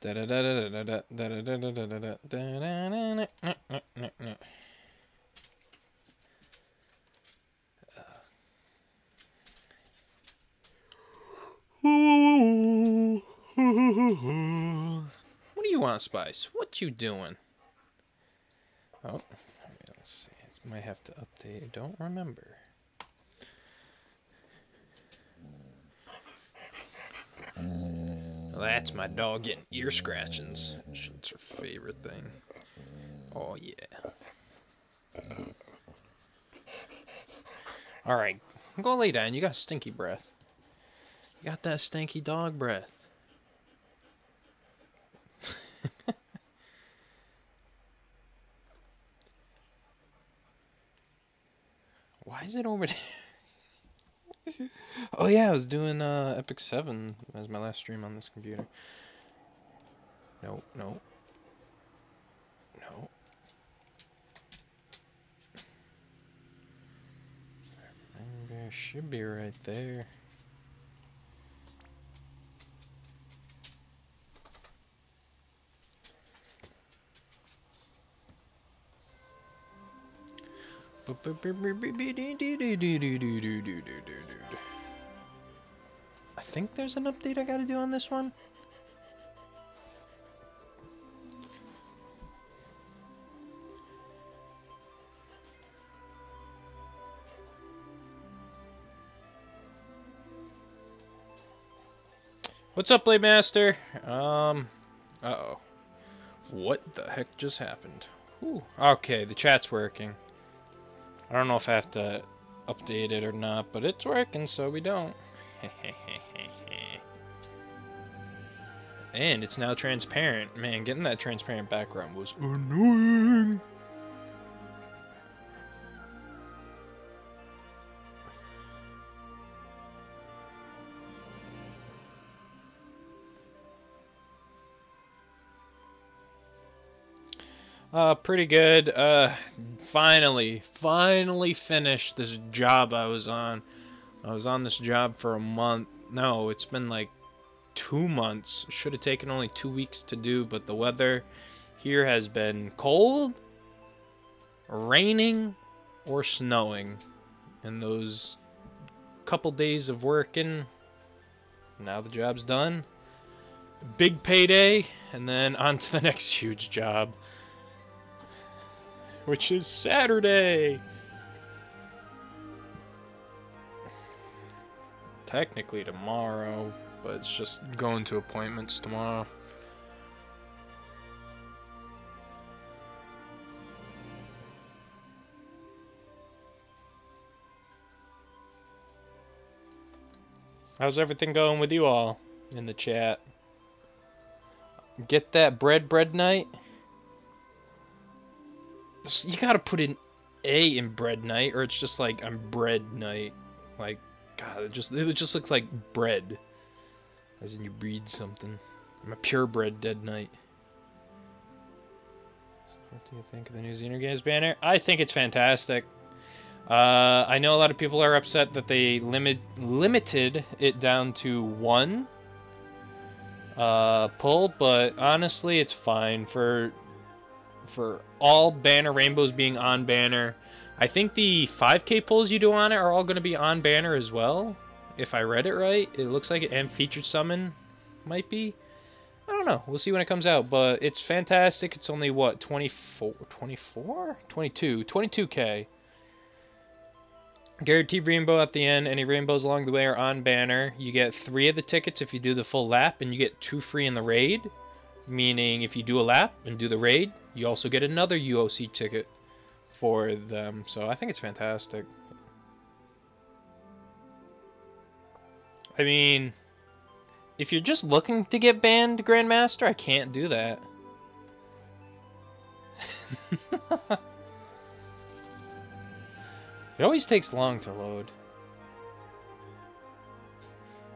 What do you want, Spice? What you doing? Oh, let's see. It might have to update. I don't remember. Well, that's my dog getting ear scratchings. It's her favorite thing. Oh, yeah. Alright, go lay down. You got stinky breath. You got that stinky dog breath. Why is it over there? Oh yeah, I was doing Epic 7 as my last stream on this computer. No, no. No. It should be right there. I think there's an update I gotta do on this one. What's up, Blade Master? Uh-oh. What the heck just happened? Ooh. Okay, the chat's working. I don't know if I have to update it or not, but it's working, so we don't. And it's now transparent. Man, getting that transparent background was annoying. Pretty good. Finally finished this job I was on. I was on this job for a month. No, it's been like 2 months. Should have taken only 2 weeks to do, but the weather here has been cold, raining, or snowing. And those couple days of working, now the job's done. Big payday, and then on to the next huge job, which is Saturday. Technically tomorrow, but it's just going to appointments tomorrow. How's everything going with you all in the chat? Get that bread night? You gotta put an A in bread night, or it's just like I'm bread night. Like, God, it just looks like bread, as in you breed something. I'm a purebred dead knight. So what do you think of the new Xenogears banner? I think it's fantastic. I know a lot of people are upset that they limited it down to 1 pull, but honestly, it's fine for all banner rainbows being on banner. I think the 5K pulls you do on it are all going to be on banner as well. If I read it right, it looks like it, and featured summon might be. I don't know. We'll see when it comes out, but it's fantastic. It's only, what, 22K. Guaranteed rainbow at the end. Any rainbows along the way are on banner. You get 3 of the tickets if you do the full lap, and you get 2 free in the raid. Meaning, if you do a lap and do the raid, you also get another UOC ticket for them. So I think it's fantastic. I mean, if you're just looking to get banned, Grandmaster, I can't do that. It always takes long to load.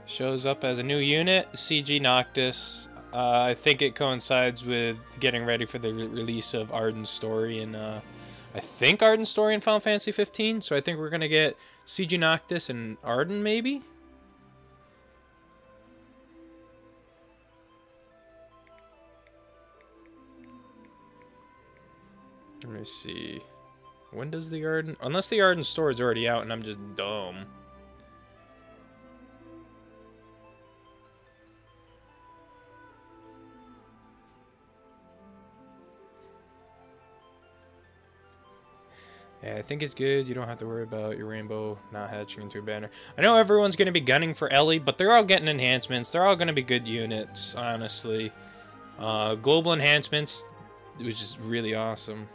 Shows up as a new unit, CG Noctis. I think it coincides with getting ready for the release of Arden's story in, I think Arden's story in Final Fantasy 15. So I think we're gonna get CG Noctis and Arden, maybe. Let me see. When does the Arden... Unless the Arden store is already out and I'm just dumb. Yeah, I think it's good. You don't have to worry about your rainbow not hatching into a banner. I know everyone's going to be gunning for Ellie, but they're all getting enhancements. They're all going to be good units, honestly. Global enhancements, which is really awesome.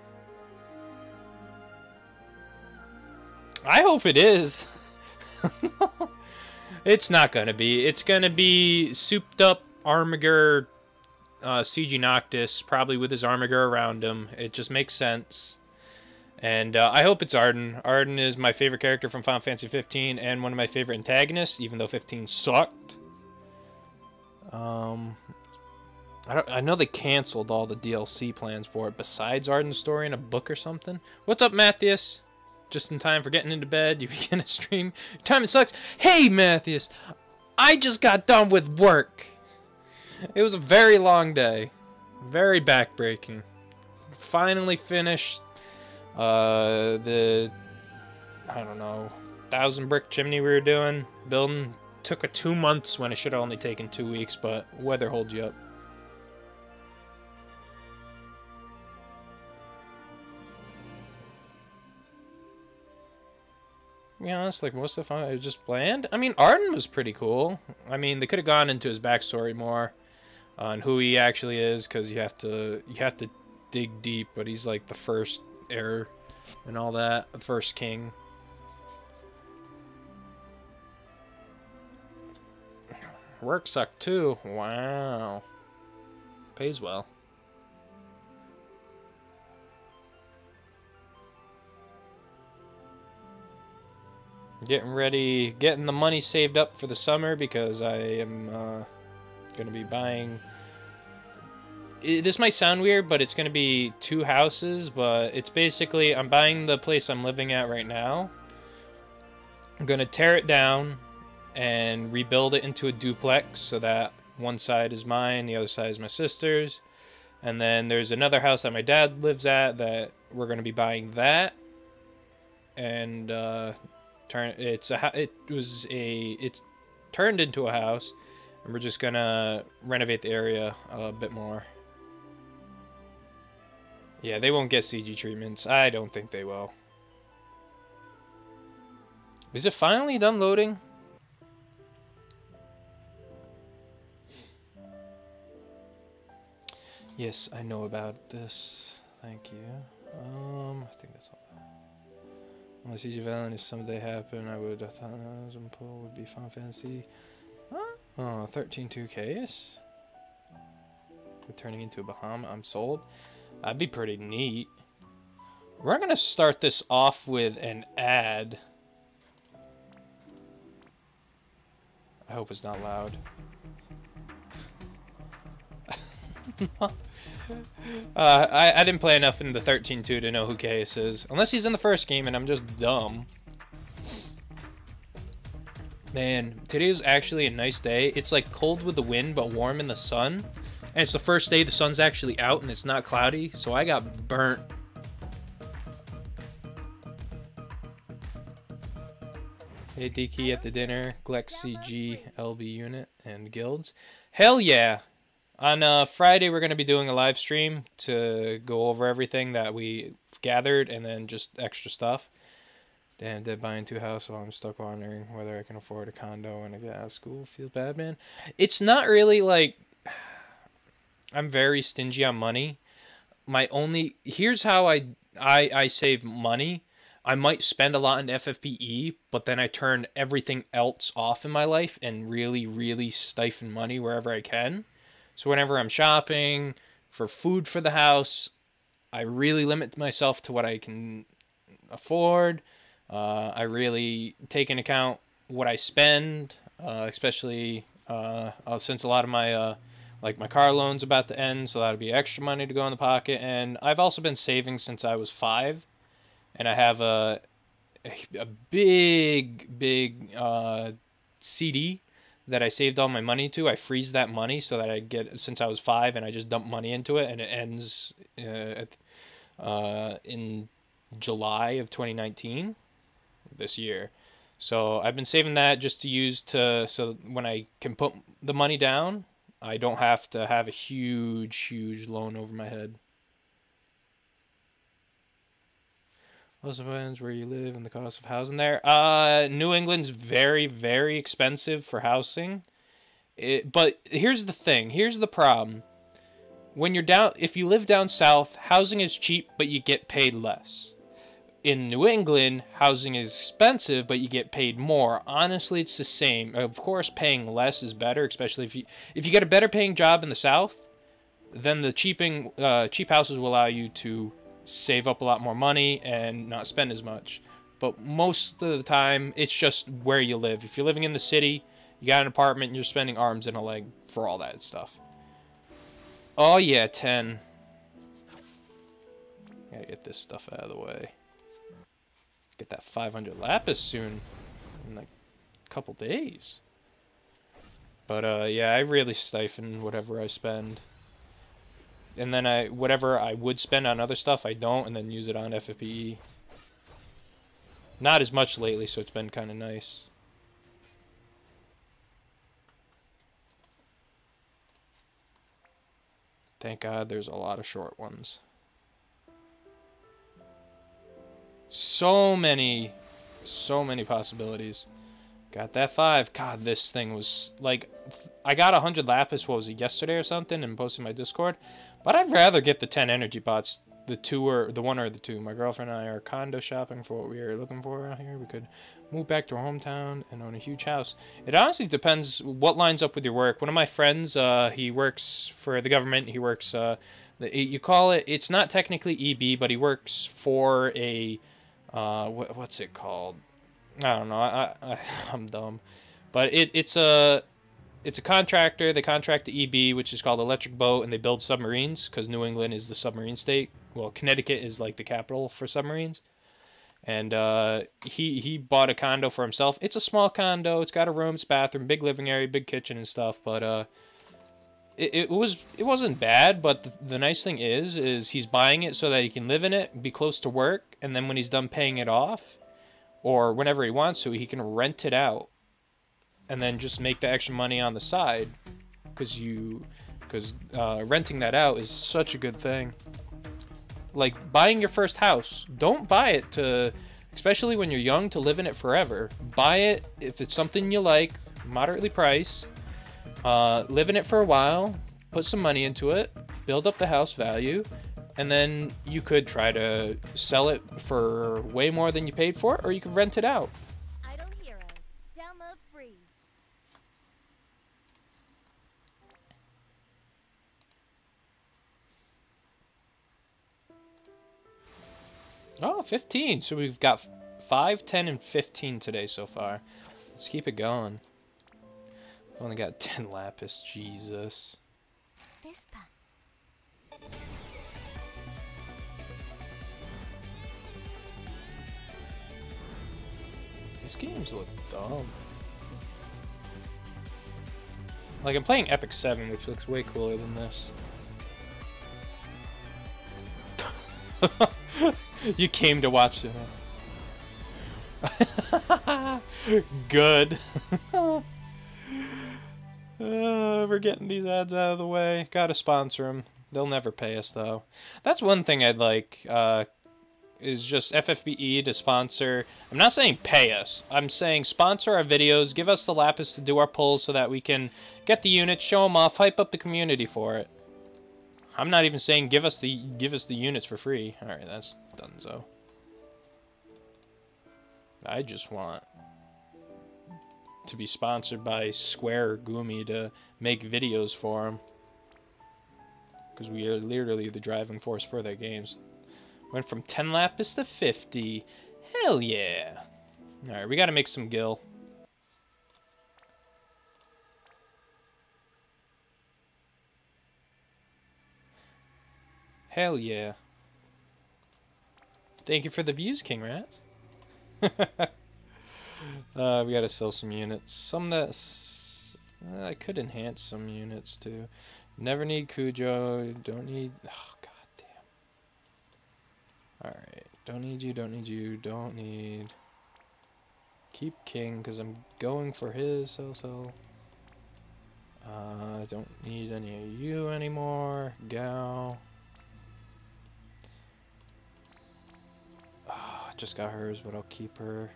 I hope it is. It's not going to be. It's going to be souped up Armiger CG Noctis, probably with his Armiger around him. It just makes sense. And I hope it's Arden. Arden is my favorite character from Final Fantasy 15 and one of my favorite antagonists, even though 15 sucked. I know they canceled all the DLC plans for it, besides Arden's story in a book or something. What's up, Matthias? Just in time for getting into bed. You begin a stream. Your time sucks. Hey, Matthias! I just got done with work. It was a very long day. Very backbreaking. Finally finished the, I don't know, 1,000 brick chimney we were building. Took 2 months when it should have only taken 2 weeks, but weather holds you up. To be honest, like most of the fun, it was just bland. I mean, Arden was pretty cool. I mean, they could have gone into his backstory more on who he actually is, because you have to dig deep. But he's like the first heir and all that, the first king. Work sucked too. Wow, pays well. Getting ready, getting the money saved up for the summer because I am going to be buying... This might sound weird, but it's going to be 2 houses, but it's basically, I'm buying the place I'm living at right now. I'm going to tear it down and rebuild it into a duplex so that one side is mine, the other side is my sister's. And then there's another house that my dad lives at that we're going to be buying that. And it's turned into a house, and we're just gonna renovate the area a bit more. Yeah, they won't get CG treatments. I don't think they will. Is it finally done loading? Yes, I know about this. Thank you. I think that's all. On the Siege of Ellen, if someday happened, I would have thought Pull would be Final Fantasy. Huh? Oh, 13 2Ks? With turning into a Bahamut, I'm sold. That'd be pretty neat. We're gonna start this off with an ad. I hope it's not loud. I didn't play enough in the 13-2 to know who Caius is. Unless he's in the first game and I'm just dumb. Man, today was actually a nice day. It's like cold with the wind but warm in the sun. And it's the first day the sun's actually out and it's not cloudy, so I got burnt. Hey DK at the dinner, Glex CG, LB unit, and guilds. Hell yeah! On Friday, we're going to be doing a live stream to go over everything that we gathered and then just extra stuff. Damn, dead buying 2 houses while I'm stuck wondering whether I can afford a condo when I get out of school. Feel bad, man. It's not really like... I'm very stingy on money. Here's how I save money. I might spend a lot in FFBE, but then I turn everything else off in my life and really, really stifle money wherever I can. So whenever I'm shopping for food for the house, I really limit myself to what I can afford. I really take into account what I spend, especially since a lot of my like my car loan's about to end, so that'll be extra money to go in the pocket. And I've also been saving since I was 5, and I have a big CD that I saved all my money to. I freeze that money so that I get, since I was 5, and I just dump money into it, and it ends in July of 2019, this year. So I've been saving that just to use so when I can put the money down, I don't have to have a huge loan over my head. Also depends where you live and the cost of housing there. New England's very expensive for housing. But here's the thing. Here's the problem. When you're down, if you live down south, housing is cheap, but you get paid less. In New England, housing is expensive, but you get paid more. Honestly, it's the same. Of course, paying less is better, especially if you get a better paying job in the south, then the cheap houses will allow you to save up a lot more money and not spend as much. But most of the time, it's just where you live. If you're living in the city, you got an apartment, and you're spending arms and a leg for all that stuff. Oh yeah, 10. Gotta get this stuff out of the way. Get that 500 lapis soon, in like a couple days. But yeah, I really siphon whatever I spend. And then whatever I would spend on other stuff, I don't, and then use it on FFBE. Not as much lately, so it's been kind of nice. Thank God there's a lot of short ones. So many possibilities. Got that 5. God, this thing was like, I got 100 lapis, what was it, yesterday or something, and posted my Discord. But I'd rather get the 10 energy pots, the 1 or the 2. My girlfriend and I are condo shopping for what we are looking for out here. We could move back to our hometown and own a huge house. It honestly depends what lines up with your work. One of my friends, he works for the government. He works, you call it, it's not technically EB, but he works for a, what's it called? I don't know. I'm dumb, but it's a contractor. They contract to EB, which is called Electric Boat, and they build submarines because New England is the submarine state. Well, Connecticut is like the capital for submarines. And he bought a condo for himself. It's a small condo. It's got a room, it's bathroom, big living area, big kitchen and stuff. But it wasn't bad. But the nice thing is he's buying it so that he can live in it, be close to work, and then when he's done paying it off, or whenever he wants to, he can rent it out and then just make the extra money on the side, because renting that out is such a good thing. Like buying your first house, don't buy it to, especially when you're young, to live in it forever. Buy it if it's something you like, moderately priced, live in it for a while, put some money into it, build up the house value, and then you could try to sell it for way more than you paid for it, or you could rent it out. Download free. Oh, 15. So we've got 5, 10, and 15 today so far. Let's keep it going. Only got 10 lapis. Jesus. These games look dumb. Like, I'm playing Epic 7, which looks way cooler than this. You came to watch it, huh? Good. We're getting these ads out of the way. Gotta sponsor them. They'll never pay us, though. That's one thing I'd like, is just FFBE to sponsor. I'm not saying pay us. I'm saying sponsor our videos, give us the lapis to do our pulls so that we can get the units, show them off, hype up the community for it. I'm not even saying give us the units for free. All right, that's donezo. I just want to be sponsored by Square or Gumi to make videos for them, because we are literally the driving force for their games. Went from 10 lapis to 50. Hell yeah. Alright, we gotta make some gil. Hell yeah. Thank you for the views, King Rat. We gotta sell some units. Some that... I could enhance some units too. Never need Cujo. Don't need... Oh, god damn. Alright, don't need you, don't need you, don't need... Keep king, because I'm going for his so. Don't need any of you anymore. Gal. Just got hers, but I'll keep her.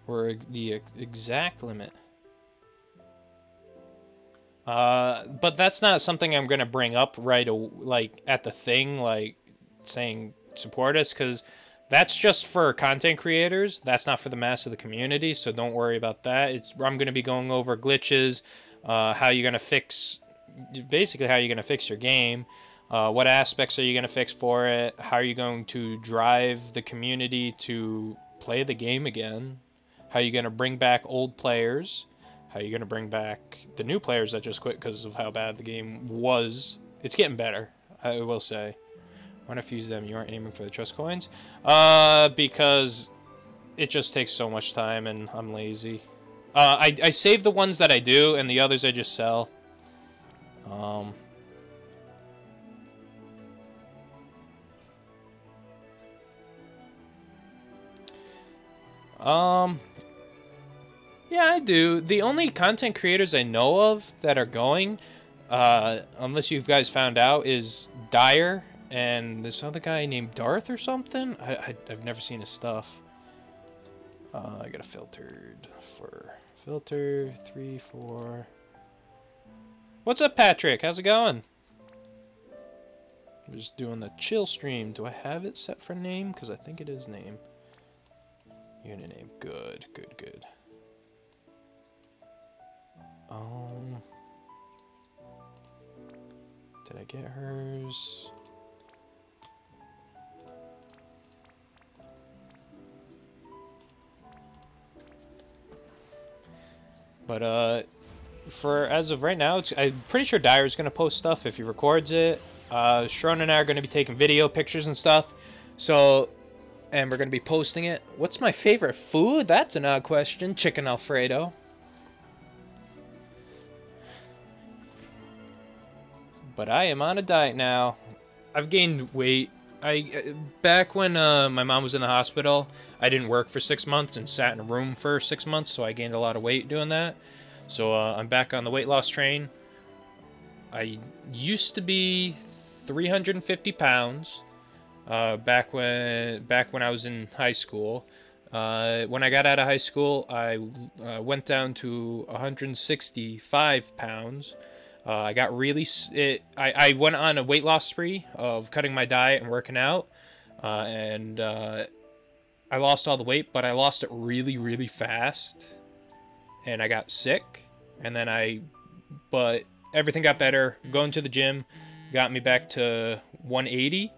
We're the exact limit. But that's not something I'm gonna bring up like at the thing, like saying support us, because that's just for content creators. That's not for the mass of the community, so don't worry about that. I'm gonna be going over glitches, how you're gonna fix, basically how you're gonna fix your game, what aspects are you gonna fix for it, how are you going to drive the community to play the game again, how are you gonna bring back old players. How are you going to bring back the new players that just quit because of how bad the game was? It's getting better, I will say. Why not fuse them? You aren't aiming for the trust coins? Because it just takes so much time and I'm lazy. I save the ones that I do and the others I just sell. Yeah, I do. The only content creators I know of that are going, unless you guys found out, is Dyer and this other guy named Darth or something. I've never seen his stuff. I got a filtered for filter 3, 4. What's up, Patrick? How's it going? We're just doing the chill stream. Do I have it set for name? Because I think it is name. Unit name. Good, good, good. Did I get hers? But for as of right now, I'm pretty sure Dyer's gonna post stuff if he records it. Sharon and I are gonna be taking video pictures and stuff. So, and we're gonna be posting it. What's my favorite food? That's an odd question. Chicken Alfredo. But I am on a diet now. I've gained weight. Back when my mom was in the hospital, I didn't work for 6 months and sat in a room for 6 months, so I gained a lot of weight doing that. So I'm back on the weight loss train. I used to be 350 pounds back when I was in high school. When I got out of high school, I went down to 165 pounds. I got really... I went on a weight loss spree of cutting my diet and working out. And I lost all the weight, but I lost it really, really fast. And I got sick. And then but everything got better. Going to the gym got me back to 180.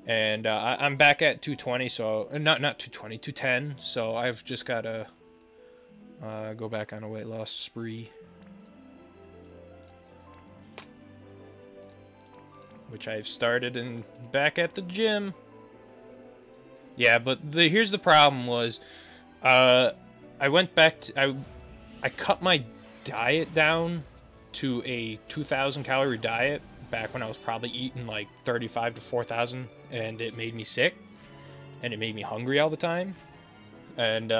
And I'm back at 220, so... Not 220, 210. So I've just got to go back on a weight loss spree. Which I've started and back at the gym. Yeah, but here's the problem was, I went back to, I cut my diet down to a 2,000 calorie diet back when I was probably eating like 35 to 4,000, and it made me sick, and it made me hungry all the time, and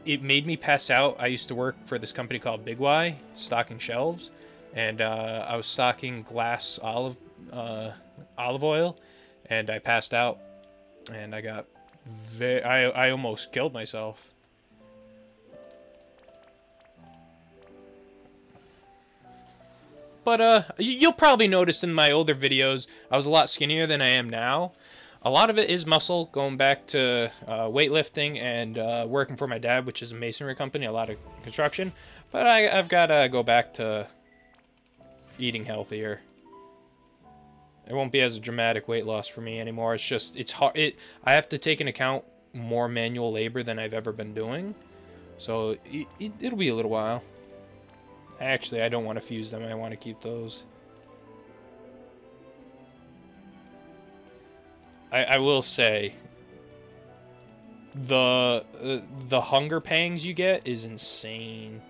it made me pass out. I used to work for this company called Big Y, stocking shelves. And I was stocking glass olive oil, and I passed out, and I got I almost killed myself. But you'll probably notice in my older videos I was a lot skinnier than I am now. A lot of it is muscle, going back to weightlifting and working for my dad, which is a masonry company, a lot of construction. But I've got to go back to eating healthier. It won't be as a dramatic weight loss for me anymore. It's just, it's hard. I have to take into account more manual labor than I've ever been doing. So it'll be a little while. Actually, I don't want to fuse them. I want to keep those. I will say, the hunger pangs you get is insane.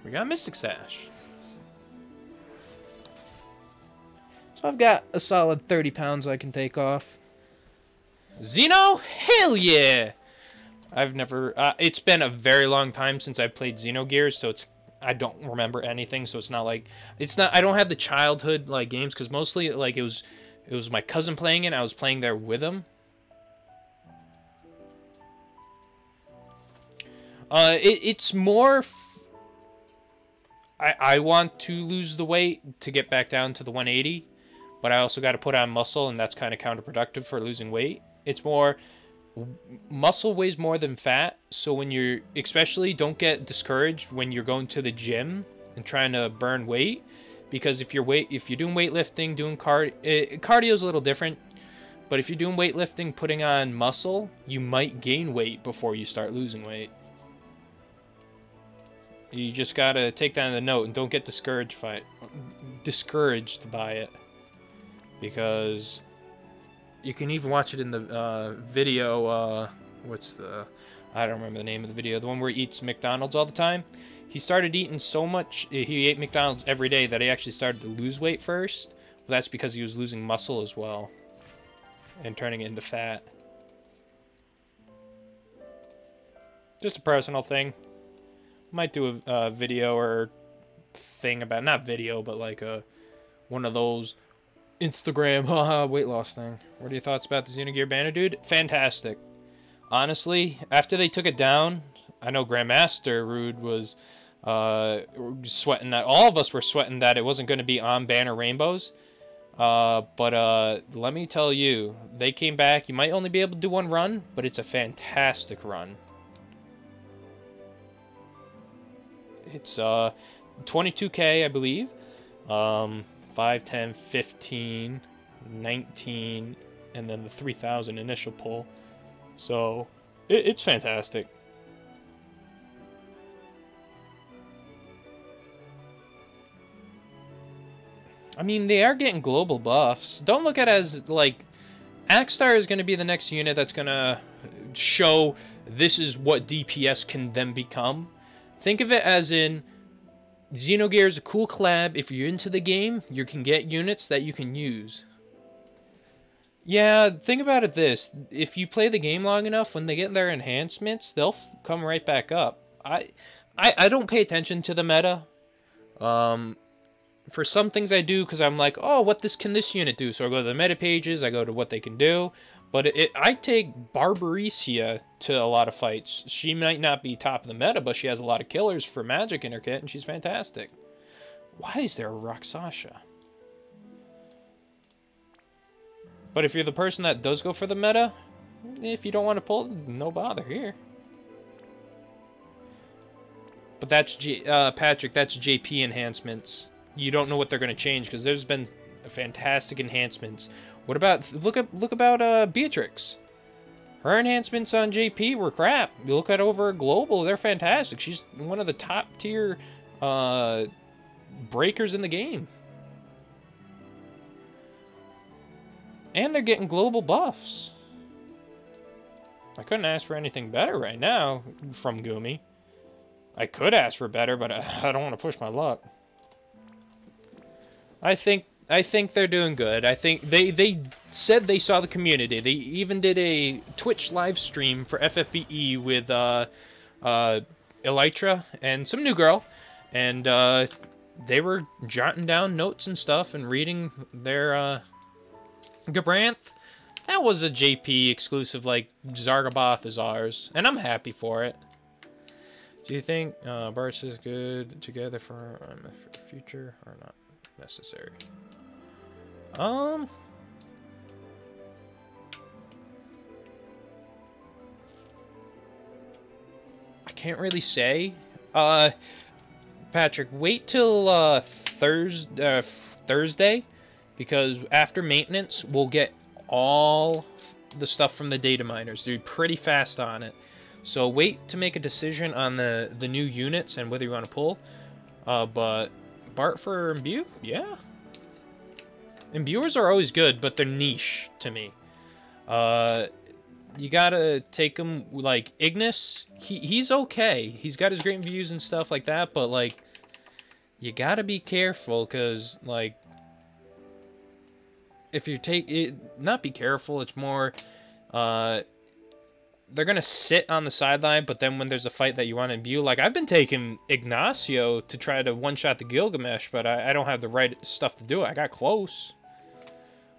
We got Mystic Sash. So I've got a solid 30 pounds I can take off. Xeno? Hell yeah! I've never... it's been a very long time since I've played Xenogears, so it's... I don't remember anything, so it's not like... It's not... I don't have the childhood, like, games, because mostly, like, it was my cousin playing it, and I was playing there with him. It's more... I want to lose the weight to get back down to the 180, but I also got to put on muscle, and that's kind of counterproductive for losing weight. It's more... Muscle weighs more than fat, so when you're... Especially, don't get discouraged when you're going to the gym and trying to burn weight, because if you're doing weightlifting, doing cardio is a little different, but if you're doing weightlifting, putting on muscle, you might gain weight before you start losing weight. You just gotta take that in the note and don't get discouraged by it, because you can even watch it in the video. What's the? I don't remember the name of the video. The one where he eats McDonald's all the time. He started eating so much. He ate McDonald's every day that he actually started to lose weight first. Well, that's because he was losing muscle as well and turning it into fat. Just a personal thing. Might do a video or thing about, not video, but like one of those Instagram weight loss thing. What are your thoughts about the Xenogear banner, dude? Fantastic. Honestly, after they took it down, I know Grandmaster Rude was sweating that. All of us were sweating that it wasn't going to be on banner rainbows. But let me tell you, they came back. You might only be able to do one run, but it's a fantastic run. It's 22k, I believe. 5, 10, 15, 19, and then the 3,000 initial pull. So it's fantastic. I mean, they are getting global buffs. Don't look at it as like Axstar is going to be the next unit that's going to show this is what DPS can then become. Think of it as in Xenogears is a cool collab. If you're into the game, you can get units that you can use. Yeah, think about it this. If you play the game long enough, when they get their enhancements, they'll come right back up. I don't pay attention to the meta. For some things I do because I'm like, oh, what can this unit do? So I go to the meta pages, I go to what they can do. But I take Barbaricia to a lot of fights. She might not be top of the meta, but she has a lot of killers for magic in her kit, and she's fantastic. Why is there a Roxasha? But if you're the person that does go for the meta, if you don't want to pull, no bother here. But that's Patrick, that's JP enhancements. You don't know what they're going to change because there's been fantastic enhancements. What about look about Beatrix? Her enhancements on JP were crap. You look at over Global, they're fantastic. She's one of the top tier breakers in the game. And they're getting global buffs. I couldn't ask for anything better right now from Gumi. I could ask for better, but I don't want to push my luck. I think they're doing good. I think they said they saw the community. They even did a Twitch live stream for FFBE with Elytra and some new girl, and they were jotting down notes and stuff and reading their Gabranth. That was a JP exclusive, like Zargaboth is ours, and I'm happy for it. Do you think Bars is good together for future or not necessary? I can't really say. Patrick, wait till Thursday, because after maintenance we'll get all the stuff from the data miners. They're pretty fast on it. So wait to make a decision on the new units and whether you want to pull. But Bart for Imbue? Yeah. Imbuers are always good, but they're niche to me. You gotta take them, like, Ignis. He's okay. He's got his great views and stuff like that, but, like, you gotta be careful, because, like, if you take it, not be careful, it's more, they're gonna sit on the sideline, but then when there's a fight that you want to view, like, I've been taking Ignacio to try to one-shot the Gilgamesh, but I don't have the right stuff to do it. I got close.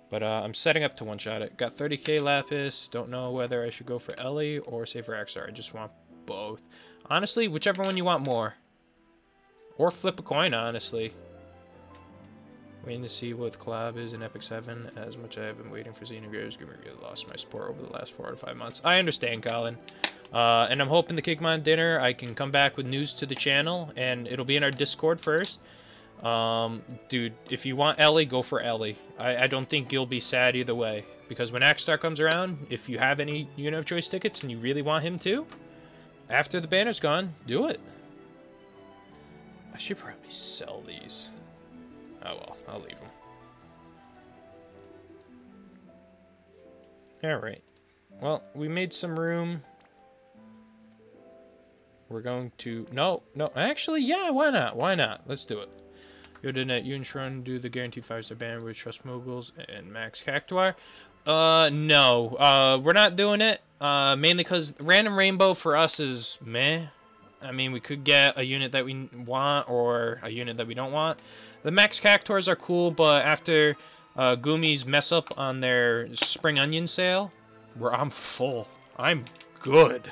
But I'm setting up to one-shot it. Got 30k Lapis. Don't know whether I should go for Ellie or save for Axar. I just want both. Honestly, whichever one you want more. Or flip a coin, honestly. Waiting to see what collab is in Epic 7. As much as I have been waiting for Xenogears, I really lost my support over the last 4 to 5 months. I understand, Colin. And I'm hoping to kick my dinner. I can come back with news to the channel, and it'll be in our Discord first. Dude, if you want Ellie, go for Ellie. I don't think you'll be sad either way. Because when Axstar comes around, if you have any unit of choice tickets and you really want him to, after the banner's gone, do it. I should probably sell these. Oh well, I'll leave them. Alright. Well, we made some room. We're going to... No, actually, yeah, why not? Why not? Let's do it. Yodanet, you and Shrun do the guaranteed 5-star ban with Trust Moguls and Max Cactuar. No. We're not doing it. Mainly because Random Rainbow for us is meh. I mean, we could get a unit that we want or a unit that we don't want. The Max Cactuars are cool, but after Gumi's mess up on their Spring Onion sale, where I'm full. I'm good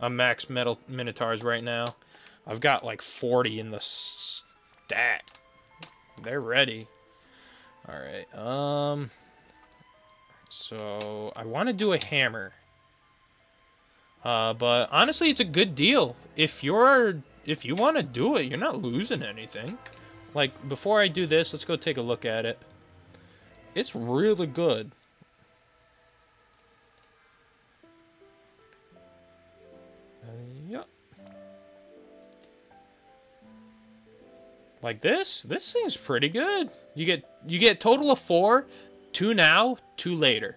on Max Metal Minotaurs right now. I've got like 40 in the stack. They're ready. Alright, so I want to do a hammer. But honestly, it's a good deal. If you want to do it, you're not losing anything. Like, before I do this, let's go take a look at it. It's really good. Yep. Like this thing's pretty good. You get total of 4, 2 now, 2 later.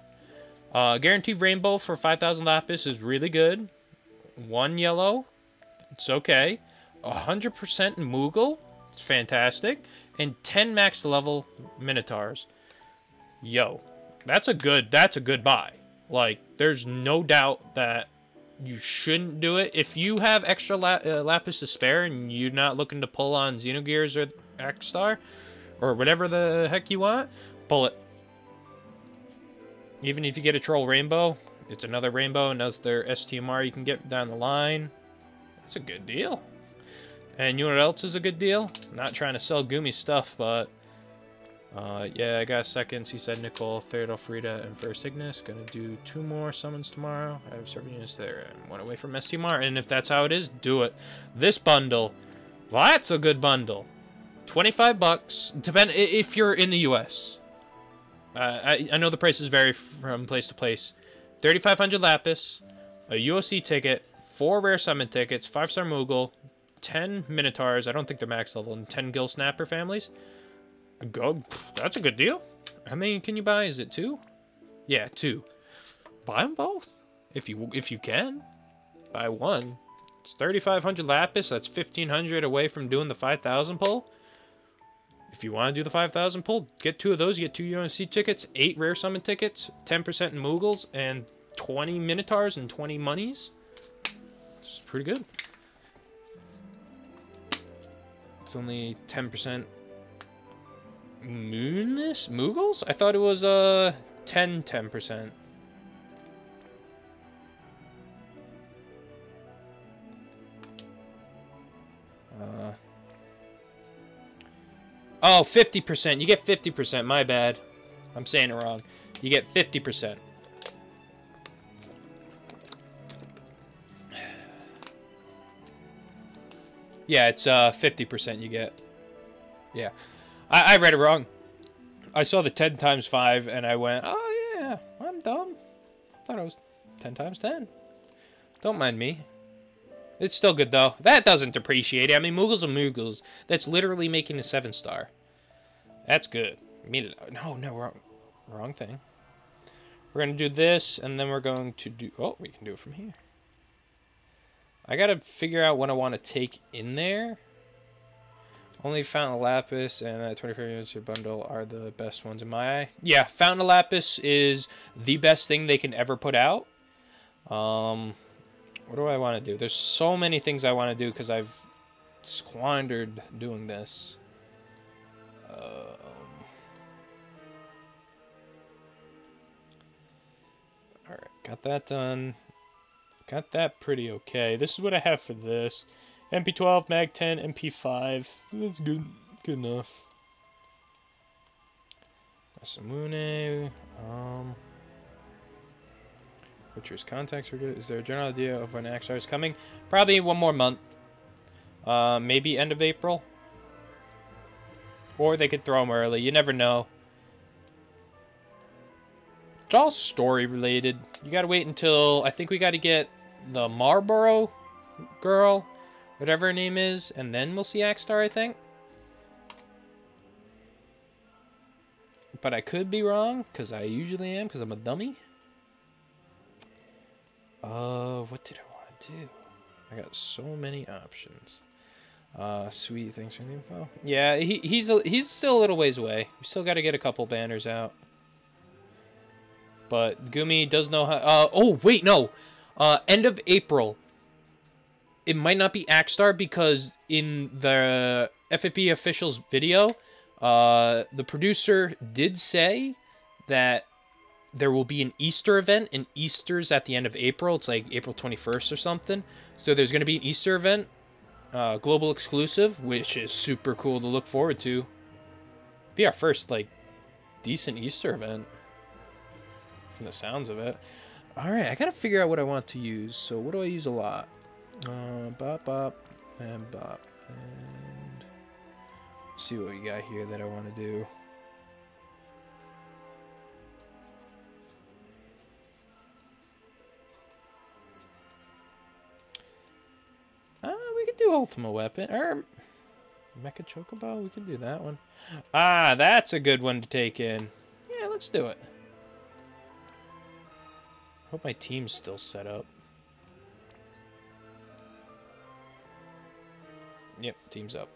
Guaranteed Rainbow for 5,000 Lapis is really good. 1 yellow, it's okay. 100% Moogle, it's fantastic. And 10 max level Minotaurs. Yo, that's a good buy. Like, there's no doubt that you shouldn't do it. If you have extra Lapis to spare and you're not looking to pull on Xenogears or Axstar, or whatever the heck you want, pull it. Even if you get a Troll Rainbow, it's another Rainbow, another STMR you can get down the line. It's a good deal. And you know what else is a good deal? I'm not trying to sell Gumi stuff, but... yeah, I got seconds. He said Nicole, third Alfreda, and first Ignis. Gonna do 2 more summons tomorrow. I have 7 units there and 1 away from STMR. And if that's how it is, do it. This bundle, well, that's a good bundle. 25 bucks. Depend if you're in the US. I know the prices vary from place to place. 3,500 Lapis, a UOC ticket, 4 rare summon tickets, 5-star Moogle, 10 Minotaurs. I don't think they're max level, and 10 Gill Snapper families. Go. That's a good deal. How many can you buy? Is it 2? Yeah, 2. Buy them both if you can. Buy 1. It's 3,500 Lapis. That's 1,500 away from doing the 5,000 pull. If you want to do the 5,000 pull, get 2 of those. You get 2 UNC tickets, 8 rare summon tickets, 10% in Moogles, and 20 Minotaurs and 20 monies. It's pretty good. It's only 10% Moogles? I thought it was 10%. Oh, 50%. You get 50%. My bad. I'm saying it wrong. You get 50%. Yeah, it's 50% you get. Yeah. I read it wrong. I saw the 10 times 5 and I went, oh yeah, I'm dumb. I thought it was 10 times 10. Don't mind me. It's still good though. That doesn't depreciate it. I mean, Moogles are Moogles. That's literally making the 7-star. That's good. I mean, no, wrong thing. We're going to do this, and then we're going to do... Oh, we can do it from here. I got to figure out what I want to take in there. Only Fountain of Lapis and that 25 units bundle are the best ones in my eye. Yeah, Fountain of Lapis is the best thing they can ever put out. What do I want to do? There's so many things I want to do because I've squandered doing this. Alright, got that done. Got that pretty okay. This is what I have for this. MP12, Mag 10, MP5. That's good. Good enough. Masamune. Butcher's contacts are good. Is there a general idea of when Axar is coming? Probably 1 more month. Maybe end of April. Or they could throw them early. You never know. It's all story related. You gotta wait until... I think we gotta get the Marlboro girl, whatever her name is, and then we'll see Axstar, I think. But I could be wrong, because I usually am, because I'm a dummy. What did I want to do? I got so many options. Sweet, thanks for the info. Yeah, he's still a little ways away. We still got to get a couple banners out. But Gumi does know how... oh, wait, no! End of April. It might not be Axstar because in the FFBE officials video, the producer did say that there will be an Easter event, and Easter's at the end of April. It's like April 21st or something. So there's going to be an Easter event, global exclusive, which is super cool to look forward to. Be our first, like, decent Easter event, from the sounds of it. Alright, I gotta figure out what I want to use. So what do I use a lot? Bop, bop, and bop. And see what we got here that I want to do. We could do Ultima Weapon, or Mecha Chocobo, we can do that one. Ah, that's a good one to take in. Yeah, let's do it. Hope my team's still set up. Yep, team's up.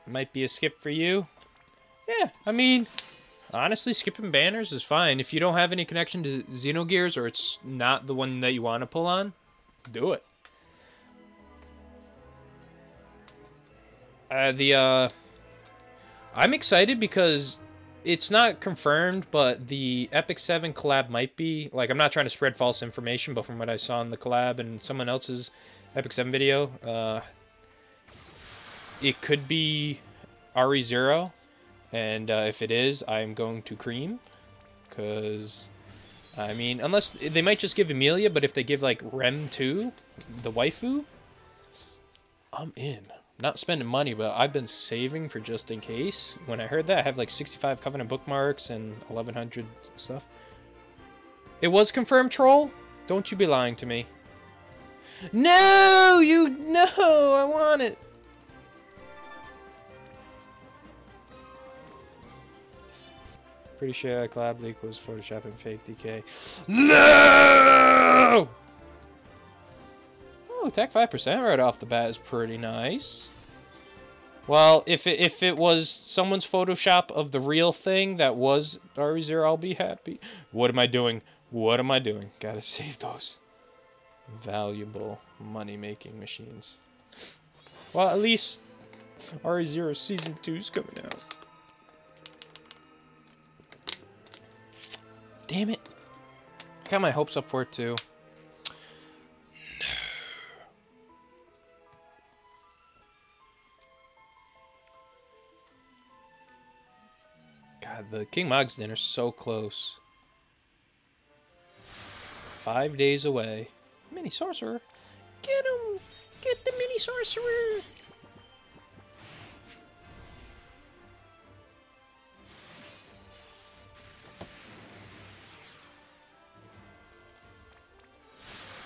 Might be a skip for you. Yeah, I mean, honestly, skipping banners is fine. If you don't have any connection to Xenogears or it's not the one that you want to pull on, do it. I'm excited because it's not confirmed, but the Epic 7 collab might be. Like, I'm not trying to spread false information, but from what I saw in the collab and someone else's Epic 7 video, it could be RE0. And if it is, I'm going to cream. Because, I mean, unless they might just give Emilia, but if they give, like, Rem 2, the waifu, I'm in. Not spending money, but I've been saving for just in case. When I heard that, I have like 65 Covenant bookmarks and 1100 stuff. It was confirmed, troll? Don't you be lying to me. No! No! I want it! Pretty sure that collab leak was Photoshop and fake DK. No! Oh, attack 5% right off the bat is pretty nice. Well, if it was someone's Photoshop of the real thing that was RE0, I'll be happy. What am I doing? What am I doing? Gotta save those valuable money-making machines. Well, at least RE0 Season 2 is coming out. Damn it. I got my hopes up for it, too. God, the King Mog's dinner's so close. 5 days away. Mini Sorcerer. Get him! Get the Mini Sorcerer!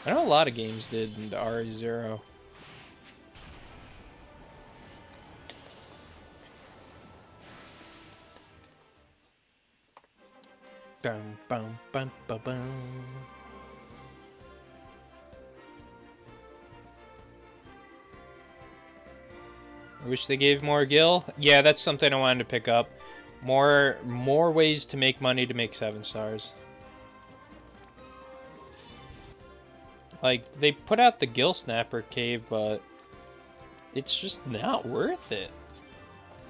I know a lot of games did in the RE0. Bum, bum, bum, bum, bum. I wish they gave more gil. Yeah, that's something I wanted to pick up. More ways to make money to make 7 stars. Like, they put out the Gil Snapper cave, but it's just not worth it.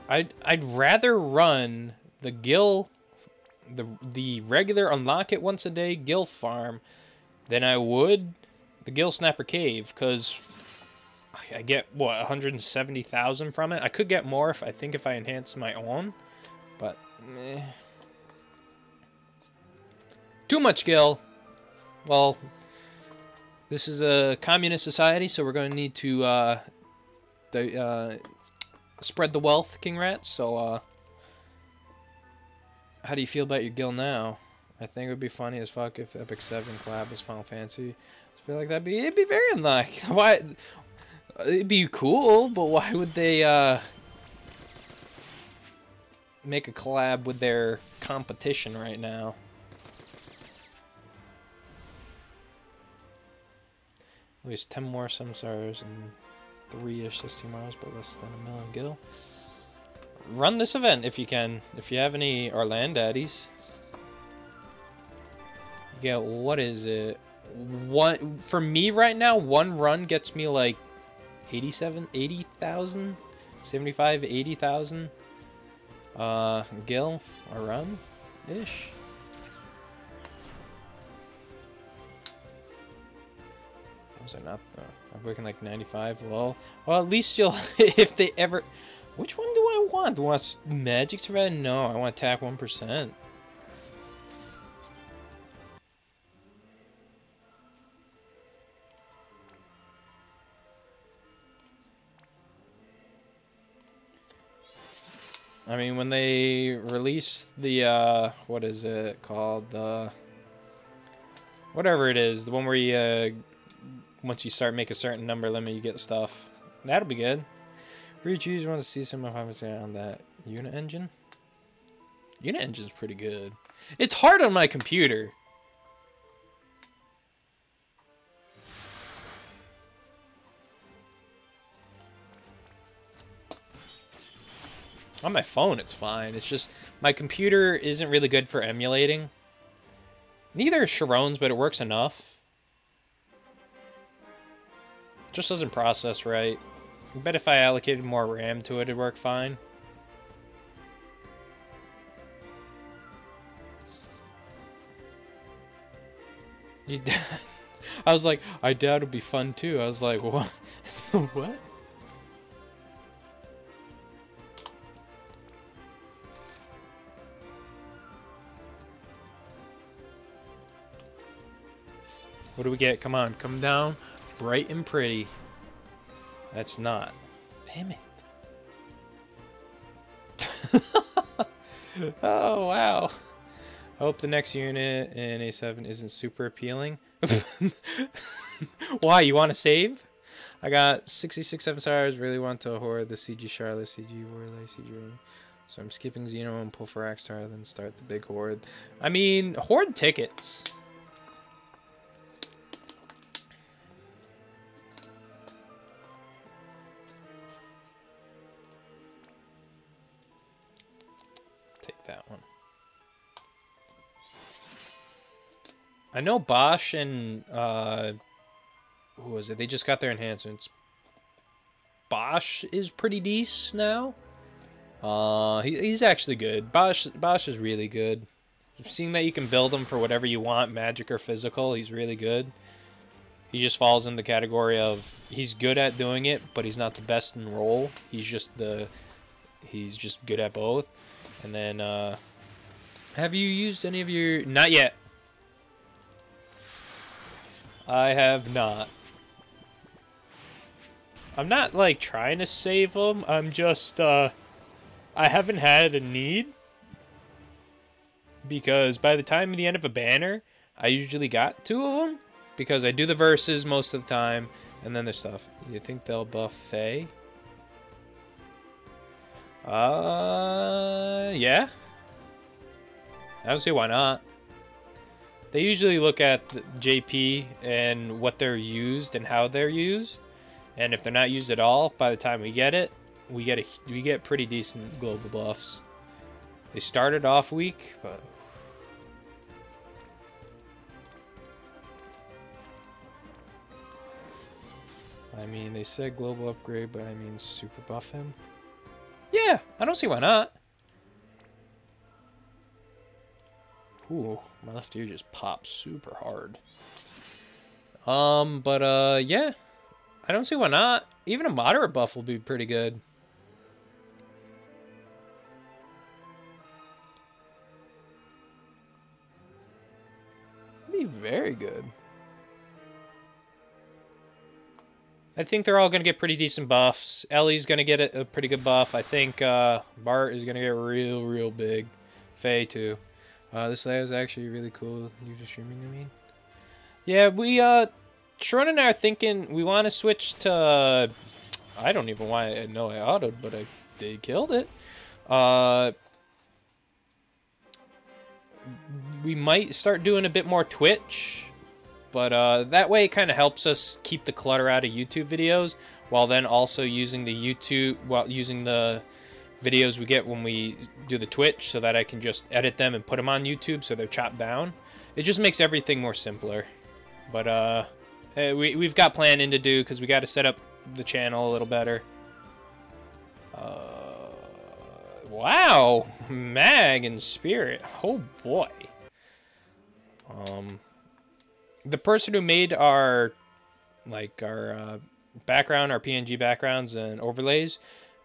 I'd rather run the Gil, the regular unlock it once a day Gil farm than I would the Gil Snapper cave, because I get, what, 170,000 from it? I could get more if I enhance my own, but meh. Too much Gil. Well, this is a communist society, so we're going to need to spread the wealth, King Rat. So, how do you feel about your Gil now? I think it would be funny as fuck if Epic 7 collab with Final Fantasy. I feel like it'd be very unlike. Why? It'd be cool, but why would they make a collab with their competition right now? At least 10 more Samsars and 3-ish STMRs, but less than a million Gil. Run this event if you can. If you have any Orland Daddies. You get, what is it? For me right now, one run gets me like 80,000? 75, 80,000 Gil a run-ish. Are not though. I'm working like 95. Well, at least you'll if they ever. Which one do I want? Do I want magic to red? No, I want attack 1%. I mean, when they release the what is it called? Whatever it is, the one where you once you start make a certain number limit, you get stuff. That'll be good. Re-choose, want to see some of how on that unit engine. Unit engine's pretty good. It's hard on my computer. On my phone, it's fine. It's just my computer isn't really good for emulating. Neither is Sharon's, but it works enough. Just doesn't process right. I bet if I allocated more RAM to it, it'd work fine. I was like, I doubt it'd be fun too. I was like, what? What? What do we get? Come on, come down. Bright and pretty. That's not. Damn it. Oh, wow. I hope the next unit in A7 isn't super appealing. Why? You want to save? I got 66 7 stars. Really want to hoard the CG Charlotte, CG Warley, CG Warley. So I'm skipping Xeno and pull for Axstar, then start the big horde. I mean, horde tickets. That one. I know Bosch and who was it? They just got their enhancements. Bosch is pretty decent now. He's actually good. Bosch is really good. Seeing that you can build him for whatever you want, magic or physical, he's really good. He just falls in the category of he's good at doing it, but he's not the best in role. He's just good at both. And then, have you used any of your... Not yet. I have not. I'm not, like, trying to save them. I'm just, I haven't had a need. Because by the time of the end of a banner, I usually got 2 of them. Because I do the verses most of the time. And then there's stuff. You think they'll buff Faye? Yeah. I don't see why not. They usually look at the JP and what they're used and how they're used. And if they're not used at all, by the time we get it, we get pretty decent global buffs. They started off weak, but I mean, they said global upgrade, but I mean super buff him. Yeah, I don't see why not. Ooh, my left ear just popped super hard. Yeah, I don't see why not. Even a moderate buff will be pretty good. It'd be very good. I think they're all going to get pretty decent buffs. Ellie's going to get a pretty good buff. I think Bart is going to get real big. Faye, too. This layout is actually really cool. You just streaming, I mean? Yeah, Sharon and I are thinking we want to switch to... I don't even why I know I autoed, but they killed it. We might start doing a bit more Twitch. But that way it kind of helps us keep the clutter out of YouTube videos, while then also using the videos we get when we do the Twitch, so that I can just edit them and put them on YouTube so they're chopped down. It just makes everything more simpler. But we've got planning to do because we got to set up the channel a little better. Wow, Mag and Spirit. Oh boy. The person who made our background, our PNG backgrounds and overlays,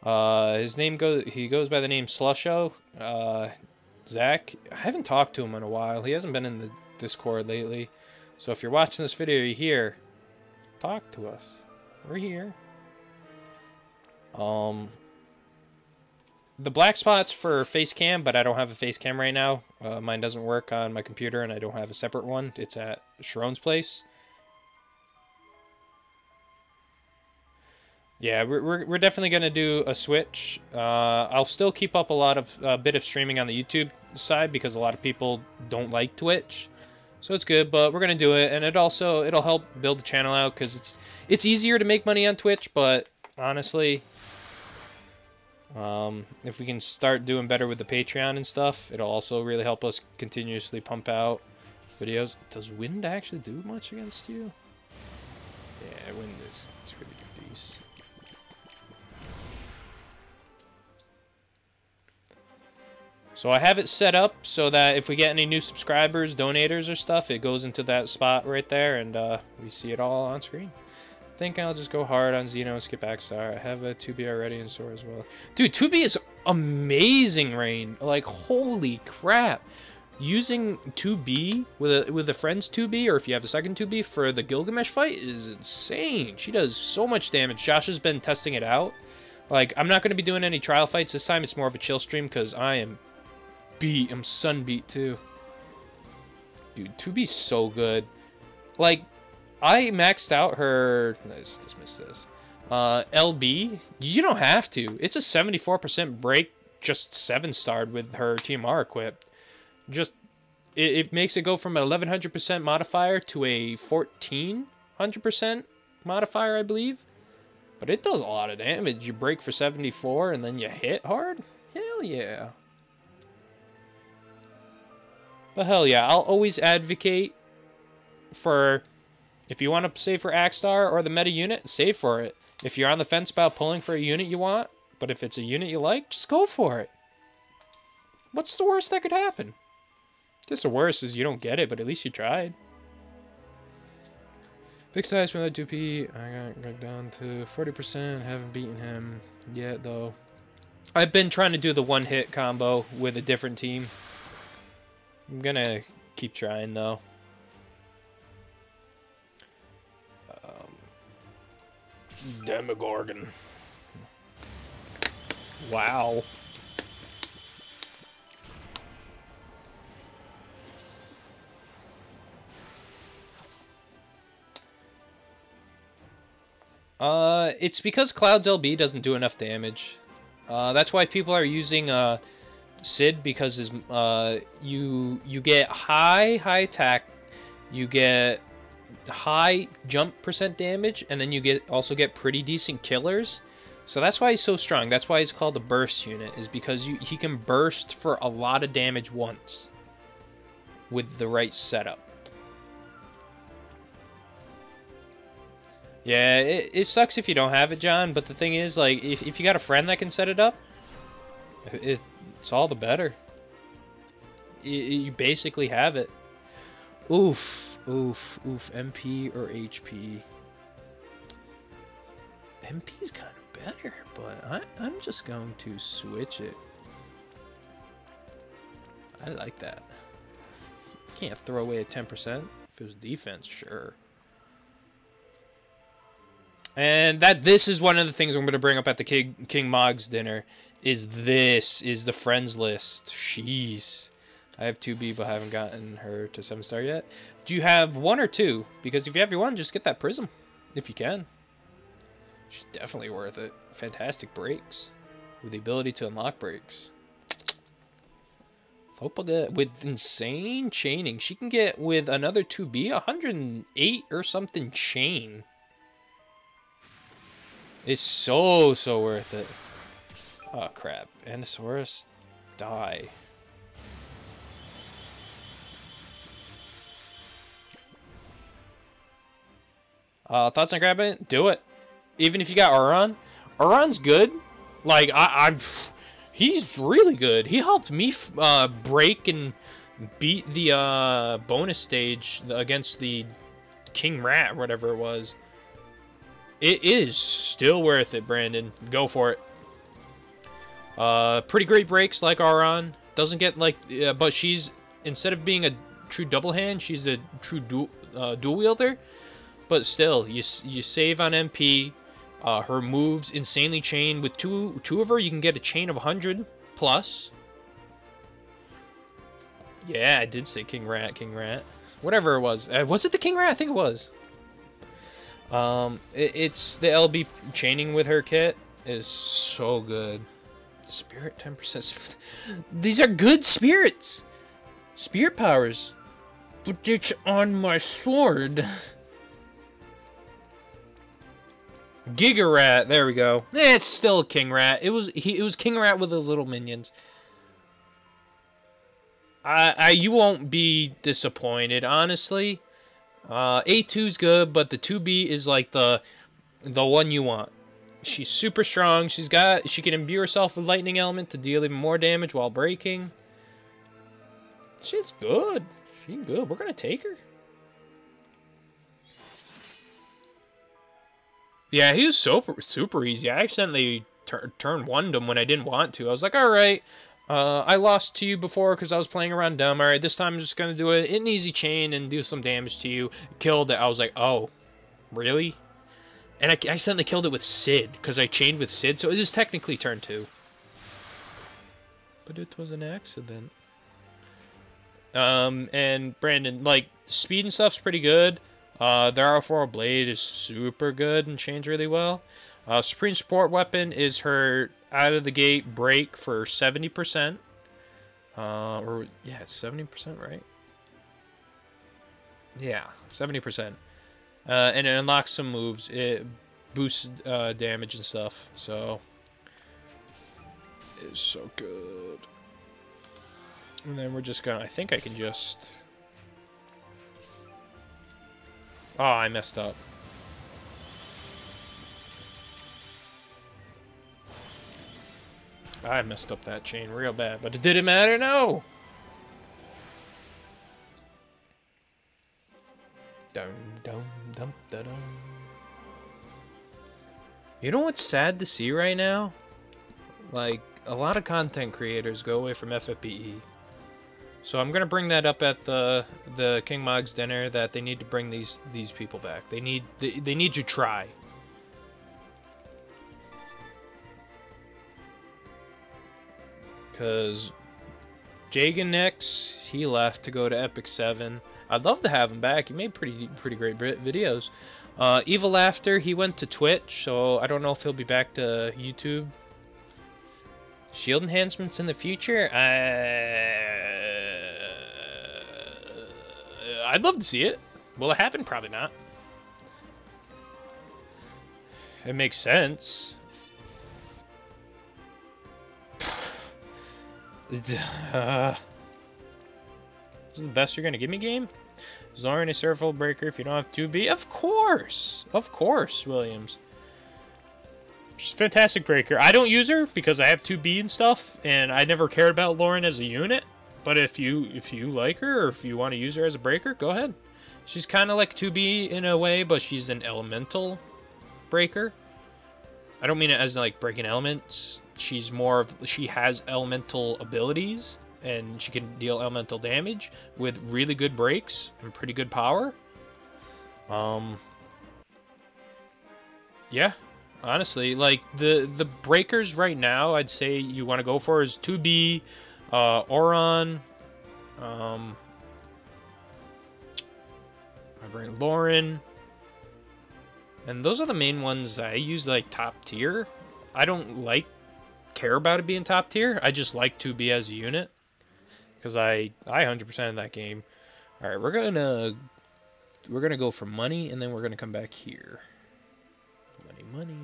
his name goes by the name Slusho. Zach. I haven't talked to him in a while. He hasn't been in the Discord lately. So if you're watching this video, you're here, talk to us. We're here. The black spot's for face cam, but I don't have a face cam right now. Mine doesn't work on my computer, and I don't have a separate one. It's at Sharon's place. Yeah, we're definitely gonna do a switch. I'll still keep up a bit of streaming on the YouTube side because a lot of people don't like Twitch, so it's good. But we're gonna do it, and it'll help build the channel out because it's easier to make money on Twitch, but honestly. If we can start doing better with the Patreon and stuff, it'll also really help us continuously pump out videos. Does wind actually do much against you? Yeah, wind is pretty decent. So I have it set up so that if we get any new subscribers, donators or stuff, it goes into that spot right there, and we see it all on screen. I think I'll just go hard on Xeno and skip Axstar. I have a 2B already in store as well. Dude, 2B is amazing, Rain. Like, holy crap. Using 2B with a friend's 2B, or if you have a second 2B for the Gilgamesh fight is insane. She does so much damage. Josh has been testing it out. Like, I'm not going to be doing any trial fights this time. It's more of a chill stream because I am beat. I'm sun beat, too. Dude, 2B's so good. Like... I maxed out her... Let's dismiss this. LB. You don't have to. It's a 74% break, just 7-starred with her TMR equipped. Just... It makes it go from an 1100% modifier to a 1400% modifier, I believe. But it does a lot of damage. You break for 74 and then you hit hard? Hell yeah. But hell yeah, I'll always advocate for... If you want to save for Axstar or the meta unit, save for it. If you're on the fence about pulling for a unit you want, but if it's a unit you like, just go for it. What's the worst that could happen? Just the worst is you don't get it, but at least you tried. Big size from that 2P. I got down to 40%. Haven't beaten him yet, though. I've been trying to do the one-hit combo with a different team. I'm gonna keep trying, though. Demogorgon. Wow. It's because Cloud's LB doesn't do enough damage. That's why people are using Sid, because his you get high attack, you get high jump percent damage, and then you also get pretty decent killers. So that's why he's so strong. That's why he's called the burst unit, is because he can burst for a lot of damage once with the right setup. Yeah, it sucks if you don't have it, John, but the thing is, like, if you got a friend that can set it up, it's all the better. You basically have it. Oof, oof, oof. MP or HP? MP's kind of better, but I'm just going to switch it. I like that. Can't throw away a 10%. If it was defense, sure. And this is one of the things I'm going to bring up at the King Mog's dinner. Is the friends list. Jeez. I have 2B, but I haven't gotten her to 7-star yet. Do you have 1 or 2? Because if you have your 1, just get that prism. If you can. She's definitely worth it. Fantastic breaks. With the ability to unlock breaks. Fopaga with insane chaining. She can get, with another 2B, 108 or something chain. It's so worth it. Oh, crap. Annosaurus, die. Thoughts on grabbing it? Do it. Even if you got Auron. Auron's good. Like, he's really good. He helped me break and beat the bonus stage against the King Rat, or whatever it was. It is still worth it, Brandon. Go for it. Pretty great breaks like Auron. Doesn't get like, but she's, instead of being a true double hand, she's a true dual wielder. But still, you save on MP. Her moves insanely chain. With two of her, you can get a chain of 100 plus. Yeah, I did say King Rat. Whatever it was. Was it the King Rat? I think it was. It's the LB chaining with her kit is so good. Spirit 10%. These are good spirits. Spirit powers. Put it on my sword. Giga Rat. There we go. It's still King Rat. It was King Rat with his little minions. You won't be disappointed, honestly. A2's good, but the 2B is like the one you want. She's super strong. She can imbue herself with lightning element to deal even more damage while breaking. She's good. She's good. We're gonna take her. Yeah, he was super easy. I accidentally turned one him when I didn't want to. I was like, all right. I lost to you before because I was playing around dumb. All right, this time I'm just going to do an easy chain and do some damage to you. Killed it. I was like, oh, really? And I accidentally killed it with Sid because I chained with Sid, so it is technically turn 2. But it was an accident. And Brandon, like, speed and stuff's pretty good. Their R4 Blade is super good and chains really well. Supreme Support Weapon is her out-of-the-gate break for 70%. Yeah, it's 70%, right? Yeah, 70%. And it unlocks some moves. It boosts damage and stuff. So, it's so good. And then we're just gonna... I think I can just... Oh, I messed up. I messed up that chain real bad, but did it matter? No! Dum, dum, dum, da, dum. You know what's sad to see right now? Like, a lot of content creators go away from FFBE. So I'm gonna bring that up at the King Mog's dinner, that they need to bring these people back. They need to try. Because Jagan he left to go to Epic 7. I'd love to have him back. He made pretty great videos. Evil Laughter, he went to Twitch, so I don't know if he'll be back to YouTube. Shield enhancements in the future? I'd love to see it. Will it happen? Probably not. It makes sense. This is the best you're gonna give me, game? Zorin a Surfable Breaker if you don't have 2B? Of course! Of course, Williams. She's a fantastic breaker. I don't use her because I have 2B and stuff, and I never cared about Lauren as a unit. But if you like her, or if you want to use her as a breaker, go ahead. She's kind of like 2B in a way, but she's an elemental breaker. I don't mean it as like breaking elements. She's more of, she has elemental abilities, and she can deal elemental damage with really good breaks and pretty good power. Yeah, honestly, like the breakers right now, I'd say you want to go for is 2B, Auron, I bring Lauren, and those are the main ones I use like top tier. I don't care about it being top tier. I just like 2B as a unit because I 100% in that game. All right, we're gonna go for money, and then we're gonna come back here. Money.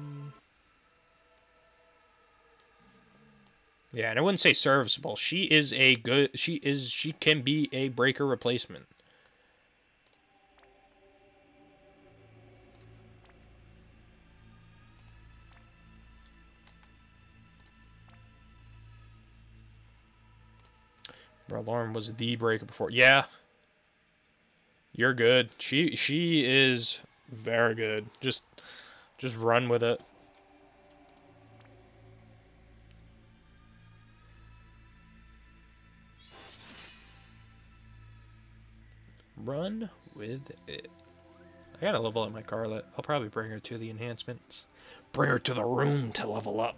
Yeah, and I wouldn't say serviceable. She is a good. She can be a breaker replacement. Bro, Lauren was the breaker before. Yeah. You're good. She is very good. Just run with it. Run with it. I gotta level up my Carlet. I'll probably bring her to the enhancements. Bring her to the room to level up.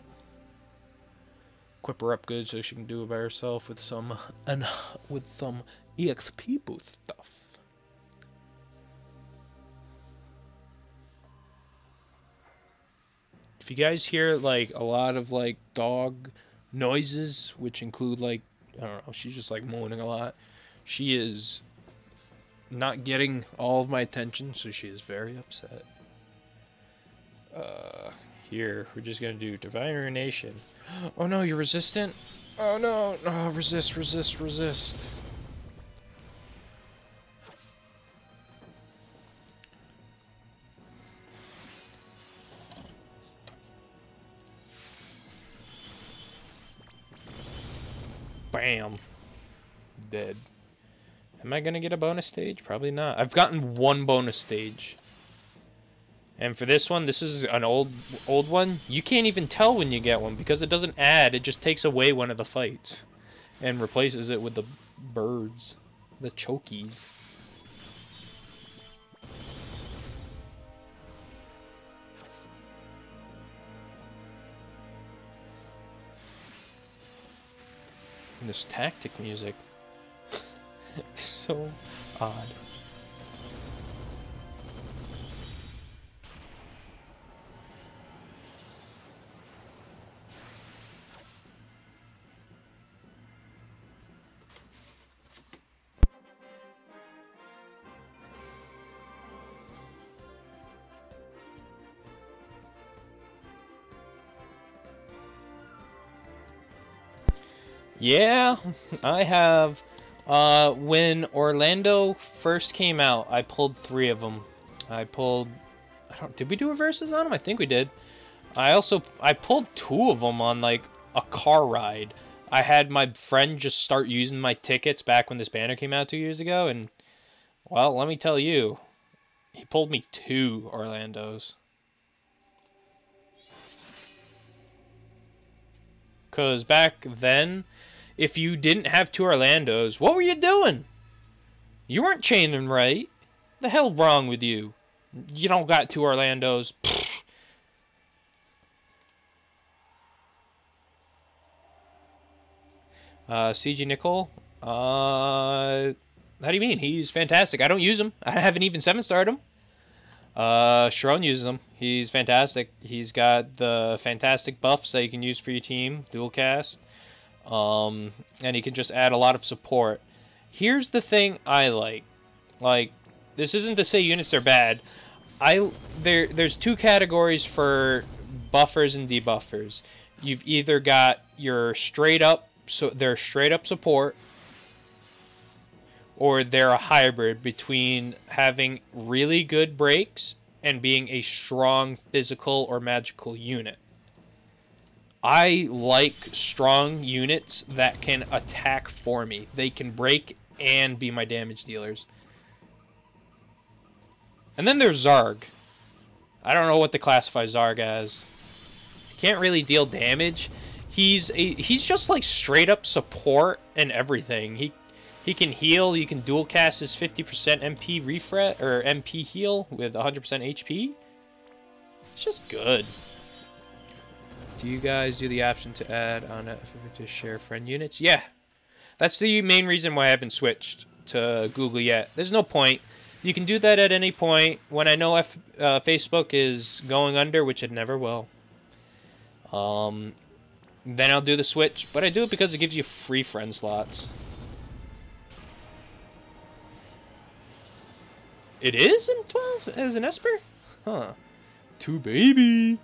Equip her up good so she can do it by herself with some EXP boost stuff. If you guys hear like a lot of like dog noises, which include like, I don't know, she's just like moaning a lot. She is not getting all of my attention, so she is very upset. Here, we're just gonna do Divine Urination. Oh no, you're resistant? Oh no, no, resist. Bam. Dead. Am I gonna get a bonus stage? Probably not. I've gotten one bonus stage. And for this one, this is an old one. You can't even tell when you get one because it doesn't add. It just takes away one of the fights and replaces it with the birds, the chokies. And this tactic music is so odd. Yeah, I have. When Orlando first came out, I pulled 3 of them. Did we do a versus on them? I think we did. I pulled 2 of them on like a car ride. I had my friend just start using my tickets back when this banner came out 2 years ago, and well, let me tell you, he pulled me 2 Orlandos. Cause back then, if you didn't have 2 Orlandos, what were you doing? You weren't chaining right. The hell wrong with you? You don't got 2 Orlandos. CG Nickel. How do you mean? He's fantastic. I don't use him. I haven't even 7-starred him. Sharon uses him. He's fantastic. He's got the fantastic buffs that you can use for your team. Dual cast. And he can just add a lot of support. Here's the thing I like. Like, This isn't to say units are bad. There's two categories for buffers and debuffers. You've either got your straight up, so they're straight up support, or they're a hybrid between having really good breaks and being a strong physical or magical unit. I like strong units that can attack for me. They can break and be my damage dealers. And then there's Zarg. I don't know what to classify Zarg as. He can't really deal damage. He's just like straight up support and everything. He can heal. You can dual cast his 50% MP refresh or MP heal with 100% HP. It's just good. Do you guys do the option to add on to share friend units? Yeah, that's the main reason why I haven't switched to Google yet. There's no point. You can do that at any point. When I know Facebook is going under, which it never will, then I'll do the switch. But I do it because it gives you free friend slots. It is in 12 as an Esper? Huh. 2 baby.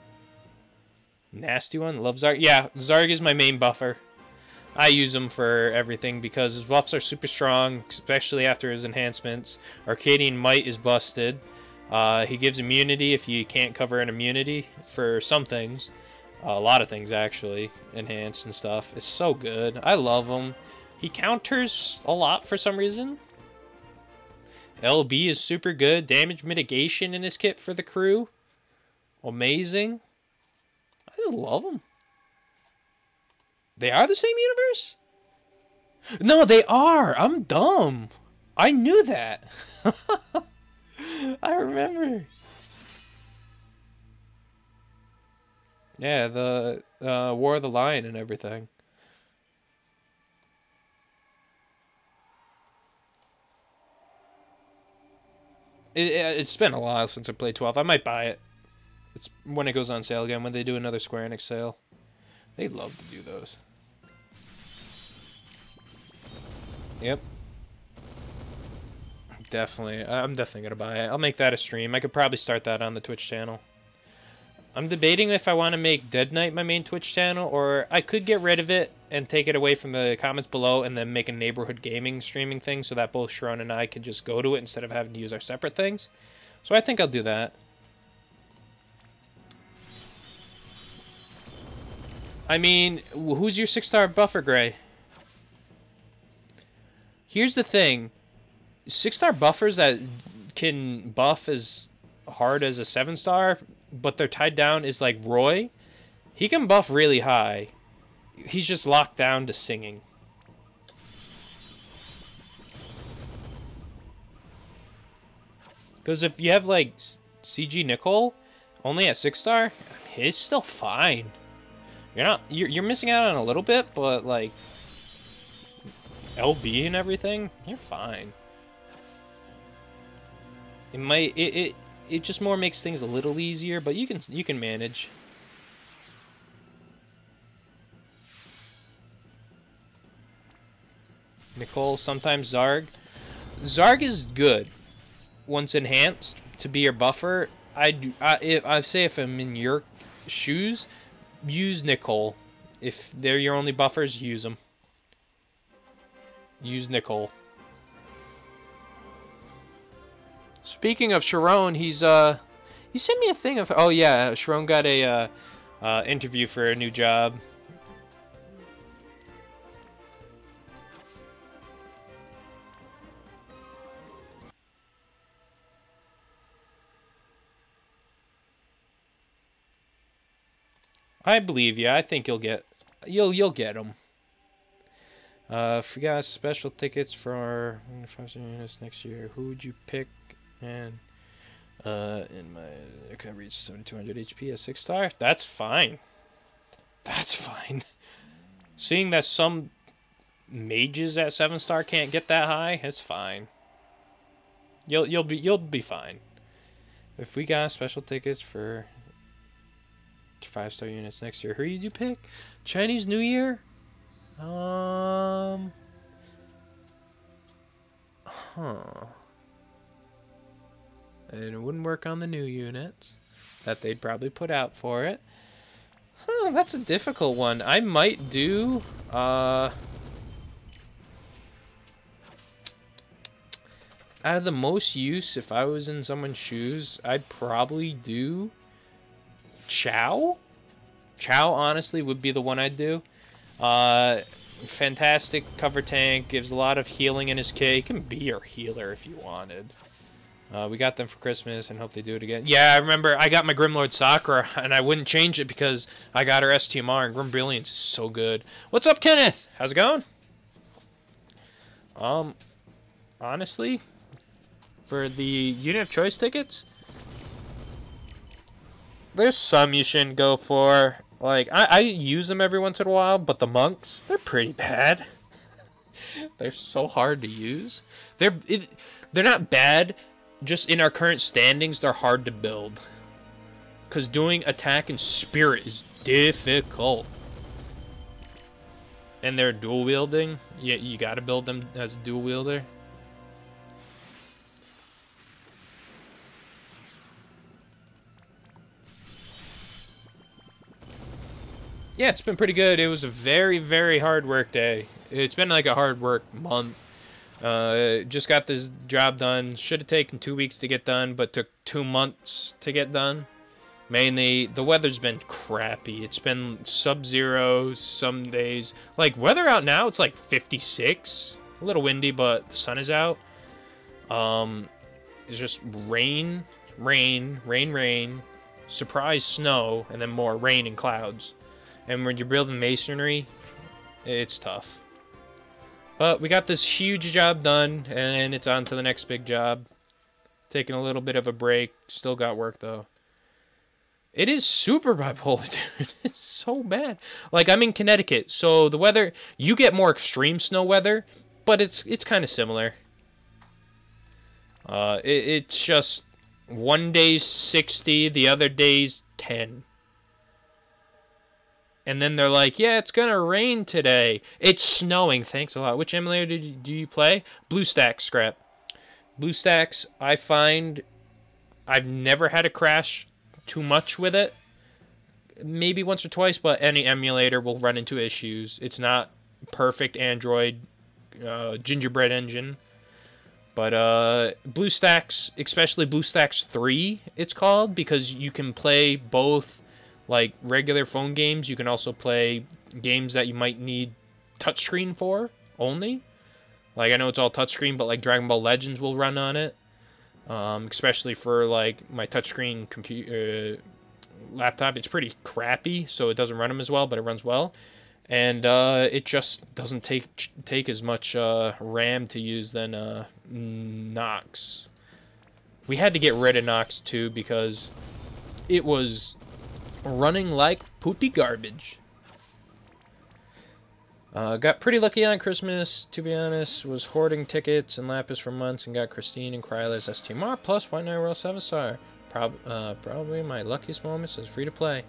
Nasty one. Love Zarg. Yeah, Zarg is my main buffer. I use him for everything because his buffs are super strong, especially after his enhancements. Arcadian Might is busted. He gives immunity if you can't cover an immunity for some things. A lot of things, actually. Enhanced and stuff. It's so good. I love him. He counters a lot for some reason. LB is super good. Damage mitigation in his kit for the crew. Amazing. I just love him. They are the same universe? No, they are. I'm dumb. I knew that. I remember. Yeah, the War of the Lion and everything. It's been a while since I played 12. I might buy it. It's when it goes on sale again, when they do another Square Enix sale. They love to do those. Yep. Definitely. I'm definitely going to buy it. I'll make that a stream. I could probably start that on the Twitch channel. I'm debating if I want to make Dead Knight my main Twitch channel, or I could get rid of it and take it away from the comments below and then make a neighborhood gaming streaming thing so that both Sharon and I could just go to it instead of having to use our separate things. So I think I'll do that. I mean, who's your 6-star buffer, Gray? Here's the thing. 6-star buffers that can buff as hard as a 7-star, but they're tied down, is like Roy. He can buff really high. He's just locked down to singing. Because if you have like CG Nicole, only at 6-star, he's still fine. You're missing out on a little bit, but like LB and everything, you're fine. It just more makes things a little easier, but you can manage. Nicole, sometimes Zarg. Zarg is good once enhanced to be your buffer. I say if I'm in your shoes, use Nicole. If they're your only buffers, use them. Use Nicole. Speaking of Sharon, he sent me a thing of, oh yeah, Sharon got a interview for a new job. I believe you. I think you'll get them. Forgot special tickets for 5 units next year. Who would you pick? And in my, can I reach 7200 HP at 6-star? That's fine. That's fine. Seeing that some mages at 7-star can't get that high, it's fine. You'll be fine. If we got special tickets for 5-star units next year, who do you pick? Chinese New Year? Huh. And it wouldn't work on the new units that they'd probably put out for it. Huh, that's a difficult one. I might do, out of the most use, if I was in someone's shoes, I'd probably do Chow. Chow, honestly, would be the one I'd do. Fantastic cover tank, gives a lot of healing in his kit. He can be your healer if you wanted. We got them for Christmas and hope they do it again. Yeah, I remember I got my Grimlord Sakura and I wouldn't change it because I got her STMR and Grim Brilliance is so good. What's up, Kenneth? How's it going? Honestly, for the unit of choice tickets, there's some you shouldn't go for. Like, I use them every once in a while, but the monks, they're pretty bad. They're so hard to use. They're not bad, just in our current standings, they're hard to build. Because doing attack and spirit is difficult. And they're dual wielding. You gotta build them as a dual wielder. Yeah, it's been pretty good. It was a very, very hard work day. It's been like a hard work month. Just got this job done. Should have taken 2 weeks to get done, but took 2 months to get done. Mainly, the weather's been crappy. It's been sub-zero some days. Like, weather out now, it's like 56. A little windy, but the sun is out. It's just rain, rain, rain, rain, surprise snow, and then more rain and clouds. And when you're building masonry, it's tough. But we got this huge job done, and it's on to the next big job. Taking a little bit of a break. Still got work, though. It is super bipolar, dude. It's so bad. Like, I'm in Connecticut, so the weather... You get more extreme snow weather, but it's kind of similar. It's just... One day's 60, the other day's 10. And then they're like, yeah, it's going to rain today. It's snowing. Thanks a lot. Which emulator do you play? BlueStacks, Scrap. BlueStacks, I find I've never had a crash too much with it. Maybe once or twice, but any emulator will run into issues. It's not perfect Android gingerbread engine. But BlueStacks, especially BlueStacks 3, it's called, because you can play both... Like, regular phone games, you can also play games that you might need touchscreen for, only. Like, I know it's all touchscreen, but, like, Dragon Ball Legends will run on it. Especially for, like, my touchscreen computer laptop. It's pretty crappy, so it doesn't run them as well, but it runs well. And it just doesn't take as much RAM to use than Nox. We had to get rid of Nox, too, because it was... running like poopy garbage. Got pretty lucky on Christmas, to be honest. Was hoarding tickets and Lapis for months and got Christine and Kryla's STMR plus 0.9 Royal 7-star. Probably my luckiest moments as free to play.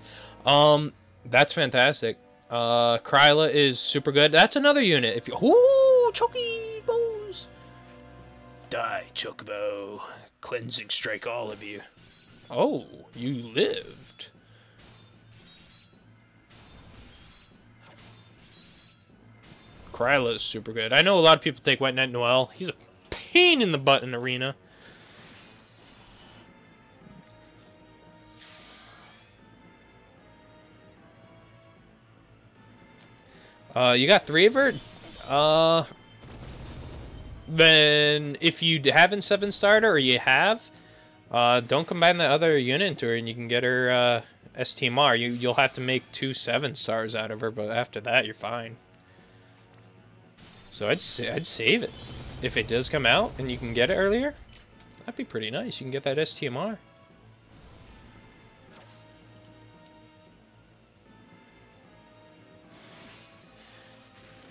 That's fantastic. Kryla is super good. That's another unit. If you... Ooh, Chocobos! Die, Chocobo. Cleansing strike all of you. Oh, you lived. Kryla is super good. I know a lot of people take White Knight Noel. He's a pain in the butt in Arena. You got 3 of her? Then if you haven't 7-starred her, or you have, don't combine the other unit into her and you can get her STMR. You'll have to make 2 7-stars out of her, but after that, you're fine. So I'd save it. If it does come out and you can get it earlier, that'd be pretty nice. You can get that STMR.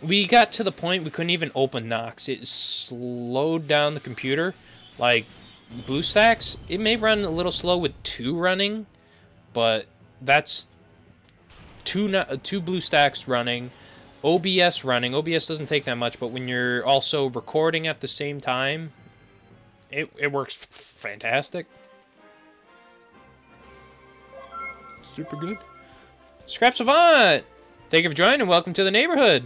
We got to the point we couldn't even open Nox. It slowed down the computer. Like, BlueStacks, it may run a little slow with 2 running, but that's two BlueStacks running. OBS running. OBS doesn't take that much, but when you're also recording at the same time, it works fantastic. Super good. Scrap Savant! Thank you for joining and welcome to the neighborhood.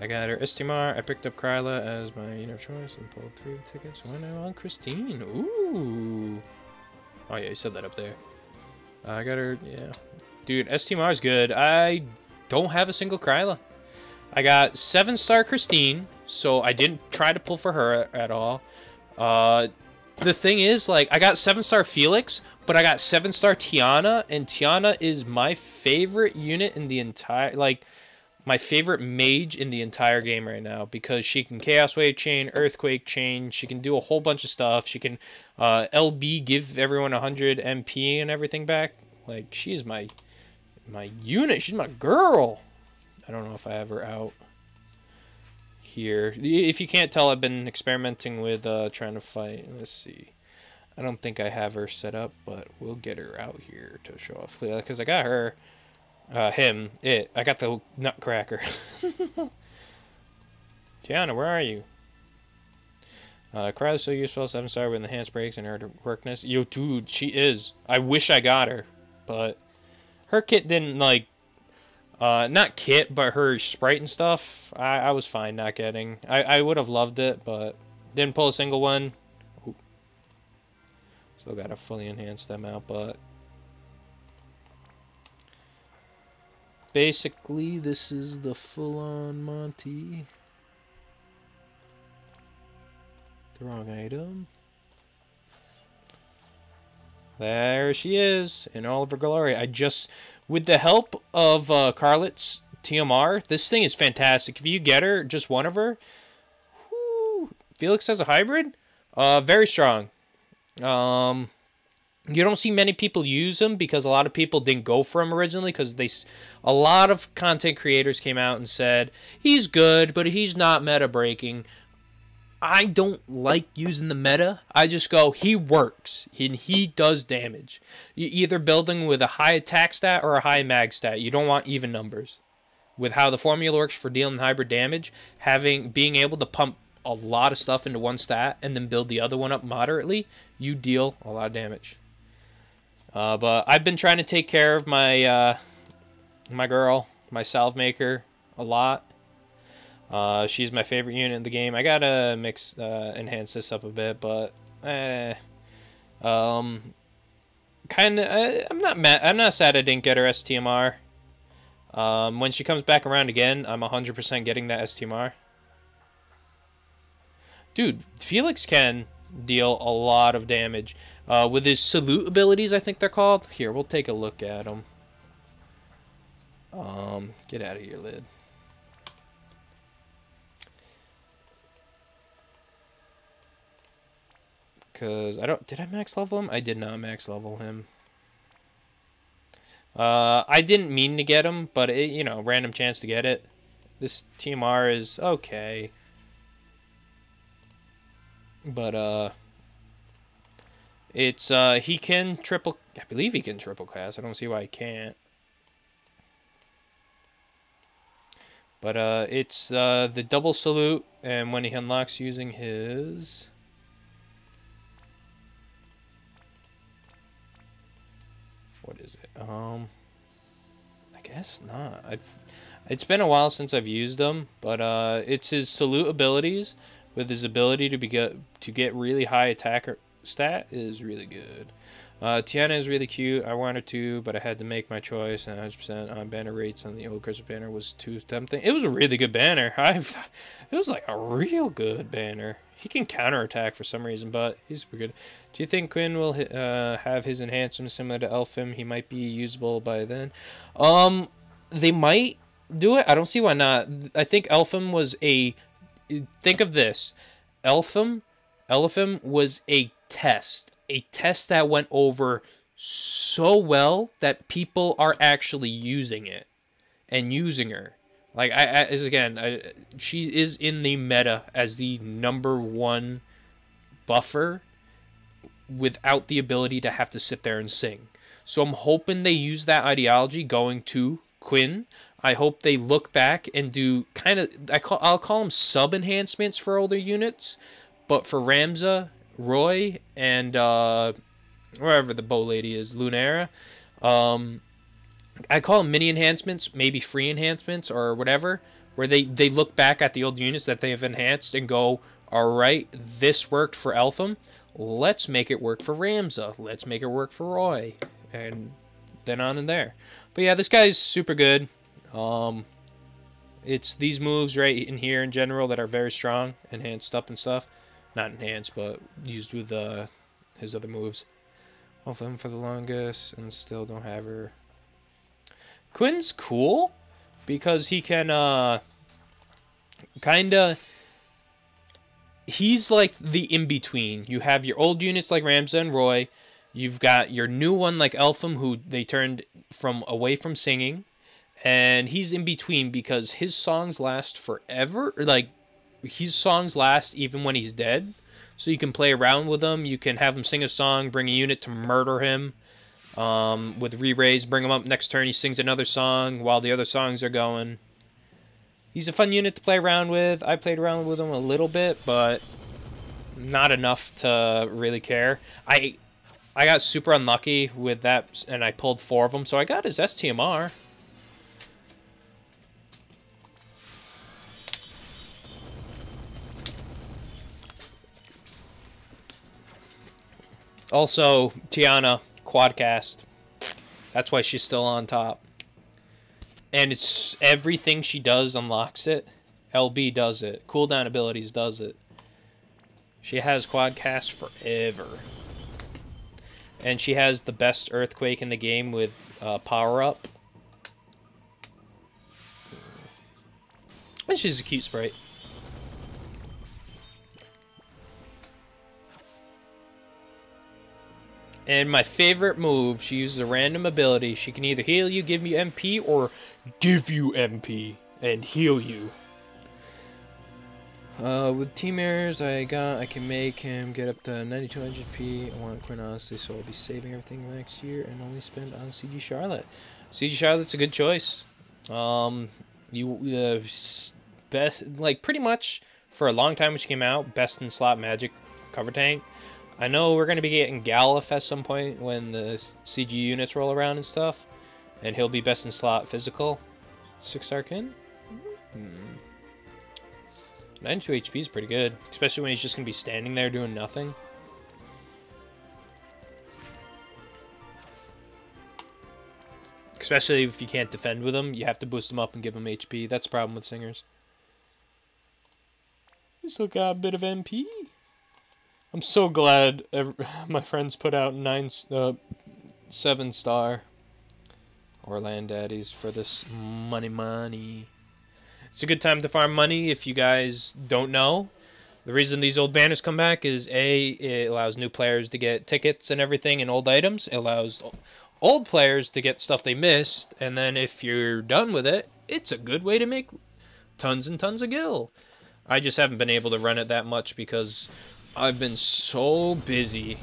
I got her Estimar. I picked up Kryla as my unit of choice and pulled 3 tickets. Why now on Christine? Ooh. Oh yeah, you said that up there. I got her, yeah. Dude, Estimar's good. I don't have a single Kryla. I got 7-star Christine, so I didn't try to pull for her at all. The thing is, like, I got 7-star Felix, but I got 7-star Tiana, and Tiana is my favorite unit in the entire, like, my favorite mage in the entire game right now, because she can Chaos Wave Chain, Earthquake Chain, she can do a whole bunch of stuff, she can LB give everyone 100 MP and everything back. Like, she is my unit, she's my girl. I don't know if I have her out here. If you can't tell, I've been experimenting with trying to fight. Let's see. I don't think I have her set up, but we'll get her out here to show off. Because I got her, I got the Nutcracker. Tiana, where are you? Crowd is so useful, 7-star with enhanced breaks and her workness. Yo, dude, she is. I wish I got her, but her kit didn't, like, not kit, but her sprite and stuff, I was fine not getting. I would have loved it, but didn't pull a single one. Ooh. Still got to fully enhance them out, but basically this is the full-on Monty. The wrong item. There she is in all of her glory. I just, with the help of Carlet's TMR, this thing is fantastic. If you get her, just one of her, whoo, Felix has a hybrid, very strong. You don't see many people use him because a lot of people didn't go for him originally because a lot of content creators came out and said he's good, but he's not meta breaking. I don't like using the meta. I just go, he works, and he does damage. You're either building with a high attack stat or a high mag stat. You don't want even numbers. With how the formula works for dealing hybrid damage, being able to pump a lot of stuff into one stat and then build the other one up moderately, you deal a lot of damage. But I've been trying to take care of my my girl, my salve maker, a lot. She's my favorite unit in the game. I gotta enhance this up a bit, but kind of. I'm not mad. I'm not sad I didn't get her STMR. When she comes back around again, I'm 100% getting that STMR. Dude, Felix can deal a lot of damage with his salute abilities. I think they're called. Here, we'll take a look at them. Get out of here, lid. Because did I max level him? I did not max level him. I didn't mean to get him, but you know, random chance to get it. This TMR is okay. But it's he can triple, I believe he can triple cast. I don't see why he can't. But it's the double salute, and when he unlocks using his what is it? I guess not. It's been a while since I've used them, but it's his salute abilities with his ability to get really high attacker stat is really good. Tiana is really cute. I wanted to, but I had to make my choice. And 100% on banner rates on the old Christmas banner was too tempting. It was a really good banner. It was like a real good banner. He can counterattack for some reason, but he's super good. Do you think Quinn will have his enhancements similar to Elfim? He might be usable by then. They might do it. I don't see why not. I think Elfim was a... Think of this. Elfim was a test. A test that went over so well that people are actually using it and using her. Like, she is in the meta as the #1 buffer without the ability to have to sit there and sing. So I'm hoping they use that ideology going to Quinn. I hope they look back and do kind of, I'll call them sub-enhancements for older units, But for Ramza, Roy, and wherever the bow lady is, Lunera, I call them mini enhancements, maybe free enhancements or whatever, where they look back at the old units that they have enhanced and go, all right, this worked for Eltham. Let's make it work for Ramza. Let's make it work for Roy. And then on in there. But yeah, this guy's super good. It's these moves right in here in general that are very strong. Enhanced up and stuff. Not enhanced, but used with his other moves. Hopefully him for the longest and still don't have her. Quinn's cool because he can kinda, he's like the in-between. You have your old units like Ramza and Roy. You've got your new one like Eltham, who they turned away from singing. And he's in between because his songs last forever. Like, his songs last even when he's dead. So you can play around with him. You can have him sing a song, bring a unit to murder him. With re-raise, bring him up next turn. He sings another song while the other songs are going. He's a fun unit to play around with. I played around with him a little bit, but not enough to really care. I got super unlucky with that, and I pulled 4 of them, so I got his STMR. Also, Tiana, quadcast. That's why she's still on top. And it's everything she does unlocks it. LB does it. Cooldown abilities does it. She has quadcast forever. And she has the best earthquake in the game with power up. And she's a cute sprite. And my favorite move, she uses a random ability. She can either heal you, give you MP, or give you MP and heal you. With team errors, I can make him get up to 9200 P. I want Quinn honestly, so I'll be saving everything next year and only spend on CG Charlotte. CG Charlotte's a good choice. Best, like, pretty much for a long time when she came out, best in slot magic cover tank. I know we're going to be getting Galif at some point when the CG units roll around and stuff. And he'll be best in slot physical. 6-star kin? 92 HP is pretty good. Especially when he's just going to be standing there doing nothing. Especially if you can't defend with him. You have to boost him up and give him HP. That's the problem with singers. We still got a bit of MP. I'm so glad my friends put out 7-star Orland Daddies for this money. It's a good time to farm money if you guys don't know. The reason these old banners come back is A, it allows new players to get tickets and everything and old items. It allows old players to get stuff they missed. And then if you're done with it, it's a good way to make tons and tons of gil. I just haven't been able to run it that much because I've been so busy.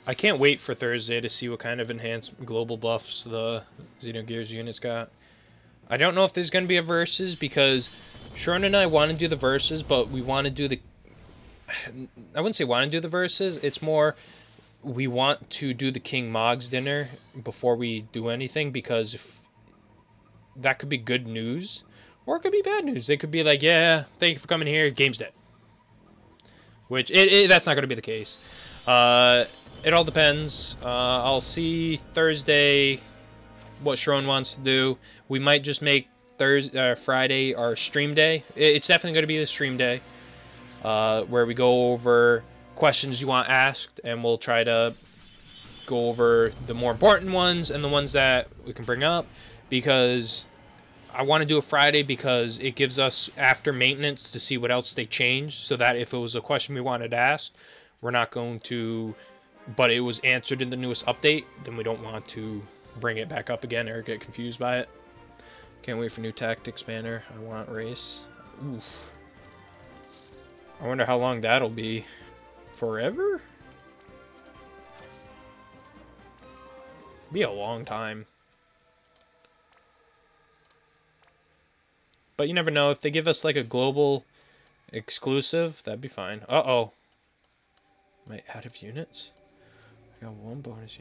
I can't wait for Thursday to see what kind of enhanced global buffs the Xenogears units got. I don't know if there's going to be a versus because Sharon and I want to do the versus, but we want to do the... I wouldn't say want to do the versus. It's more we want to do the King Mog's dinner before we do anything because if that could be good news or it could be bad news. They could be like, yeah, thank you for coming here. Game's dead. Which, that's not going to be the case. It all depends. I'll see Thursday what Sharon wants to do. We might just make Friday our stream day. It's definitely going to be the stream day where we go over questions you want asked, and we'll try to go over the more important ones and the ones that we can bring up, because I want to do a Friday because it gives us after maintenance to see what else they changed, so that if it was a question we wanted to ask, we're not going to, but it was answered in the newest update, then we don't want to bring it back up again or get confused by it. Can't wait for new tactics banner. I want race. Oof. I wonder how long that'll be. Forever? Be a long time. But you never know. If they give us like a global exclusive, that'd be fine. Uh-oh. Am I out of units? I got one bonus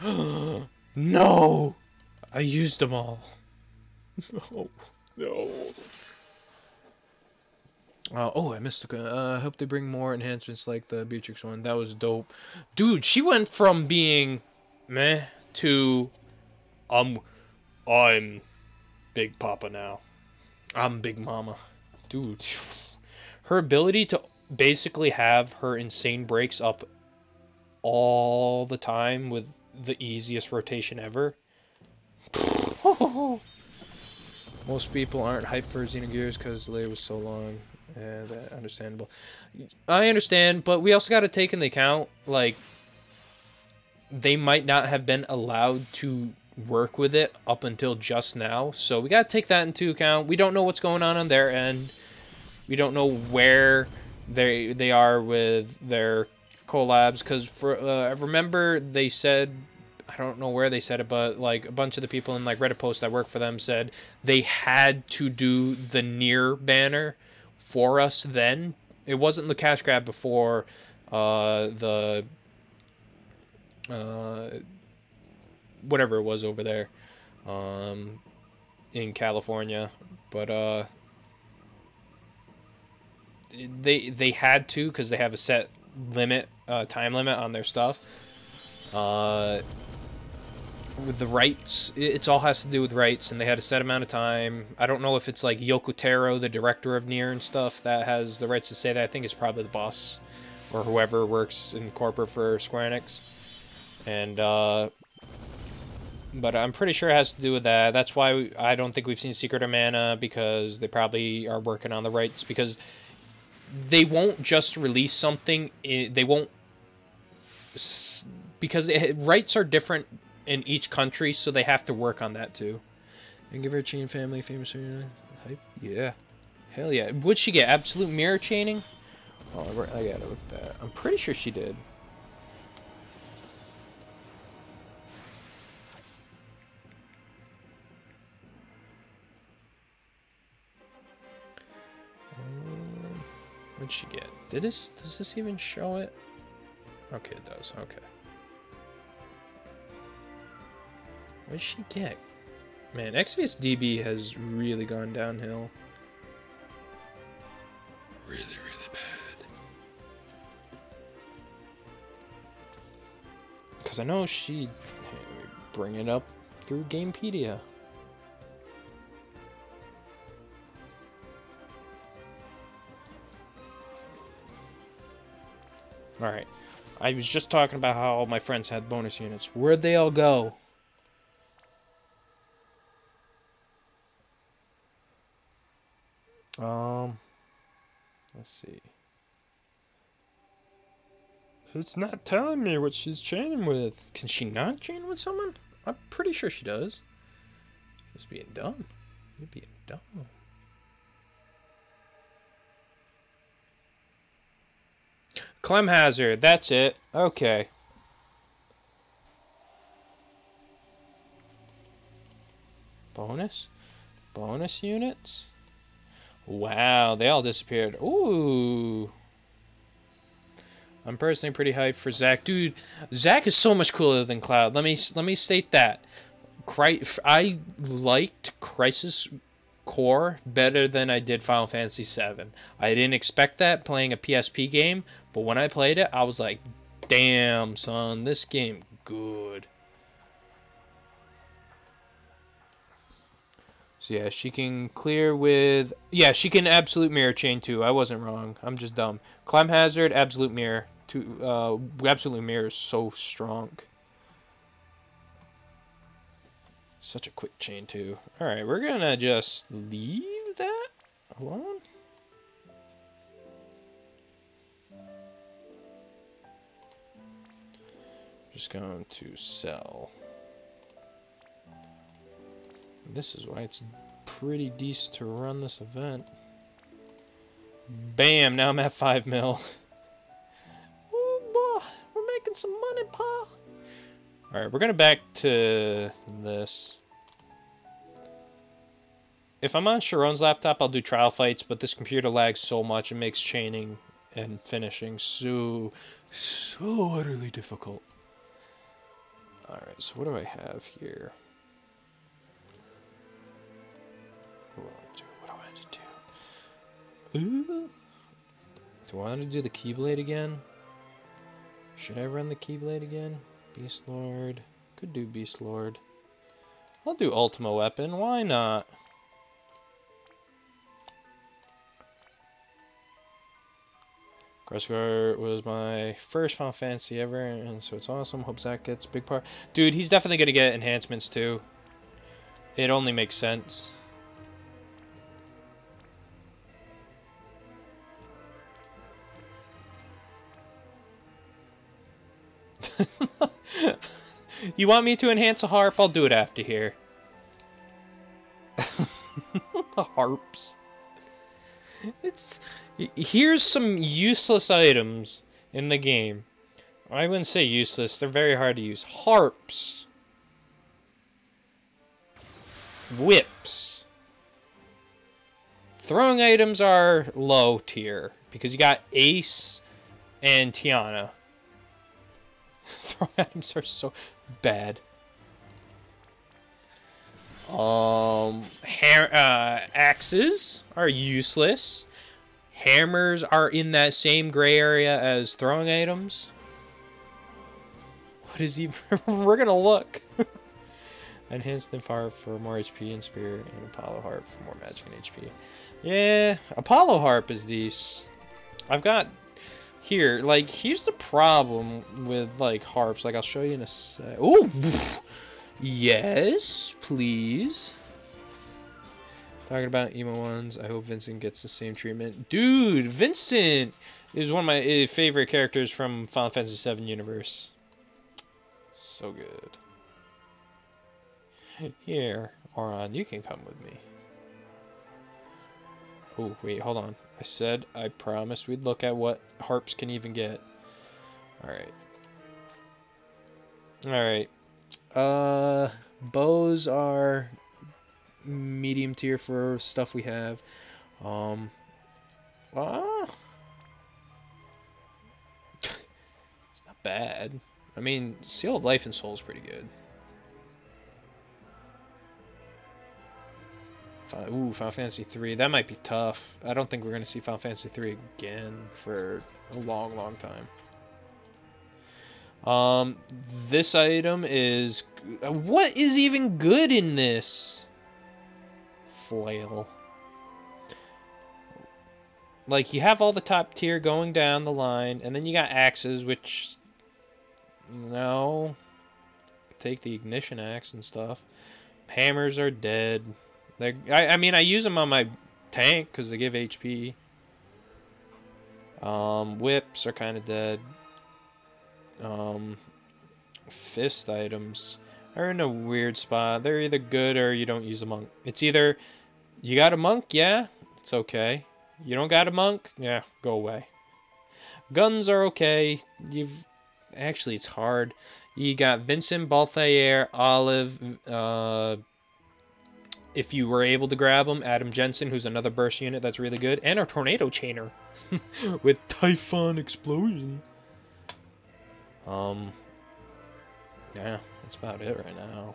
unit. No! I used them all. No. No. Oh, I missed I hope they bring more enhancements like the Beatrix one. That was dope. Dude, she went from being meh to I'm Big Papa now. I'm Big Mama. Dude. Her ability to basically have her insane breaks up all the time with the easiest rotation ever. Most people aren't hyped for Xenogears because the delay was so long. Yeah, that's understandable. I understand, but we also got to take into account, like, they might not have been allowed to work with it up until just now. So we got to take that into account. We don't know what's going on their end. We don't know where they are with their collabs. Because for I remember they said, I don't know where they said it, but like a bunch of the people in like Reddit posts that work for them said they had to do the Nier banner for us then. It wasn't the cash grab before the whatever it was over there in California, but they had to because they have a set limit, time limit on their stuff. With the rights, it all has to do with rights, and they had a set amount of time. I don't know if it's like Yoko Taro, the director of Nier and stuff, that has the rights to say that. I think it's probably the boss or whoever works in corporate for Square Enix. And but I'm pretty sure it has to do with that. That's why I don't think we've seen Secret of Mana, because they probably are working on the rights, because they won't just release something. They won't, because rights are different in each country, so they have to work on that too. And give her a chain family, famous hype. Yeah, hell yeah. Would she get absolute mirror chaining? Oh, I gotta look at that. I'm pretty sure she did. What'd she get? Does this even show it? Okay, it does. Okay. What did she get? Man, Xvius DB has really gone downhill. Really, really bad. Because I know she... bring it up through Gamepedia. Alright. I was just talking about how all my friends had bonus units. Where'd they all go? Let's see. It's not telling me what she's chaining with. Can she not chain with someone? I'm pretty sure she does. Just being dumb. You're being dumb. Clem Hazard, that's it. Okay. Bonus? Bonus units? Wow, they all disappeared. Ooh. I'm personally pretty hyped for Zack. Dude, Zack is so much cooler than Cloud. Let me state that. I liked Crisis Core better than I did Final Fantasy VII. I didn't expect that playing a PSP game, but when I played it, I was like, damn, son, this game good. So yeah, she can clear with... Yeah, she can Absolute Mirror chain too. I wasn't wrong. I'm just dumb. Climb Hazard, Absolute Mirror. Absolute Mirror is so strong. Such a quick chain too. Alright, we're gonna just leave that alone. Just going to sell. This is why it's pretty decent to run this event. Bam! Now I'm at 5 mil. Oh boy, we're making some money, pa. Alright, we're gonna back to this. If I'm on Sharon's laptop, I'll do trial fights, but this computer lags so much, it makes chaining and finishing so utterly difficult. Alright, so what do I have here? What do I want to do? Ooh. Do I want to do the Keyblade again? Should I run the Keyblade again? Beast Lord. Could do Beast Lord. I'll do Ultima Weapon. Why not? Crossguard was my first Final Fantasy ever, and so it's awesome. Hope Zach gets a big part. Dude, he's definitely going to get enhancements too. It only makes sense. You want me to enhance a harp? I'll do it after here. The harps. Here's some useless items in the game. I wouldn't say useless. They're very hard to use. Harps. Whips. Throwing items are low tier because you got Ace and Tiana. Throwing items are so bad. Axes are useless. Hammers are in that same gray area as throwing items. What is even? We're gonna look. Enhanced Fire for more HP and Spirit, and Apollo Harp for more magic and HP. Yeah, Apollo Harp is these. I've got here. Like, here's the problem with like harps. Like, I'll show you in a sec. Ooh, yes, please. Talking about emo ones, I hope Vincent gets the same treatment. Dude, Vincent is one of my favorite characters from Final Fantasy VII universe. So good. Here, Auron, you can come with me. Oh, wait, hold on. I promised we'd look at what harps can even get. Alright. Alright. Bows are medium tier for stuff we have. It's not bad. I mean, Sealed Life and Soul is pretty good. Ooh, Final Fantasy 3. That might be tough. I don't think we're going to see Final Fantasy 3 again for a long, long time. This item is... What is even good in this? Flail. Like, you have all the top tier going down the line, and then you got axes, which... No. Take the ignition axe and stuff. Hammers are dead. I mean, I use them on my tank because they give HP. Whips are kind of dead. Fist items are in a weird spot. They're either good or you don't use a monk. It's either you got a monk, yeah, it's okay. You don't got a monk, yeah, go away. Guns are okay. Actually, it's hard. You got Vincent, Balthayer, Olive, if you were able to grab them, Adam Jensen, who's another burst unit that's really good, and a Tornado Chainer with Typhon Explosion. Yeah, that's about it right now.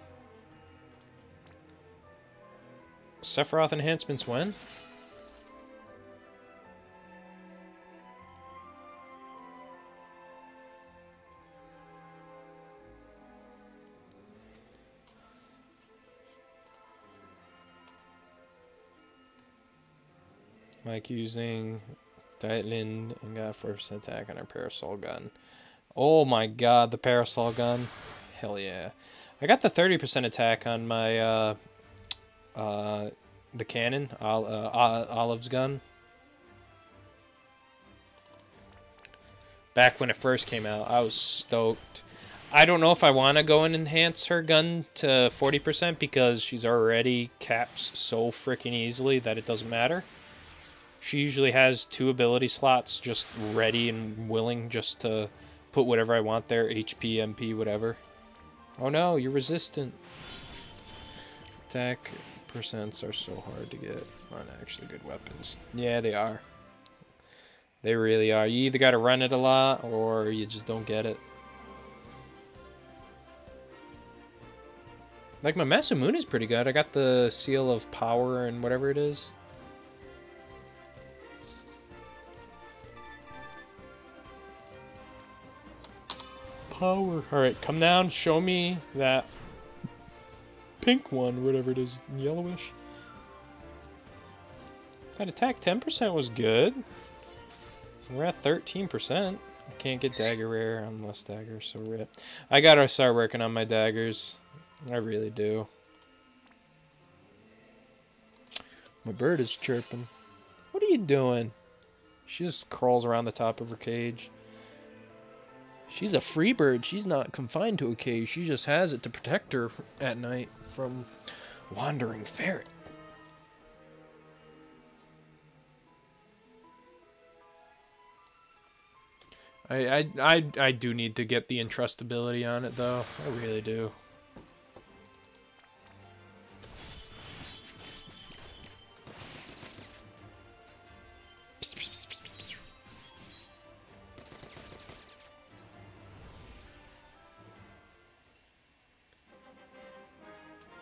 Sephiroth enhancements when? Like using Dietlin and got first attack on our Parasol gun. Oh my god, the Parasol gun. Hell yeah. I got the 30% attack on my the cannon, Olive's gun. Back when it first came out, I was stoked. I don't know if I want to go and enhance her gun to 40% because she's already capped so freaking easily that it doesn't matter. She usually has 2 ability slots just ready and willing just to put whatever I want there. HP, MP, whatever. Oh no, you're resistant. Attack percents are so hard to get on actually good weapons. Yeah, they are. They really are. You either got to run it a lot or you just don't get it. Like, my Masamune is pretty good. I got the seal of power and whatever it is. Power. Alright, come down. Show me that pink one, whatever it is. Yellowish. That attack 10% was good. We're at 13%. I can't get dagger rare unless daggers, so rip. I gotta start working on my daggers. I really do. My bird is chirping. What are you doing? She just crawls around the top of her cage. She's a free bird. She's not confined to a cage. She just has it to protect her at night from wandering ferret. I do need to get the entrustability on it, though. I really do.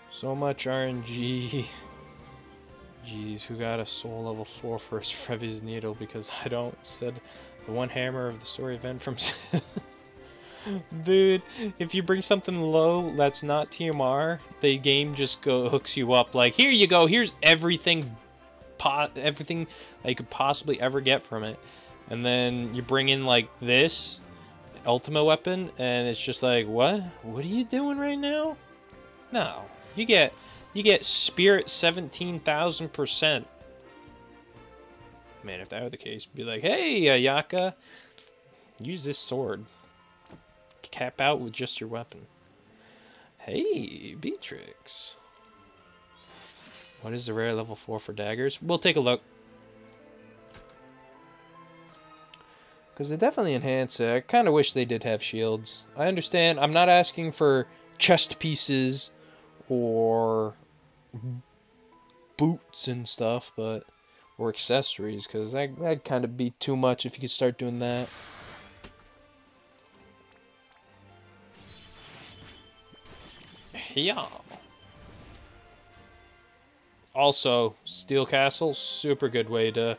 So much RNG. Jeez, who got a soul level 4 for his Frevi's needle because I don't, said the one hammer of the story event from Dude, if you bring something low that's not TMR, the game just hooks you up like, here you go, here's everything everything that you could possibly ever get from it. And then you bring in like this ultimate weapon and it's just like, what are you doing right now? No. You get spirit 17,000%. Man, if that were the case, be like, hey, Ayaka, use this sword. Cap out with just your weapon. Hey, Beatrix. What is the rare level 4 for daggers? We'll take a look. Because they definitely enhance it. I kind of wish they did have shields. I understand. I'm not asking for chest pieces or boots and stuff, but or accessories, because that'd kind of be too much if you could start doing that. Yeah. Also, Steel Castle, super good way to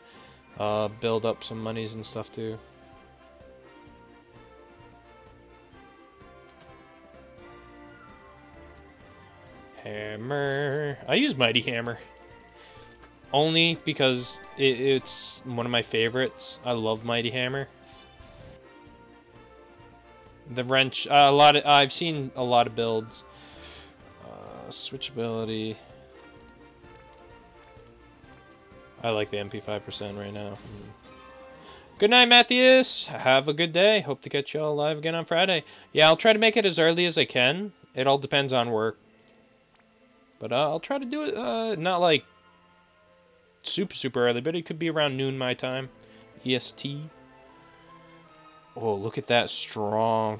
build up some monies and stuff too. Hammer. I use Mighty Hammer. Only because it's one of my favorites. I love Mighty Hammer. The wrench, I've seen a lot of builds. Switchability. I like the MP 5% right now. Good night, Matthias. Have a good day. Hope to catch y'all live again on Friday. Yeah, I'll try to make it as early as I can. It all depends on work. But I'll try to do it, not like super early, but it could be around noon my time. EST. Oh, look at that strong.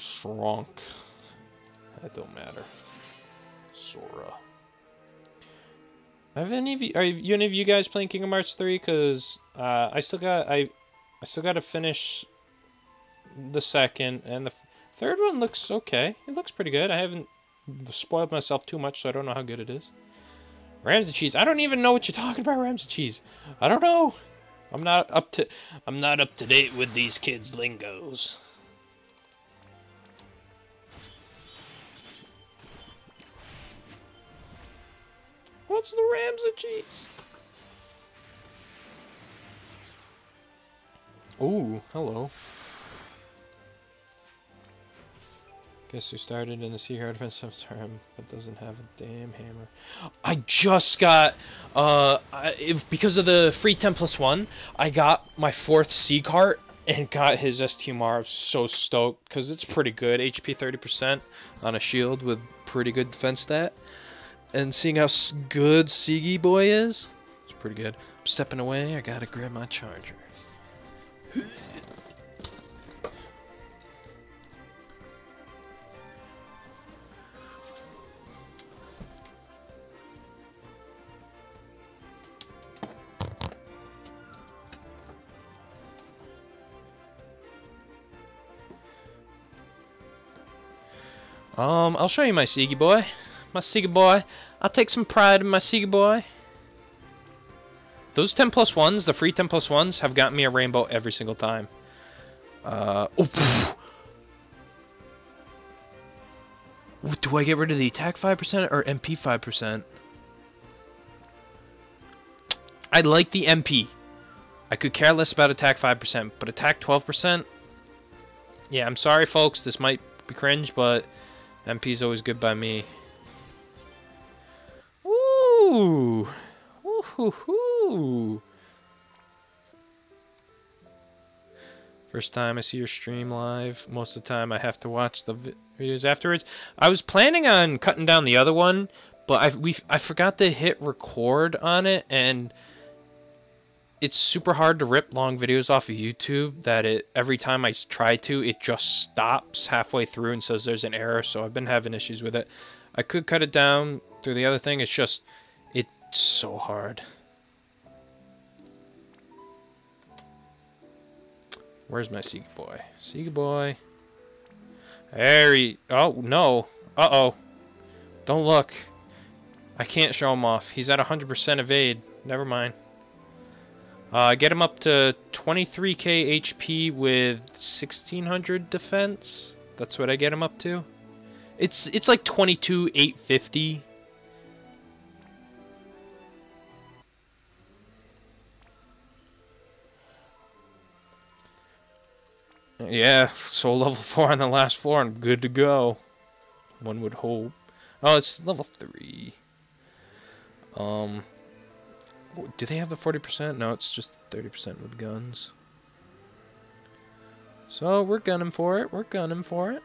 That don't matter. Sora. Are any of you guys playing Kingdom Hearts 3? Because I still got to finish the second, and the third one looks okay. It looks pretty good. I haven't spoiled myself too much, so I don't know how good it is. Ramsay cheese. I don't even know what you're talking about, Ramsay cheese. I don't know. I'm not up to date with these kids' lingos. What's the Ramsay cheese? Ooh, hello. Guess who started in the Sea Hero Defense Farm but doesn't have a damn hammer. I just got, because of the free 10+1, I got my 4th sea cart and got his STMR. I was so stoked because it's pretty good. HP 30% on a shield with pretty good defense stat. And seeing how good Sigi Boy is, it's pretty good. I'm stepping away. I gotta grab my charger. I'll show you my Sigi Boy. My Sigi Boy. I'll take some pride in my Sigi Boy. Those 10+1s, the free 10+1s, have gotten me a rainbow every single time. Do I get rid of the attack 5% or MP 5%? I like the MP. I could care less about attack 5%, but attack 12%? Yeah, I'm sorry, folks. This might be cringe, but MP is always good by me. Ooh. Ooh. First time I see your stream live. Most of the time I have to watch the videos afterwards. I was planning on cutting down the other one, but I forgot to hit record on it, and it's super hard to rip long videos off of YouTube that every time I try to, it just stops halfway through and says there's an error, so I've been having issues with it. I could cut it down through the other thing, it's so hard. Where's my Sigi Boy? Sigi Boy. Oh, no. Uh-oh. Don't look. I can't show him off. He's at 100% evade. Never mind. Get him up to 23k HP with 1600 defense. That's what I get him up to. It's like 22,850. Yeah, soul level 4 on the last floor and good to go. One would hope. Oh, it's level 3. Do they have the 40%? No, it's just 30% with guns. So, we're gunning for it. We're gunning for it.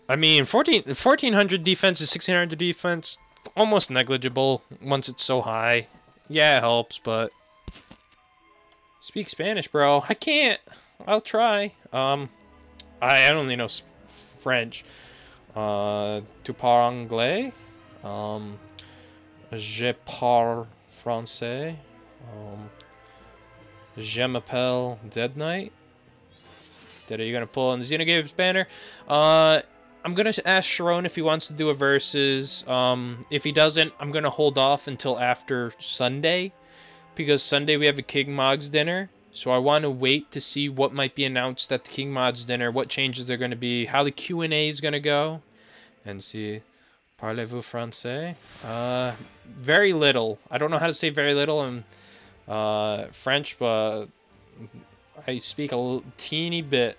I mean, 1400 defense is 1600 defense. Almost negligible once it's so high. Yeah, it helps, but... Speak Spanish, bro. I can't. I'll try. I only know French. Tu parles anglais? Je parle français. Je m'appelle Dead Knight. Are you gonna pull in the Xenogears banner? I'm gonna ask Sharon if he wants to do a versus. If he doesn't, I'm gonna hold off until after Sunday. Because Sunday we have a King Mods dinner, so I want to wait to see what might be announced at the King Mods dinner, what changes are going to be, how the Q&A is going to go, and see. Parlez-vous français? Very little. I don't know how to say very little in French, but I speak a teeny bit.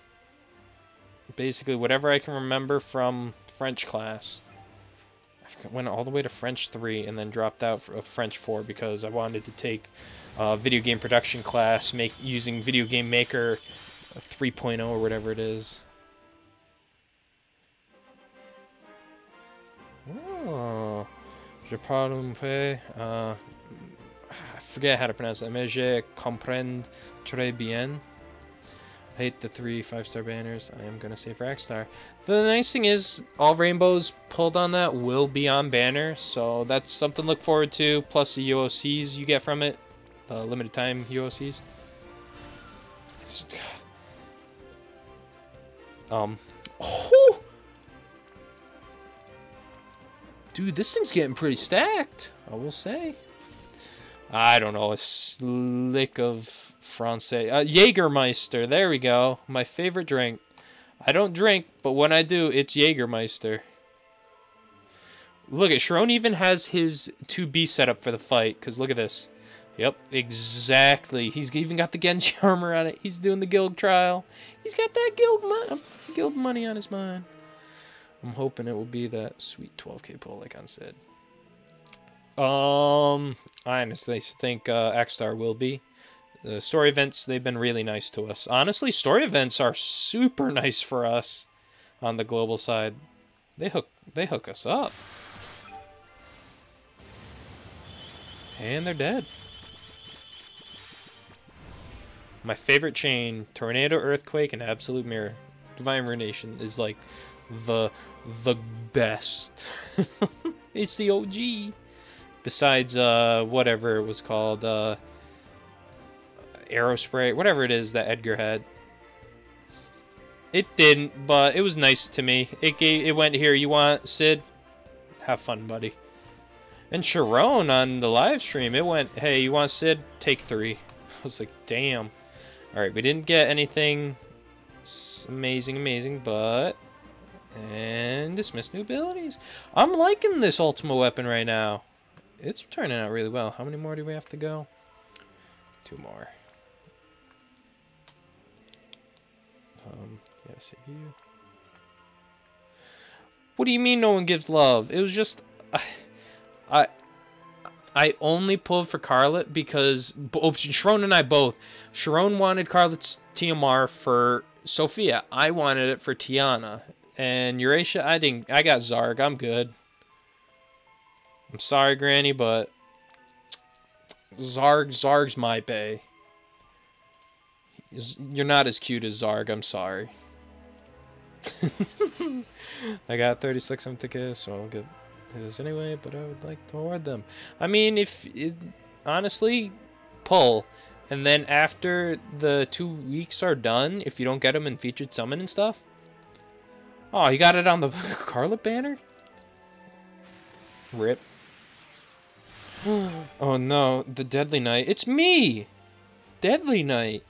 Basically, whatever I can remember from French class. I went all the way to French 3 and then dropped out of French 4 because I wanted to take video game production class using Video Game Maker 3.0 or whatever it is. Oh, je parle un peu. I forget how to pronounce that. Mais je comprends très bien. I hate the 3 5-star banners. I am going to say for X-Star. The nice thing is, all rainbows pulled on that will be on banner, so that's something to look forward to, plus the UOCs you get from it. The limited time UOCs. Oh! Dude, this thing's getting pretty stacked, I will say. I don't know, a slick of Francais. Jägermeister, there we go. My favorite drink. I don't drink, but when I do, it's Jägermeister. Look at Sharon even has his 2B set up for the fight, because look at this. Yep, exactly. He's even got the Genji armor on it. He's doing the guild trial. He's got that guild money on his mind. I'm hoping it will be that sweet 12k pull like I said. I honestly think X-Star will be. The story events, they've been really nice to us. Honestly, story events are super nice for us on the global side. They hook us up. And they're dead. My favorite chain, Tornado, Earthquake, and Absolute Mirror. Divine Ruination is like the best. It's the OG. Besides whatever it was called, Aerospray, whatever it is that Edgar had. It didn't, but it was nice to me. It went, here, you want Sid? Have fun, buddy. And Sharon on the live stream, it went, hey, you want Sid? Take 3. I was like, damn. Alright, we didn't get anything amazing, but... And dismiss new abilities. I'm liking this Ultima weapon right now. It's turning out really well. How many more do we have to go? 2 more. Yeah, save you. What do you mean no one gives love? It was just... I only pulled for Carlet because... Sharon and I both. Sharon wanted Carlet's TMR for Sophia. I wanted it for Tiana. And Eurasia, I didn't... I got Zarg. I'm good. I'm sorry, Granny, but... Zarg's my bae. You're not as cute as Zarg. I'm sorry. I got 36 tickets, so I'll get his anyway, but I would like to award them. I mean, honestly, pull. And then after the 2 weeks are done, if you don't get them in featured summon and stuff. Oh, you got it on the Carlet banner? Rip. Oh no, the Deadly Knight. It's me! Deadly Knight.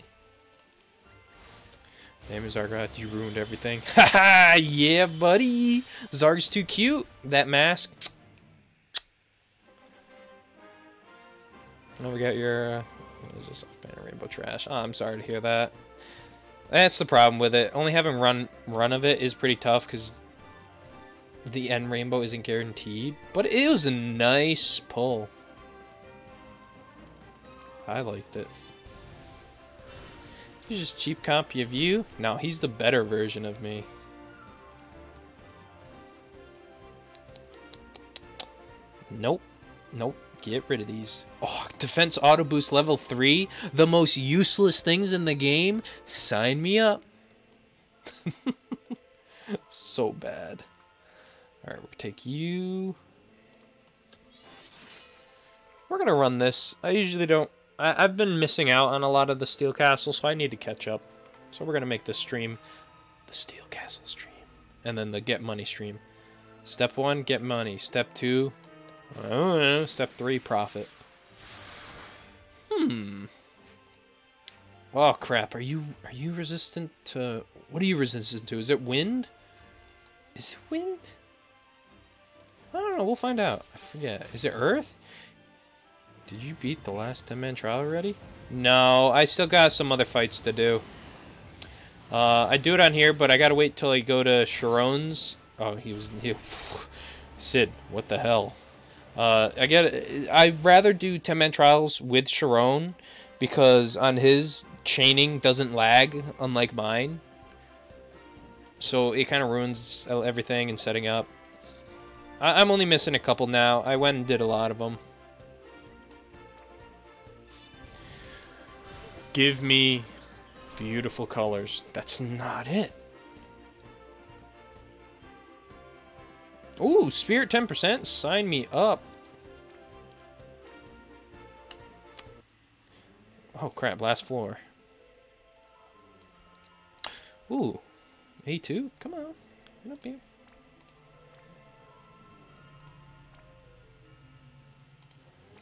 Damn it, Zargat, you ruined everything. Haha, yeah, buddy! Zarg's too cute. That mask. Oh, we got your... what is this? Off-banner rainbow trash. Oh, I'm sorry to hear that. That's the problem with it. Only having run of it is pretty tough, because the end rainbow isn't guaranteed. But it was a nice pull. I liked it. He's just cheap copy of you. No, he's the better version of me. Nope. Nope. Get rid of these. Oh, defense auto boost level 3. The most useless things in the game. Sign me up. So bad. Alright, we'll take you. We're gonna run this. I usually don't... I've been missing out on a lot of the Steel Castle, so I need to catch up. So we're going to make this stream the Steel Castle stream. And then the Get Money stream. Step 1, get money. Step 2, I don't know. Step 3, profit. Oh, crap. Are you resistant to... What are you resistant to? Is it wind? Is it wind? I don't know. We'll find out. I forget. Is it earth? Did you beat the last 10-man trial already? No, I still got some other fights to do. I do it on here, but I gotta wait till I go to Sharon's. Oh, he Sid, what the hell? I'd rather do 10-man trials with Sharon because on his chaining doesn't lag, unlike mine. So it kind of ruins everything and setting up. I'm only missing a couple now. I went and did a lot of them. Give me beautiful colors. That's not it. Ooh, Spirit 10%? Sign me up. Oh crap, last floor. Ooh, A2? Come on, get up here.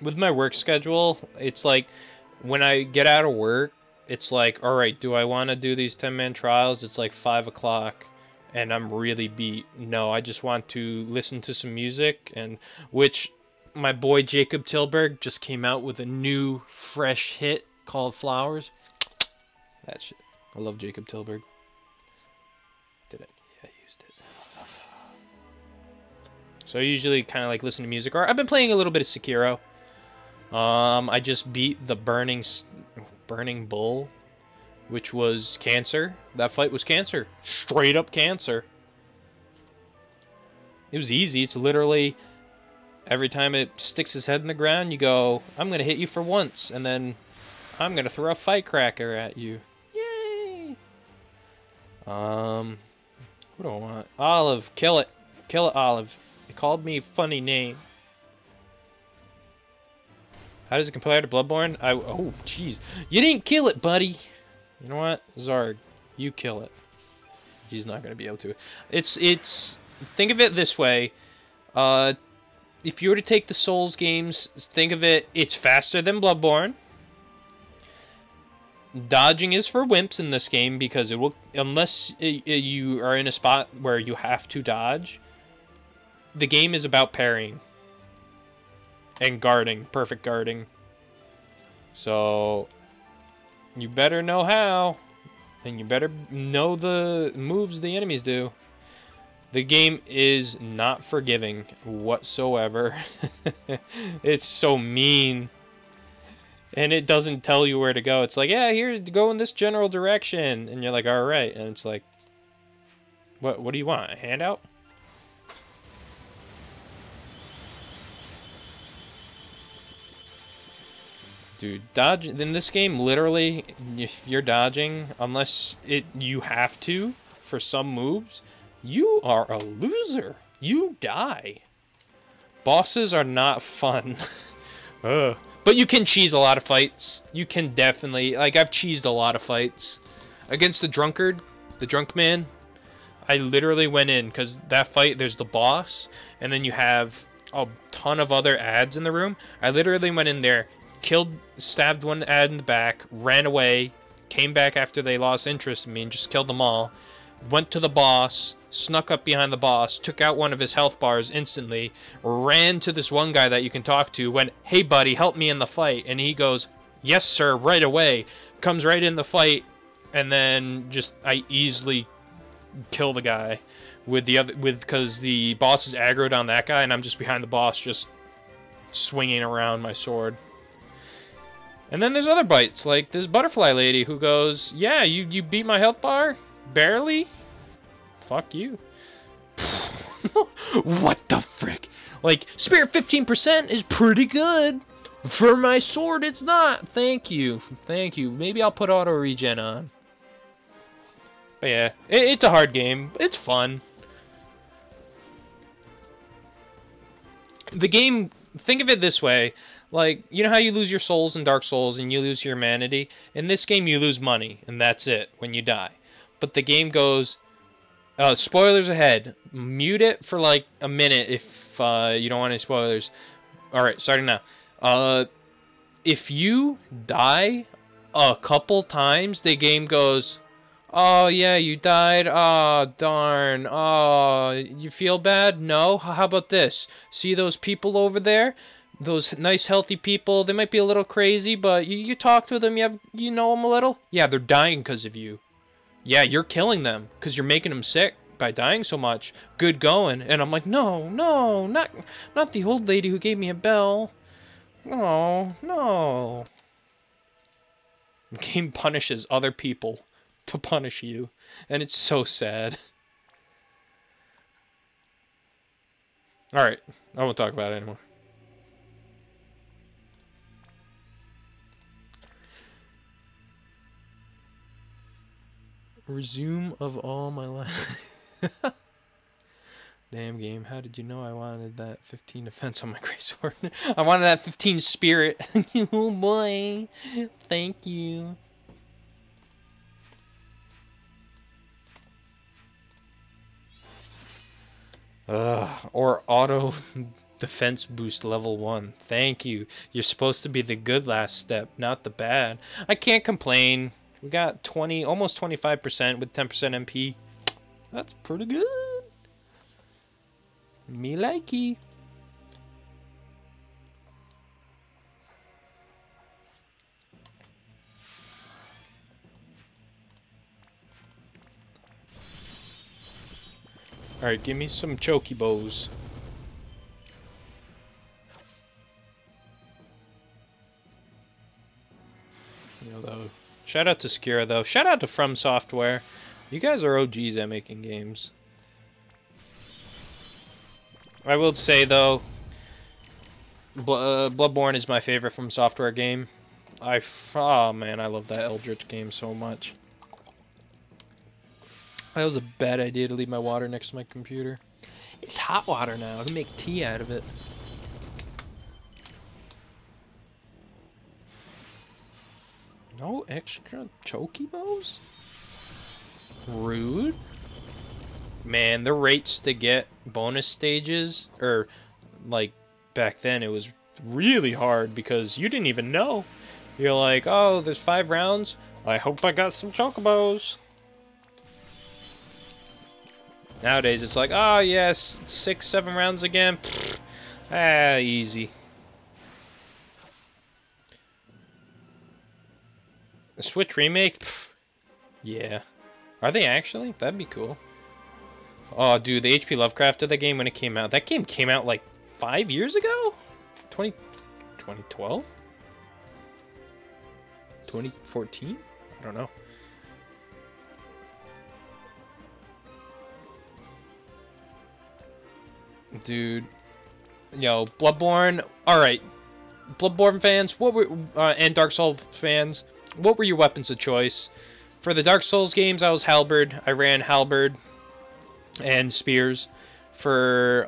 With my work schedule, it's like, when I get out of work, it's like, alright, do I want to do these 10-man trials? It's like 5 o'clock, and I'm really beat. No, I just want to listen to some music, and which my boy Jacob Tilburg just came out with a new, fresh hit called Flowers. That shit. I love Jacob Tilburg. Did it? Yeah, I used it. So I usually kind of like listen to music, or I've been playing a little bit of Sekiro. I just beat the Burning Burning Bull, which was cancer. That fight was cancer. Straight up cancer. It was easy. It's literally every time it sticks its head in the ground, you go, I'm going to hit you for once, and then I'm going to throw a firecracker at you. Yay! What do I want? Olive. Kill it. Kill it, Olive. It called me a funny name. How does it compare to Bloodborne? Oh, jeez. You didn't kill it, buddy. You know what? Zard, you kill it. He's not going to be able to. It's... Think of it this way. If you were to take the Souls games, think of it, it's faster than Bloodborne. Dodging is for wimps in this game because it will, unless you are in a spot where you have to dodge, the game is about parrying and guarding, perfect guarding. So you better know how, and you better know the moves the enemies do. The game is not forgiving whatsoever. It's so mean. And it doesn't tell you where to go. It's like, yeah, here, go in this general direction. And you're like, all right. And it's like, what do you want? A handout? Dude, dodge in this game, literally, if you're dodging, unless you have to for some moves, you are a loser. You die. Bosses are not fun. Ugh. But you can cheese a lot of fights. You can definitely... Like, I've cheesed a lot of fights. Against the drunkard, the drunk man, I literally went in, because that fight, there's the boss, and then you have a ton of other ads in the room. I literally went in there, stabbed one ad in the back, ran away, came back after they lost interest in me, and just killed them all. Went to the boss, snuck up behind the boss, took out one of his health bars instantly, ran to this one guy that you can talk to, went, hey buddy, help me in the fight, and he goes, yes sir, right away, comes right in the fight, and then just, I easily kill the guy with the other, because the boss is aggroed on that guy, and I'm just behind the boss, just swinging around my sword. And then there's other bites, like this butterfly lady who goes, yeah, you beat my health bar? Barely? Fuck you. What the frick? Like, spirit 15% is pretty good. For my sword, it's not. Thank you. Thank you. Maybe I'll put auto regen on. But yeah, it's a hard game. It's fun. The game, think of it this way. Like, you know how you lose your souls in Dark Souls and you lose your humanity? In this game, you lose money, and that's it when you die. But the game goes, spoilers ahead. Mute it for like a minute if you don't want any spoilers. Alright, starting now. If you die a couple times, the game goes, oh yeah, you died? Oh, darn. Oh, you feel bad? No? How about this? See those people over there? Those nice, healthy people, they might be a little crazy, but you talk to them, you know them a little? Yeah, they're dying because of you. Yeah, you're killing them because you're making them sick by dying so much. Good going. And I'm like, no, not the old lady who gave me a bell. Oh, no. The game punishes other people to punish you. And it's so sad. Alright, I won't talk about it anymore. Resume of all my life. Damn game, how did you know I wanted that 15 defense on my greatsword? I wanted that 15 spirit. Oh boy. Thank you. Or auto defense boost level 1. Thank you. You're supposed to be the good last step, not the bad. I can't complain. We got 20, almost 25% with 10% MP. That's pretty good. Me likey. Alright, give me some chokibos. You know, Shout out to Skira, though. Shout out to From Software. You guys are OGs at making games. I will say, though, Bloodborne is my favorite From Software game. Oh, man, I love that Eldritch game so much. That was a bad idea to leave my water next to my computer. It's hot water now. I can make tea out of it. No extra chokibos? Rude. Man, the rates to get bonus stages, or like back then, it was really hard because you didn't even know. You're like, oh, there's 5 rounds. I hope I got some chocobos. Nowadays, it's like, oh, yes, 6, 7 rounds again. Pfft. Easy. The Switch remake? Pfft. Yeah. Are they actually? That'd be cool. Oh, dude, the HP Lovecraft of the game when it came out. That game came out like 5 years ago? 2012? 2014? I don't know. Dude. Yo, Bloodborne. Alright. Bloodborne fans, what were and Dark Souls fans, what were your weapons of choice? For the Dark Souls games, I was Halberd. I ran Halberd and Spears. For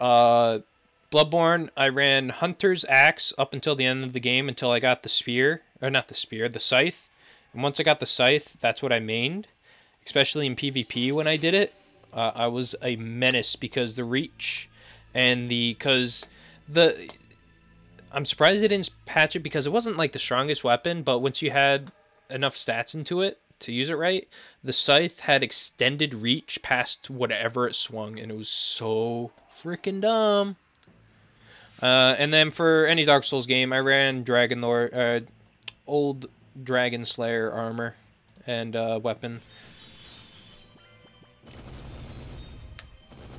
Bloodborne, I ran Hunter's Axe up until the end of the game until I got the Spear. Or not the Spear, the Scythe. And once I got the Scythe, that's what I mained. Especially in PvP when I did it. I was a menace because the reach and I'm surprised they didn't patch it because it wasn't like the strongest weapon, but once you had enough stats into it to use it right, the Scythe had extended reach past whatever it swung, and it was so freaking dumb. And then for any Dark Souls game, I ran old Dragon Slayer armor and weapon.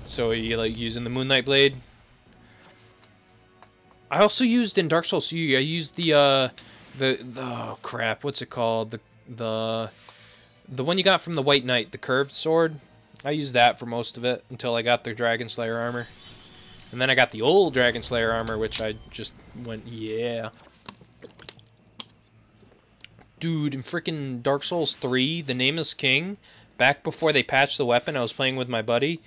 So you like using the Moonlight Blade. I also used in Dark Souls 2. I used the oh crap, what's it called? The one you got from the White Knight, the curved sword. I used that for most of it until I got the Dragon Slayer armor. And then I got the old Dragon Slayer armor, which I just went, yeah. Dude, in freaking Dark Souls 3, the Nameless King, back before they patched the weapon, I was playing with my buddy.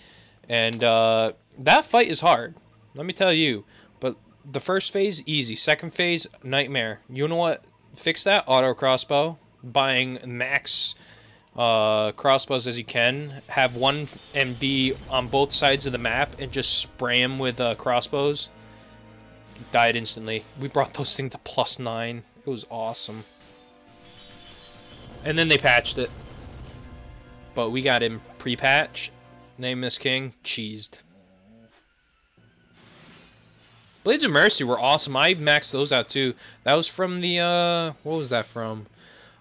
And that fight is hard, let me tell you. But the first phase, easy. Second phase, nightmare. You know what? Fix that? Auto crossbow. Buying max crossbows as you can. Have one and be on both sides of the map and just spray them with crossbows. Died instantly. We brought those things to +9. It was awesome. And then they patched it. But we got him pre-patch. Nameless King, cheesed. Blades of Mercy were awesome. I maxed those out too. That was from the, what was that from?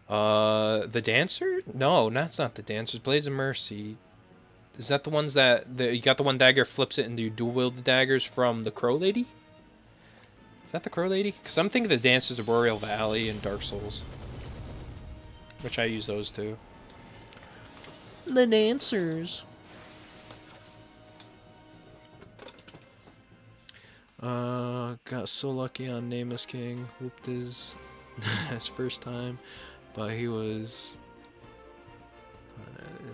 The Dancer? No, that's not the Dancers. Blades of Mercy. Is that the ones that, you got the one dagger, flips it, and you dual wield the daggers from the Crow Lady? Is that the Crow Lady? Because I'm thinking the Dancers of Boreal Valley and Dark Souls. Which I use those too. The Dancers. Got so lucky on Nameless King. Whooped his first time, but he was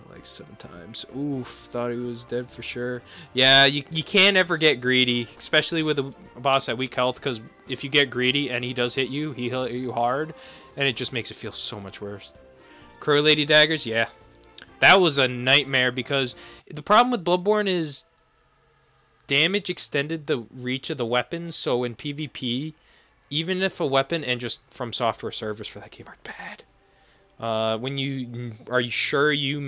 like 7 times. Oof, thought he was dead for sure. Yeah, you can't ever get greedy, especially with a boss at weak health, because if you get greedy and he does hit you, he'll hit you hard, and it just makes it feel so much worse. Crow Lady daggers, yeah. That was a nightmare because the problem with Bloodborne is damage extended the reach of the weapons, so in PvP, even if a weapon, and just From Software servers for that game are bad. When are you sure you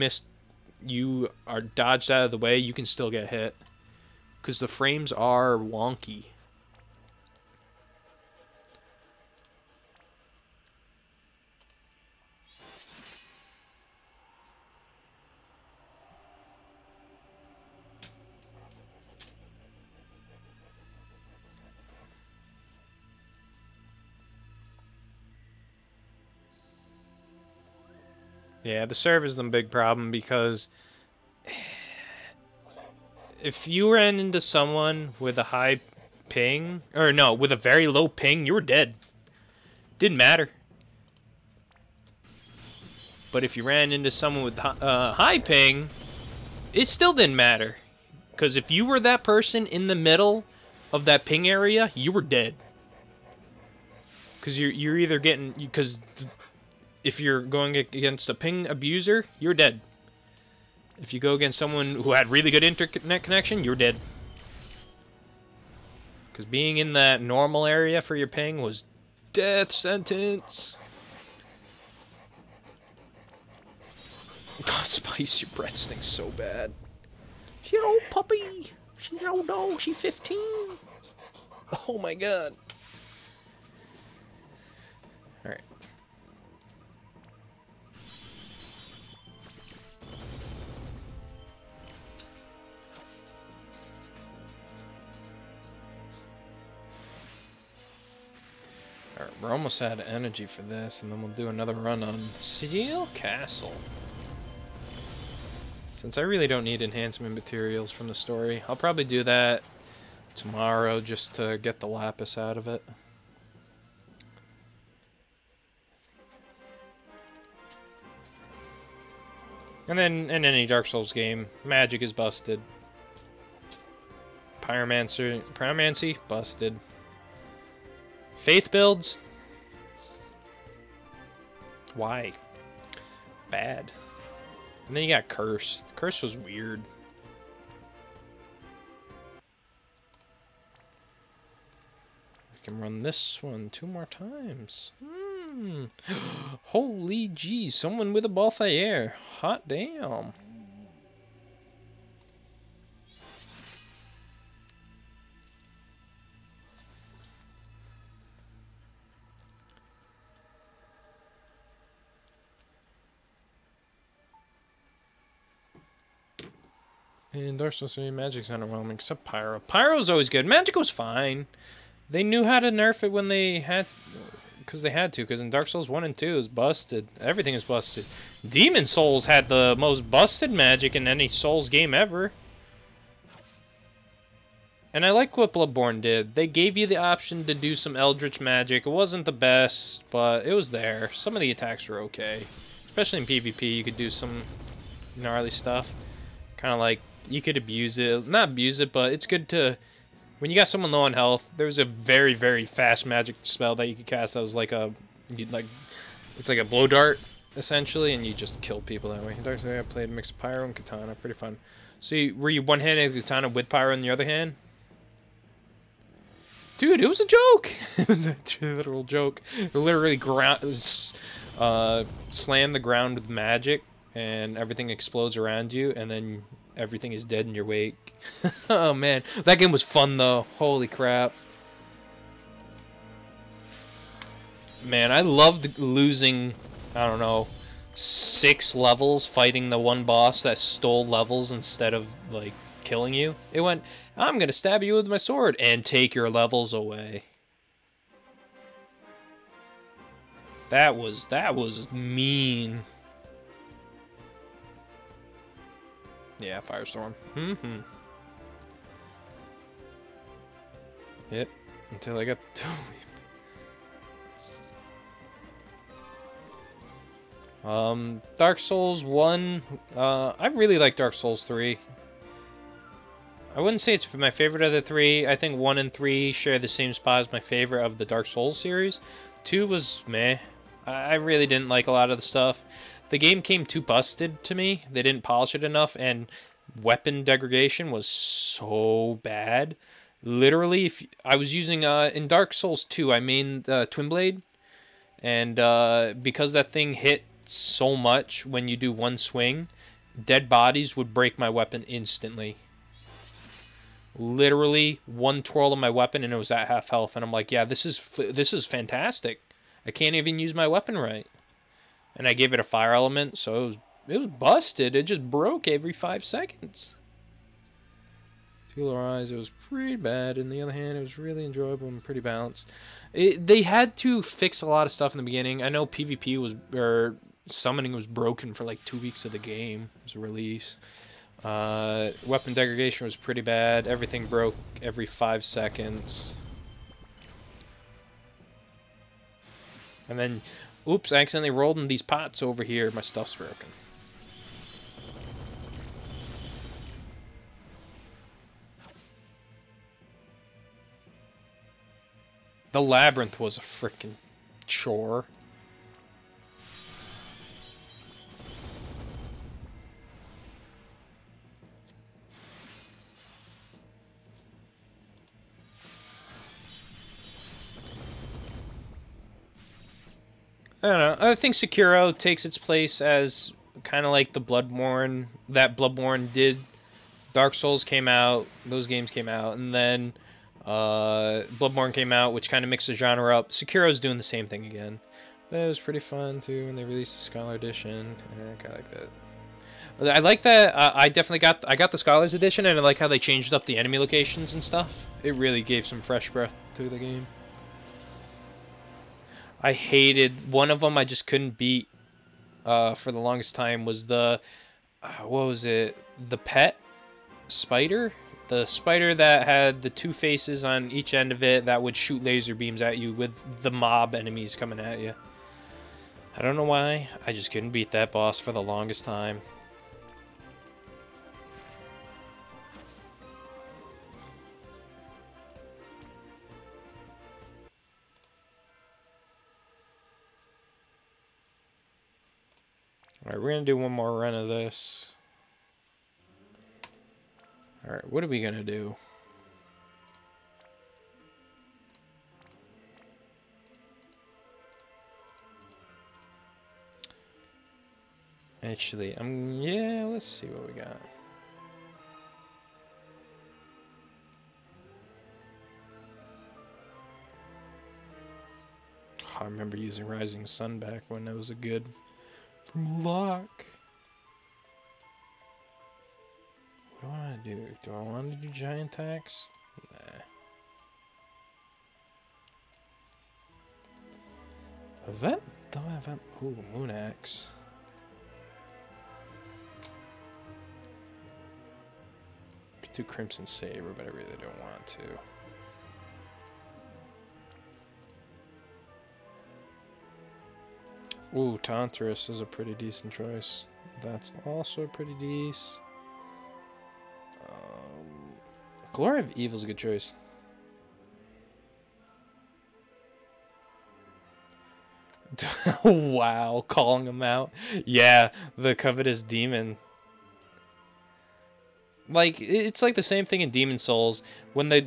are dodged out of the way, you can still get hit. Because the frames are wonky. Yeah, the serve is the big problem because if you ran into someone with a high ping, or no, with a very low ping, you were dead. Didn't matter. But if you ran into someone with high ping, it still didn't matter. Because if you were that person in the middle of that ping area, you were dead. Because you're either getting... Because if you're going against a ping abuser, you're dead. If you go against someone who had really good internet connection, you're dead. Because being in that normal area for your ping was death sentence. God, Spice, your breath stinks so bad. She's an old puppy. She's an old dog. She's 15. Oh my god. Alright. Alright, we're almost out of energy for this, and then we'll do another run on Steel Castle. Since I really don't need enhancement materials from the story, I'll probably do that tomorrow just to get the lapis out of it. And then in any Dark Souls game, magic is busted. Pyromancy, busted. Faith builds? Why? Bad. And then you got Curse. Curse was weird. We can run this one 2 more times. Holy jeez, someone with a Balthier. Hot damn. In Dark Souls 3, Magic's underwhelming, except Pyro. Pyro's always good. Magic was fine. They knew how to nerf it when they had... Because they had to, because in Dark Souls 1 and 2 it was busted. Everything is busted. Demon Souls had the most busted magic in any Souls game ever. And I like what Bloodborne did. They gave you the option to do some Eldritch magic. It wasn't the best, but it was there. Some of the attacks were okay. Especially in PvP, you could do some gnarly stuff. Kind of like... You could abuse it. Not abuse it, but it's good to... When you got someone low on health, there was a very, very fast magic spell that you could cast that was like a... It's like a blow dart, essentially, and you just kill people that way. Dark Souls, I played a mix of Pyro and Katana. Pretty fun. So were you one-handed Katana with Pyro in the other hand? Dude, it was a joke! It was a literal joke. It literally slam the ground with magic, and everything explodes around you, and then... Everything is dead in your wake. Oh man, that game was fun though. Holy crap. Man, I loved losing, I don't know, 6 levels fighting the one boss that stole levels instead of, like, killing you. It went, I'm gonna stab you with my sword and take your levels away. That was mean. Yeah, Firestorm. Yep, until I got Dark Souls 1, I really like Dark Souls 3. I wouldn't say it's my favorite of the 3. I think 1 and 3 share the same spot as my favorite of the Dark Souls series. 2 was meh. I really didn't like a lot of the stuff. The game came too busted to me. They didn't polish it enough, and weapon degradation was so bad. Literally, if I was using, in Dark Souls 2, I mained Twin Blade, and because that thing hit so much when you do one swing, dead bodies would break my weapon instantly. Literally, one twirl of my weapon and it was at half health, and I'm like, yeah, this is fantastic. I can't even use my weapon right. And I gave it a fire element, so it was busted. It just broke every 5 seconds. Teal Eyes, it was pretty bad. On the other hand, it was really enjoyable and pretty balanced. They had to fix a lot of stuff in the beginning. I know PvP was, or summoning was broken for like 2 weeks of the game. It was a release. Weapon degradation was pretty bad. Everything broke every 5 seconds. And then, oops, I accidentally rolled in these pots over here. My stuff's broken. The labyrinth was a freaking chore. I don't know. I think Sekiro takes its place as kind of like the Bloodborne that Bloodborne did. Dark Souls came out, those games came out, and then Bloodborne came out, which kind of mixed the genre up. Sekiro's doing the same thing again. But it was pretty fun too when they released the Scholar Edition. I kind of like that. I like that. I definitely got the Scholars Edition, and I like how they changed up the enemy locations and stuff. It really gave some fresh breath to the game. I hated one of them. I just couldn't beat for the longest time. Was the what was it? The pet spider, the spider that had the 2 faces on each end of it that would shoot laser beams at you with the mob enemies coming at you. I don't know why. I just couldn't beat that boss for the longest time. Alright, we're going to do one more run of this. Alright, what are we going to do? Actually, yeah, let's see what we got. Oh, I remember using Rising Sun back when it was a good... From luck. What do I want to do? Do I want to do giant attacks? Nah. Event? Don't event. Ooh, Moon Axe. Could do Crimson Saber, but I really don't want to. Ooh, Tantris is a pretty decent choice. That's also pretty decent. Glory of Evil is a good choice. Wow, calling him out. Yeah, the Covetous Demon. Like, it's like the same thing in Demon Souls. When the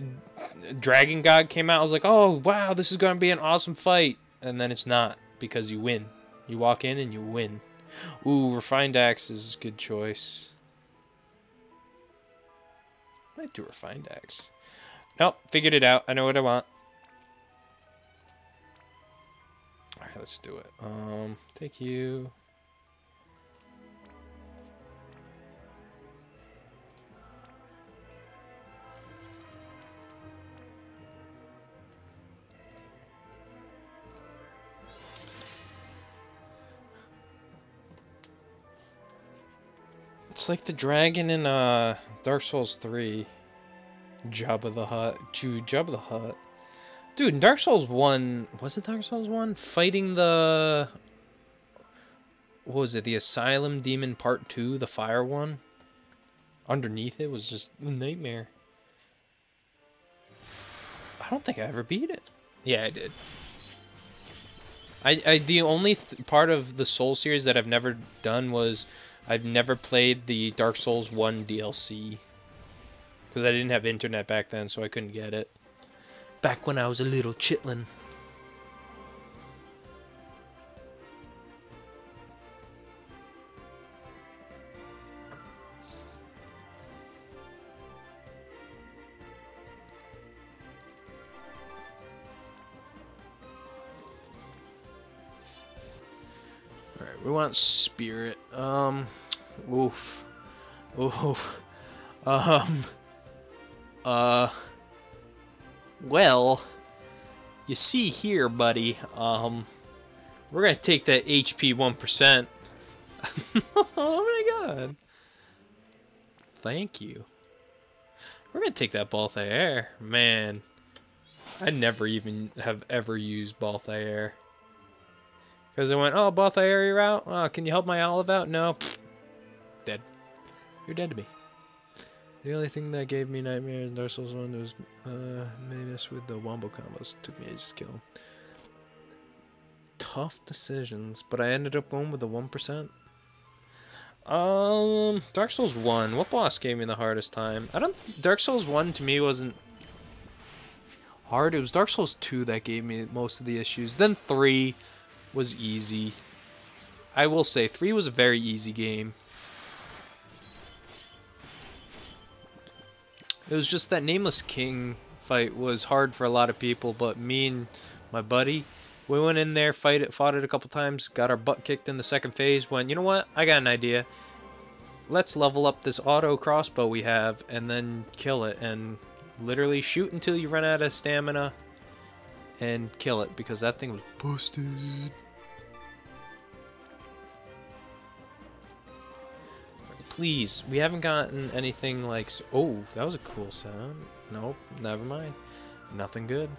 Dragon God came out, I was like, oh, wow, this is going to be an awesome fight. And then it's not, because you win. You walk in and you win. Ooh, Refined Axe is a good choice. I might do Refined Axe. Nope, figured it out. I know what I want. Alright, let's do it. Take you. It's like the dragon in Dark Souls 3. Jabba the Hutt. Jabba the Hutt. Dude, in Dark Souls 1... Was it Dark Souls 1? Fighting the... What was it? The Asylum Demon Part 2? The fire one? Underneath it was just a nightmare. I don't think I ever beat it. Yeah, I did. The only part of the Soul series that I've never done was... I've never played the Dark Souls 1 DLC. Because I didn't have internet back then, so I couldn't get it. Back when I was a little chitlin. Alright, we want Spirit. Oof. Oof. Well, you see here, buddy, We're gonna take that HP 1%. Oh my god. Thank you. We're gonna take that Balthair. Man. I never even have ever used Balthair. Because I went, oh, Balthair, you're out? Oh, can you help my Olive out? No. Dead. You're dead to me. The only thing that gave me nightmares in Dark Souls 1 was Manus with the wombo combos. Took me ages to kill him. Tough decisions, but I ended up going with the 1%. Dark Souls 1. What boss gave me the hardest time? Dark Souls 1 to me wasn't hard. It was Dark Souls 2 that gave me most of the issues. Then 3 was easy. I will say 3 was a very easy game. It was just that Nameless King fight was hard for a lot of people, but me and my buddy, we went in there, fought it a couple times, got our butt kicked in the second phase, went, you know what, I got an idea. Let's level up this auto crossbow we have, and then kill it, and literally shoot until you run out of stamina, and kill it, because that thing was busted. Please, we haven't gotten anything like... Oh, that was a cool sound. Nope, never mind. Nothing good.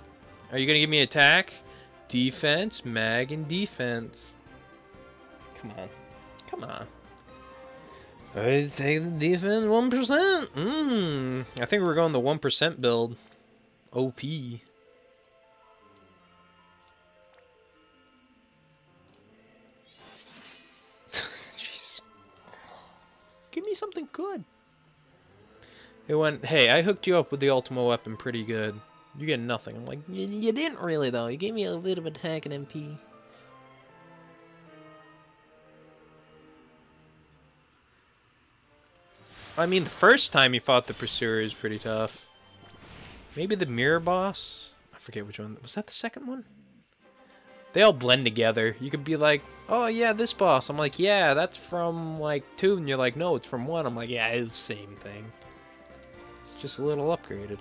Are you going to give me attack? Defense? Mag and defense. Come on. Come on. I take the defense 1%. I think we're going the 1% build. OP. Give me something good. It went, hey, I hooked you up with the Ultima weapon pretty good. You get nothing. I'm like, you didn't really, though. You gave me a bit of attack and MP. I mean, the first time you fought the Pursuer is pretty tough. Maybe the Mirror Boss? I forget which one. Was that the second one? They all blend together. You could be like, oh yeah, this boss. I'm like, yeah, that's from like 2. And you're like, no, it's from 1. I'm like, yeah, it's the same thing. Just a little upgraded.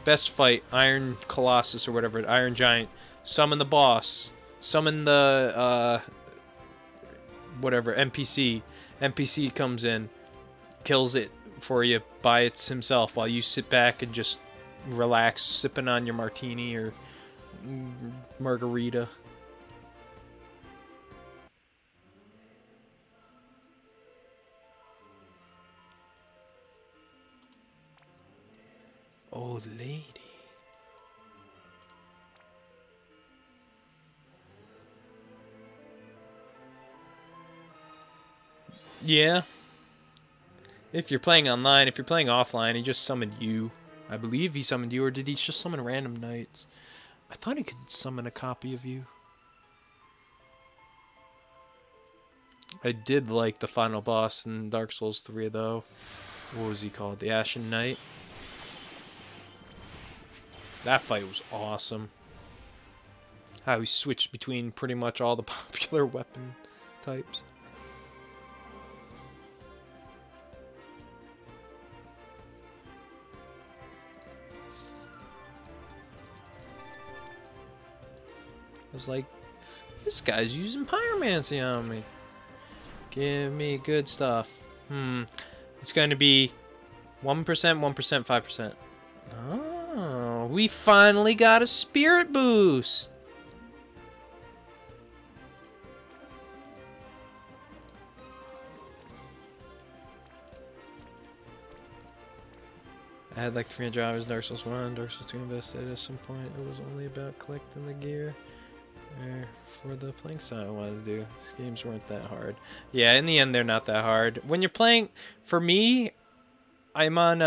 Best fight, Iron Colossus or whatever, Iron Giant. Summon the boss. Summon the, whatever, NPC. NPC comes in, kills it for you by its himself while you sit back and just relax, sipping on your martini or margarita. Old lady. Yeah. If you're playing online, if you're playing offline, he just summoned you. I believe he summoned you, or did he just summon random knights? I thought he could summon a copy of you. I did like the final boss in Dark Souls 3, though. What was he called? The Ashen Knight? That fight was awesome. How he switched between pretty much all the popular weapon types. I was like, this guy's using pyromancy on me. Give me good stuff. It's going to be 1%, 1%, 5%. Oh, we finally got a spirit boost. I had like 300 hours in Dark Souls 1, Dark Souls 2 invested at some point. It was only about collecting the gear for the playing style I wanted to do. These games weren't that hard. Yeah, in the end, they're not that hard. When you're playing, for me, I'm on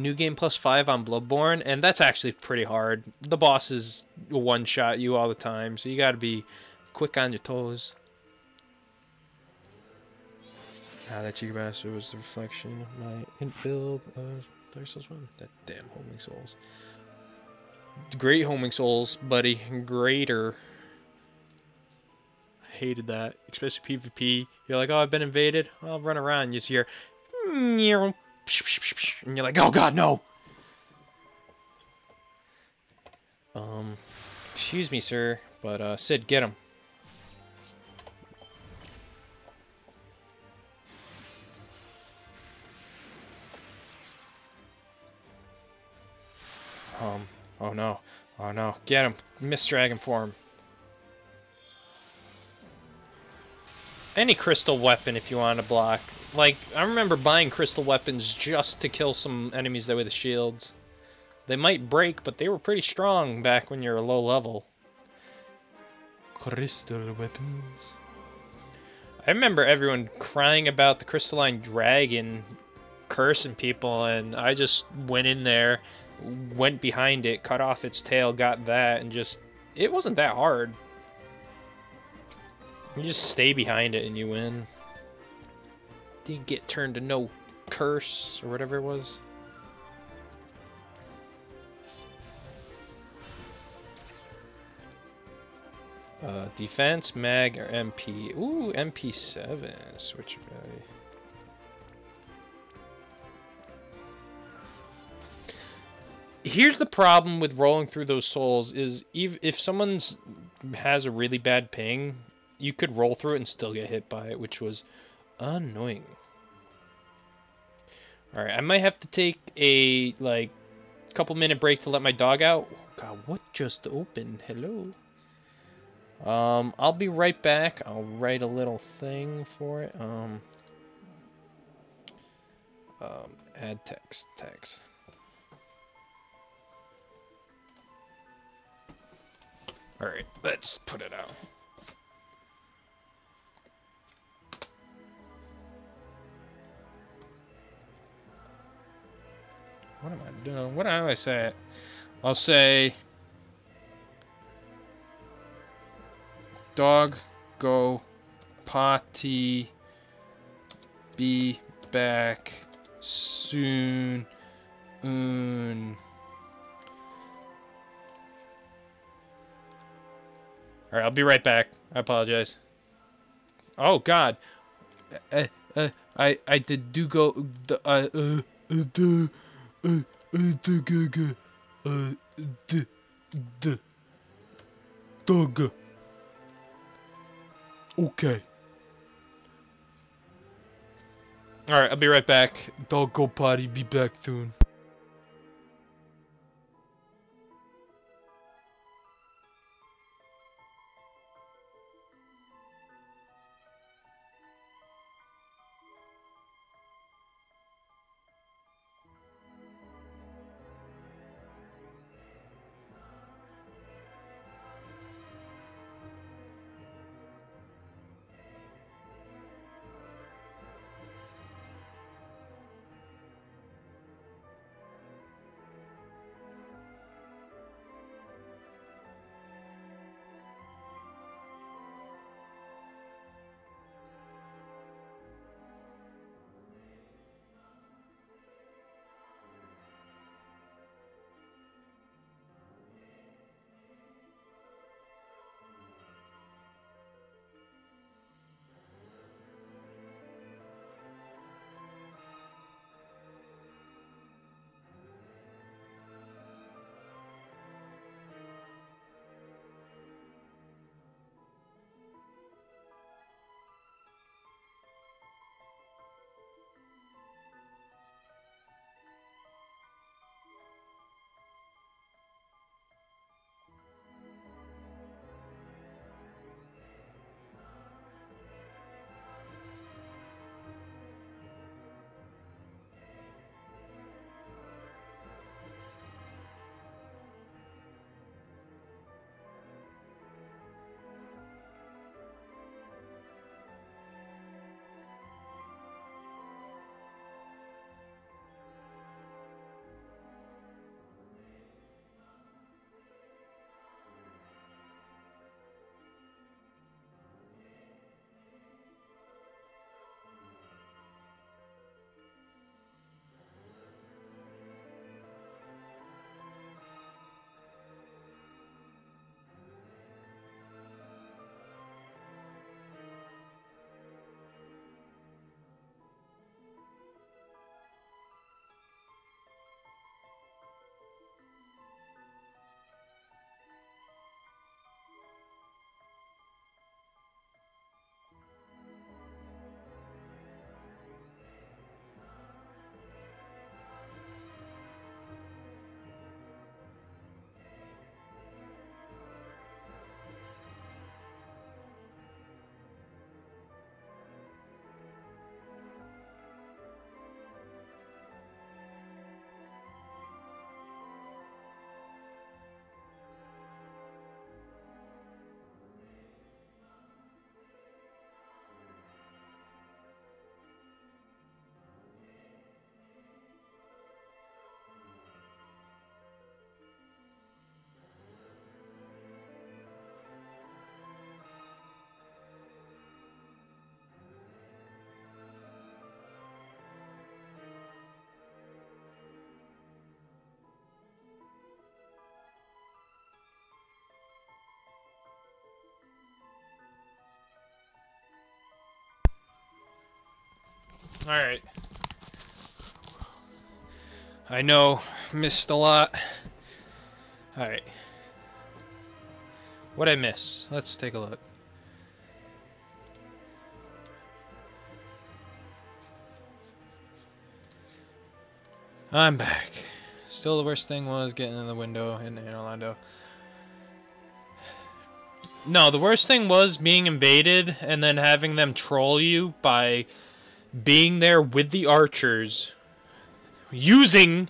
New Game Plus 5 on Bloodborne, and that's actually pretty hard. The bosses one-shot you all the time, so you gotta be quick on your toes. That Cheeky Bastard was the reflection of my int build of Dark Souls 1. That damn Homing Souls. Great Homing Souls, buddy. Greater. Hated that, especially PvP. You're like, oh, I've been invaded. I'll run around. You just hear, and you're like, oh god, no. Um, excuse me, sir, but Sid, get him. Oh no. Oh no. Get him. Mist Dragon form. Any crystal weapon if you want to block. Like, I remember buying crystal weapons just to kill some enemies that were the shields. They might break, but they were pretty strong back when you're a low level. Crystal weapons. I remember everyone crying about the crystalline dragon cursing people, and I just went in there, went behind it, cut off its tail, got that, and just... It wasn't that hard. You just stay behind it and you win. Didn't get turned to no curse or whatever it was. Defense, mag, or MP. Ooh, MP7. Switch value. Here's the problem with rolling through those souls is if someone's has a really bad ping, you could roll through it and still get hit by it, which was annoying. Alright, I might have to take a, like, couple-minute break to let my dog out. Oh, God, what just opened? Hello? I'll be right back. I'll write a little thing for it. Add text. Alright, let's put it out. What am I doing? What do I say? I'll say... Dog, go, potty, be back soon. Alright, I'll be right back. I apologize. Oh, God. I did do go... Dog. Okay. Alright, I'll be right back. Dog go potty, be back soon. Alright. I know, missed a lot. Alright. What'd I miss? Let's take a look. I'm back. Still, the worst thing was getting in the window in Orlando. No, the worst thing was being invaded and then having them troll you by being there with the archers using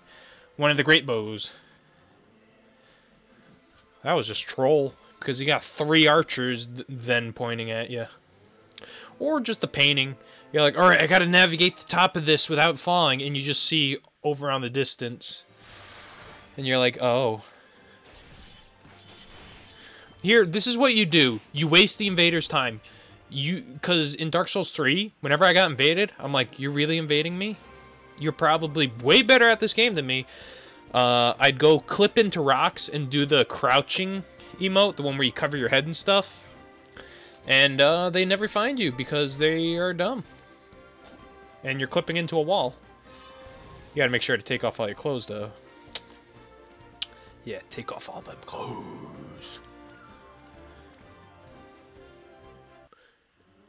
one of the great bows. That was just troll, because you got 3 archers then pointing at you. Or just the painting. You're like, alright, I gotta navigate the top of this without falling, and you just see over on the distance. And you're like, oh. Here, this is what you do. You waste the invader's time. Because in Dark Souls 3, whenever I got invaded, I'm like, you're really invading me? You're probably way better at this game than me. I'd go clip into rocks and do the crouching emote, the one where you cover your head and stuff. And they never find you because they are dumb. And you're clipping into a wall. You gotta make sure to take off all your clothes, though. Yeah, take off all them clothes.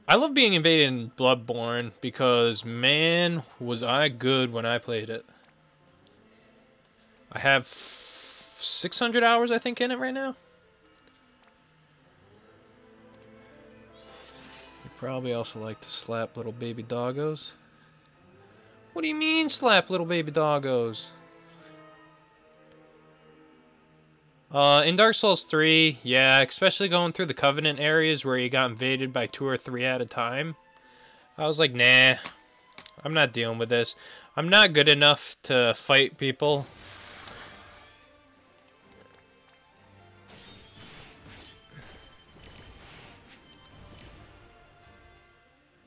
I love being invaded in Bloodborne because, man, was I good when I played it. I have 600 hours, I think, in it right now. You probably also like to slap little baby doggos. What do you mean, slap little baby doggos? In Dark Souls 3, yeah, especially going through the Covenant areas where you got invaded by 2 or 3 at a time, I was like, nah, I'm not dealing with this. I'm not good enough to fight people.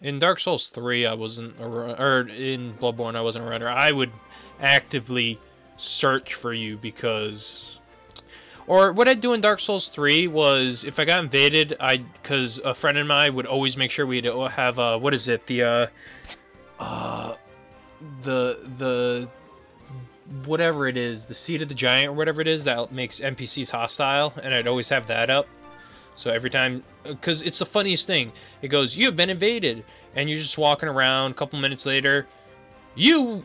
In Dark Souls 3, I wasn't or in Bloodborne, I wasn't a runner. I would actively search for you because... Or what I'd do in Dark Souls 3 was, if I got invaded, because a friend of mine would always make sure we'd have, what is it, the whatever it is, the Seed of the Giant or whatever it is that makes NPCs hostile, and I'd always have that up. So every time, because it's the funniest thing, it goes, you have been invaded, and you're just walking around, a couple minutes later, you,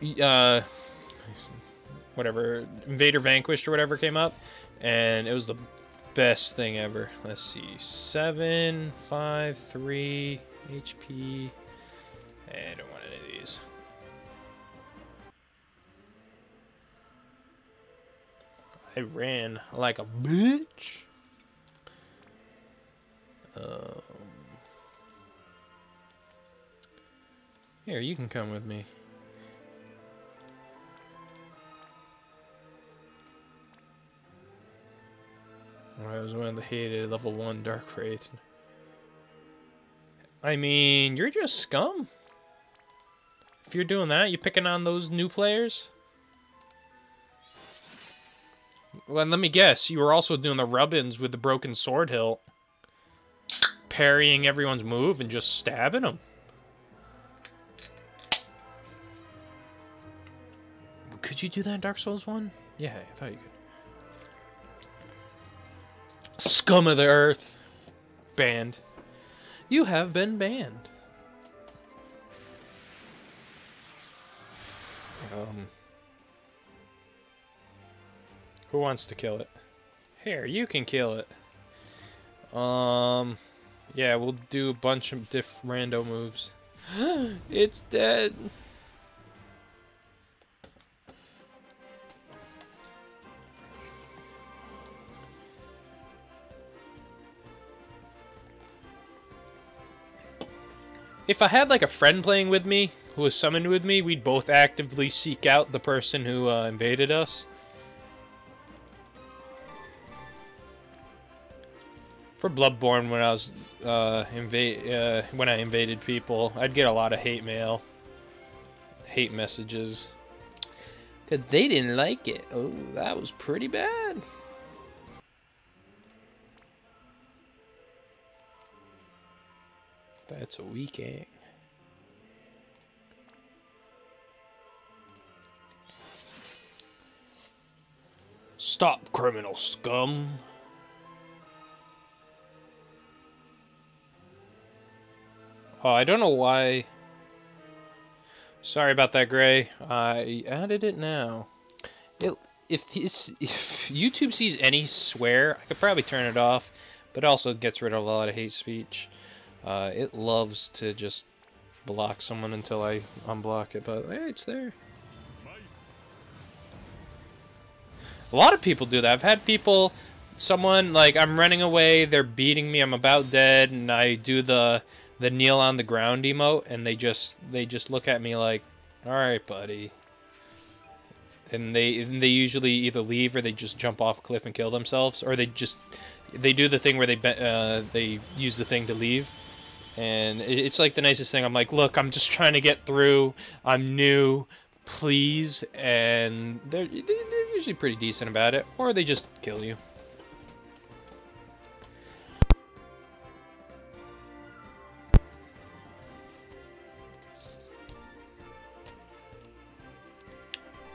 whatever, Invader Vanquished or whatever came up, and it was the best thing ever. Let's see, 7, 5, 3, HP, I don't want any of these. I ran like a bitch. Here, you can come with me. I was one of the hated level 1 Dark Wraith. I mean, you're just scum. If you're doing that, you picking on those new players? Well, and let me guess, you were also doing the rub-ins with the broken sword hilt. Parrying everyone's move and just stabbing them. Could you do that in Dark Souls 1? Yeah, I thought you could. Scum of the earth. Banned. You have been banned. Who wants to kill it? Here, you can kill it. Yeah, we'll do a bunch of rando moves. It's dead. If I had like a friend playing with me, who was summoned with me, we'd both actively seek out the person who invaded us. For Bloodborne, when I was when I invaded people, I'd get a lot of hate mail, hate messages, cause they didn't like it. Oh, that was pretty bad. That's a weak aim. Stop, criminal scum. Oh, I don't know why. Sorry about that, Gray. I added it now. If YouTube sees any swear, I could probably turn it off, but it also gets rid of a lot of hate speech. It loves to just block someone until I unblock it, but hey, it's there. A lot of people do that. I've had people, someone, like, I'm running away, they're beating me, I'm about dead, and I do the kneel on the ground emote, and they just look at me like, alright, buddy. And they usually either leave or they just jump off a cliff and kill themselves, or they do the thing where they use the thing to leave. And it's like the nicest thing. I'm like, look, I'm just trying to get through. I'm new, please. And they're usually pretty decent about it, or they just kill you.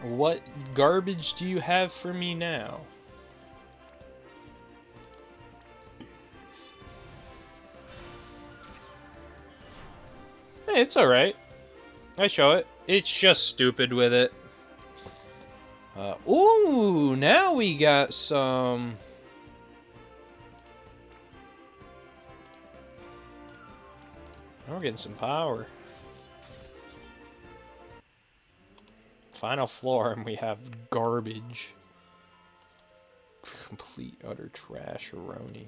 What garbage do you have for me now? Hey, it's alright. I show it. It's just stupid with it. Ooh, now we got some... We're getting some power. Final floor, and we have garbage. Complete, utter trash-a-roni.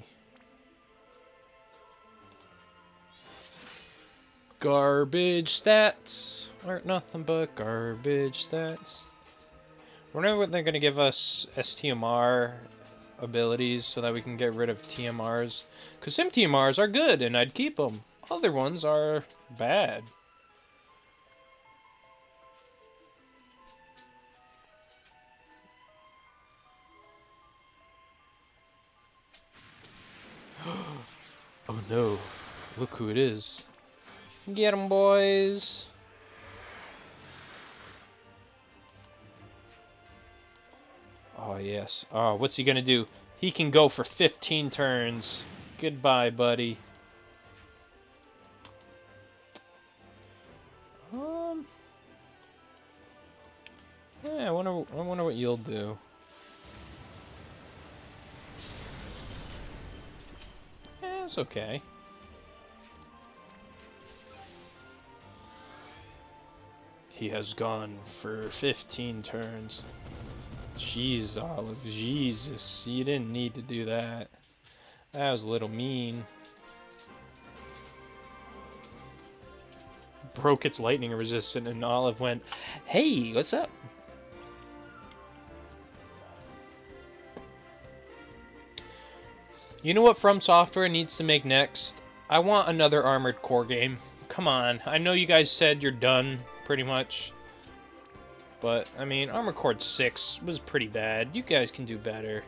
Garbage stats aren't nothing but garbage stats. Wonder what they're gonna give us STMR abilities so that we can get rid of TMRs. Because some TMRs are good and I'd keep them. Other ones are bad. Oh no, look who it is. Get 'em, boys. Oh, yes. Oh, what's he gonna do? He can go for 15 turns. Goodbye, buddy. Yeah, I wonder what you'll do. Yeah, it's okay. He has gone for 15 turns. Jeez, Olive, Jesus, you didn't need to do that. That was a little mean. Broke its lightning resistant, and Olive went, "Hey, what's up?" You know what From Software needs to make next? I want another Armored Core game. Come on, I know you guys said you're done, pretty much. But, I mean, Armored Core 6 was pretty bad. You guys can do better.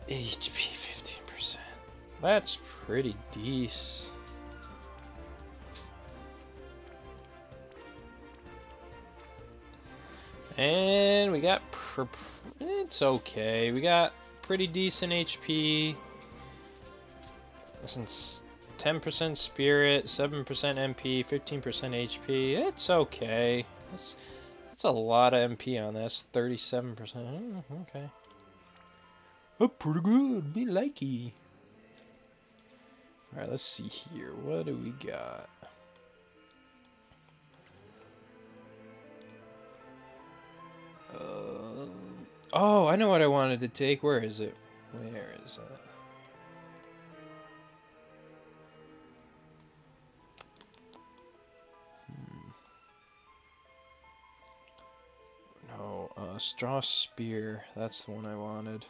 HP 15%. That's pretty decent. And we got... It's okay. We got pretty decent HP. Since 10% spirit, 7% MP, 15% HP, it's okay. That's a lot of MP on this. 37%. Oh, okay. Oh, pretty good. Be likey. Alright, let's see here. What do we got? Oh, I know what I wanted to take. Where is it? Where is it? No, Straw Spear. That's the one I wanted.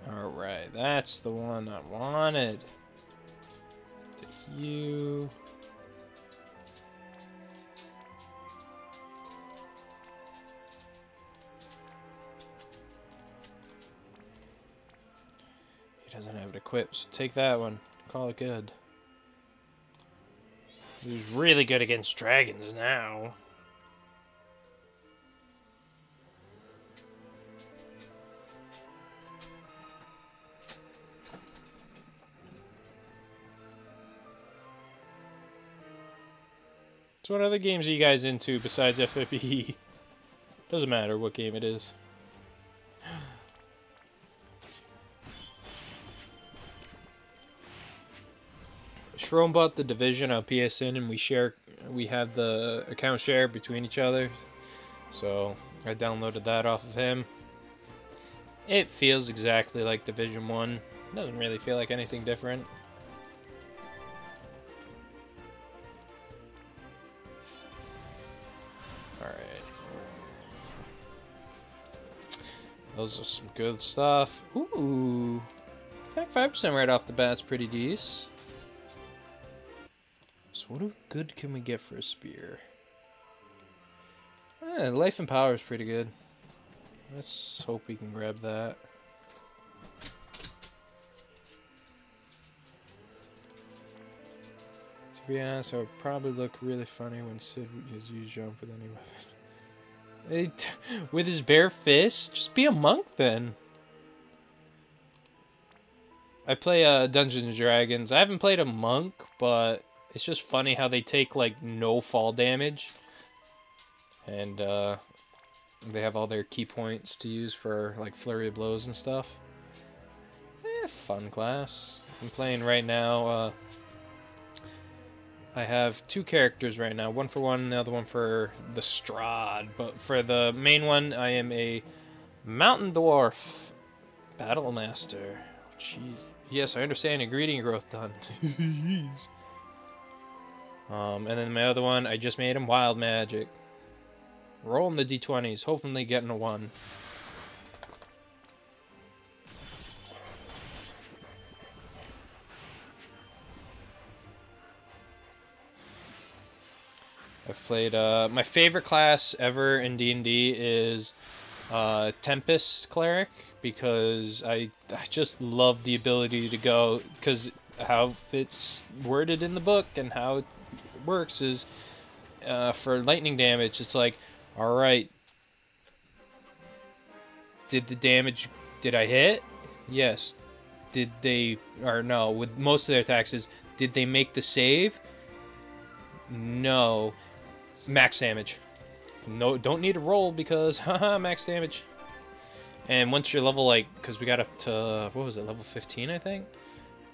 Alright, that's the one I wanted. Take you. doesn't have it equipped, so take that one. Call it good. He's really good against dragons now. So what other games are you guys into besides FFBE? Doesn't matter what game it is. Shrome bought the Division on PSN, and we have the account share between each other. So I downloaded that off of him. It feels exactly like Division 1. Doesn't really feel like anything different. Those are some good stuff. Ooh. Attack 5% right off the bat's pretty decent. So what good can we get for a spear? Life and power is pretty good. Let's hope we can grab that. To be honest, I would probably look really funny when Sid has used jump with any weapon. With his bare fist? Just be a monk then. I play Dungeons and Dragons. I haven't played a monk, but it's just funny how they take like no fall damage. And they have all their key points to use for like flurry of blows and stuff. Fun class. I'm playing right now. I have two characters right now, one for one and the other one for the Strahd. But for the main one, I am a Mountain Dwarf Battle Master. Jeez. Yes, I understand your greeting growth done. And then my other one, I just made him Wild Magic. Rolling the d20s, hopefully getting a 1. I've played, my favorite class ever in D&D is Tempest Cleric, because I just love the ability to go, because how it's worded in the book and how it works is, for lightning damage, it's like, alright, did I hit? Yes. Did they, or no, with most of their attacks is, did they make the save? No. Max damage. No, don't need to roll because, haha, max damage. And once you're level, like, because we got up to, what was it, level 15, I think?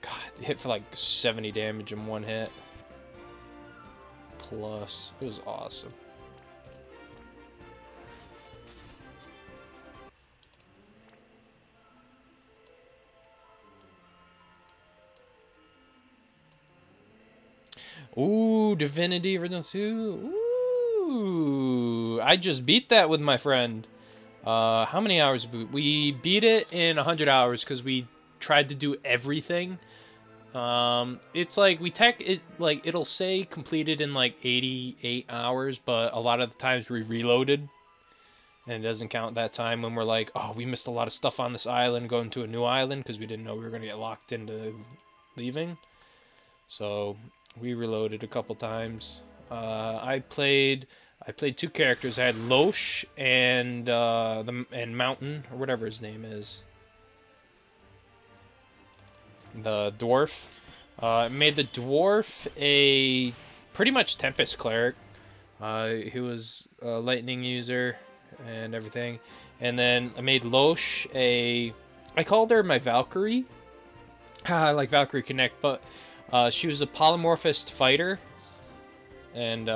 God, you hit for like 70 damage in one hit. Plus, it was awesome. Ooh, Divinity Original 2. Ooh, I just beat that with my friend. How many hours? We beat it in 100 hours because we tried to do everything. It's like it'll say completed in like 88 hours, but a lot of the times we reloaded, and it doesn't count that time when we're like, oh, we missed a lot of stuff on this island, going to a new island because we didn't know we were gonna get locked into leaving. So we reloaded a couple times. I played 2 characters. I had Loesch and Mountain, or whatever his name is, the dwarf. Made the dwarf a pretty much Tempest Cleric. He was a lightning user and everything. And then I made Loesch I called her my Valkyrie. I like Valkyrie Connect, but she was a polymorphist fighter. And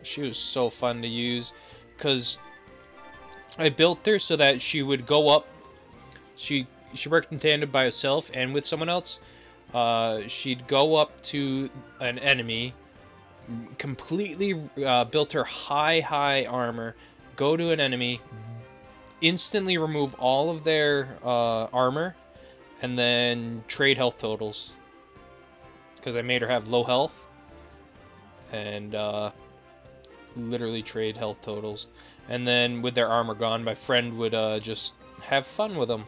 she was so fun to use because I built her so that she would go up. She worked in tandem by herself and with someone else. She'd go up to an enemy, completely built her high armor, go to an enemy, instantly remove all of their armor, and then trade health totals. Because I made her have low health. And literally trade health totals. And then with their armor gone, my friend would just have fun with them.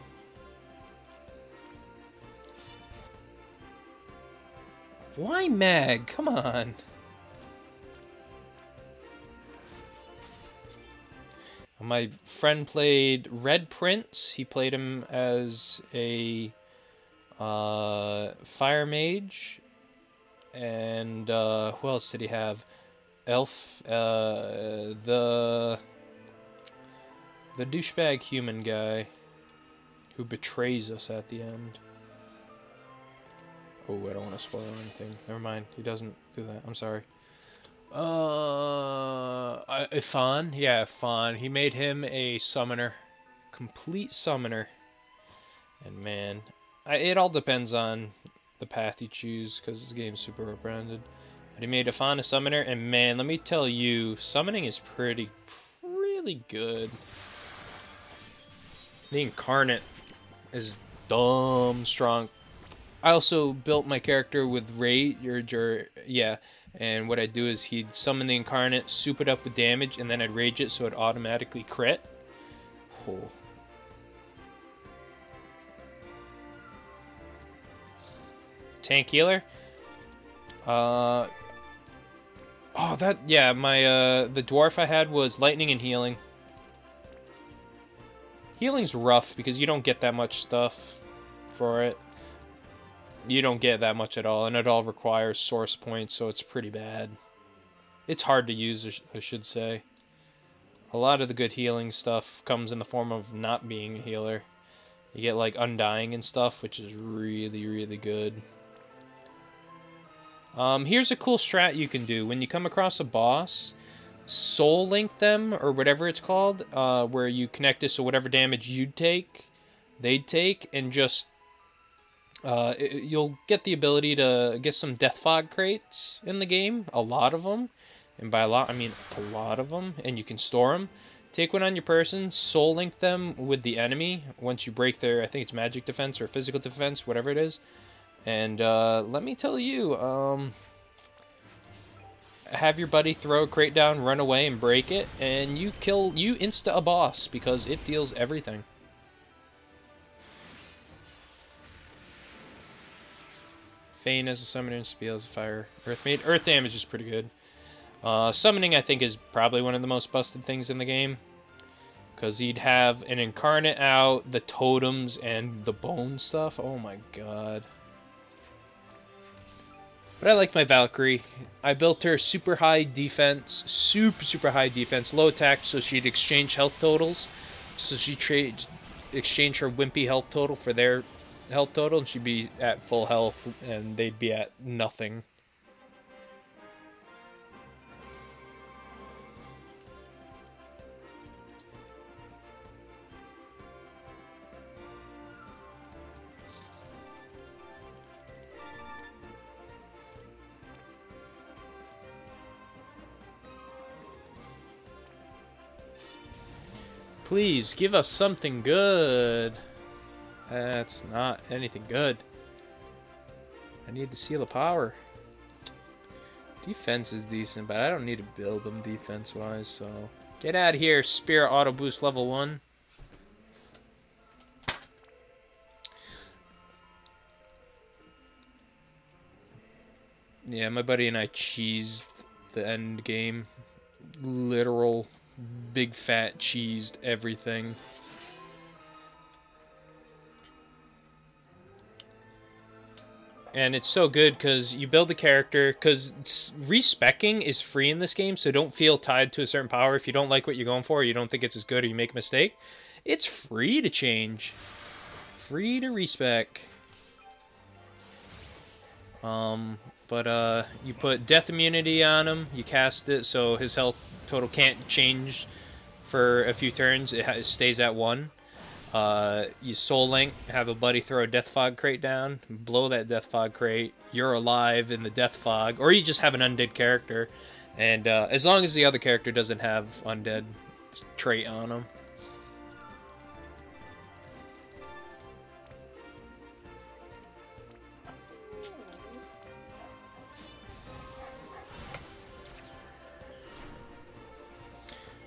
Why Mag? Come on. My friend played Red Prince. He played him as a fire mage. And who else did he have? Elf, the douchebag human guy who betrays us at the end. Oh, I don't want to spoil anything. Never mind. He doesn't do that. I'm sorry. Ifan? Yeah, Ifan. He made him a summoner. Complete summoner. And man, it all depends on the path you choose, because this game's super open-ended. But he made Ifan a summoner, and man, let me tell you, summoning is really good. The Incarnate is dumb strong. I also built my character with Rage, yeah, and what I'd do is he'd summon the Incarnate, soup it up with damage, and then I'd Rage it so it automatically crit. Oh. Tank healer? Oh, that, yeah, my, the dwarf I had was lightning and healing. Healing's rough because you don't get that much stuff for it. You don't get that much at all, and it all requires source points, so it's pretty bad. It's hard to use, I should say. A lot of the good healing stuff comes in the form of not being a healer. You get, like, Undying and stuff, which is really good. Here's a cool strat you can do. When you come across a boss, soul link them, or whatever it's called, where you connect it so whatever damage you'd take, they'd take, and just you'll get the ability to get some Death Fog crates in the game, a lot of them, and by a lot I mean a lot of them, and you can store them. Take one on your person, soul link them with the enemy once you break their, I think it's magic defense or physical defense, whatever it is. And let me tell you, have your buddy throw a crate down, run away, and break it, and you insta a boss because it deals everything. Fane as a summoner and Spiel as a fire. Earthmaid. Earth damage is pretty good. Summoning, I think, is probably one of the most busted things in the game. Because he'd have an Incarnate out, the totems, and the bone stuff. Oh my god. But I like my Valkyrie. I built her super high defense. Super high defense. Low attack, so she'd exchange health totals. So she'd exchange her wimpy health total for their health total, and she'd be at full health, and they'd be at nothing. Please, give us something good. That's not anything good. I need the Seal of Power. Defense is decent, but I don't need to build them defense-wise, so... Get out of here, Spirit Auto Boost level 1. Yeah, my buddy and I cheesed the end game. Literal big fat cheesed everything. And it's so good because you build the character, because respecking is free in this game, so don't feel tied to a certain power. If you don't like what you're going for, or you don't think it's as good, or you make a mistake, it's free to change. Free to respec. You put death immunity on him, you cast it so his health total can't change for a few turns, it stays at 1. You soul link, have a buddy throw a death fog crate down, blow that death fog crate, you're alive in the death fog, or you just have an undead character, and as long as the other character doesn't have undead trait on him.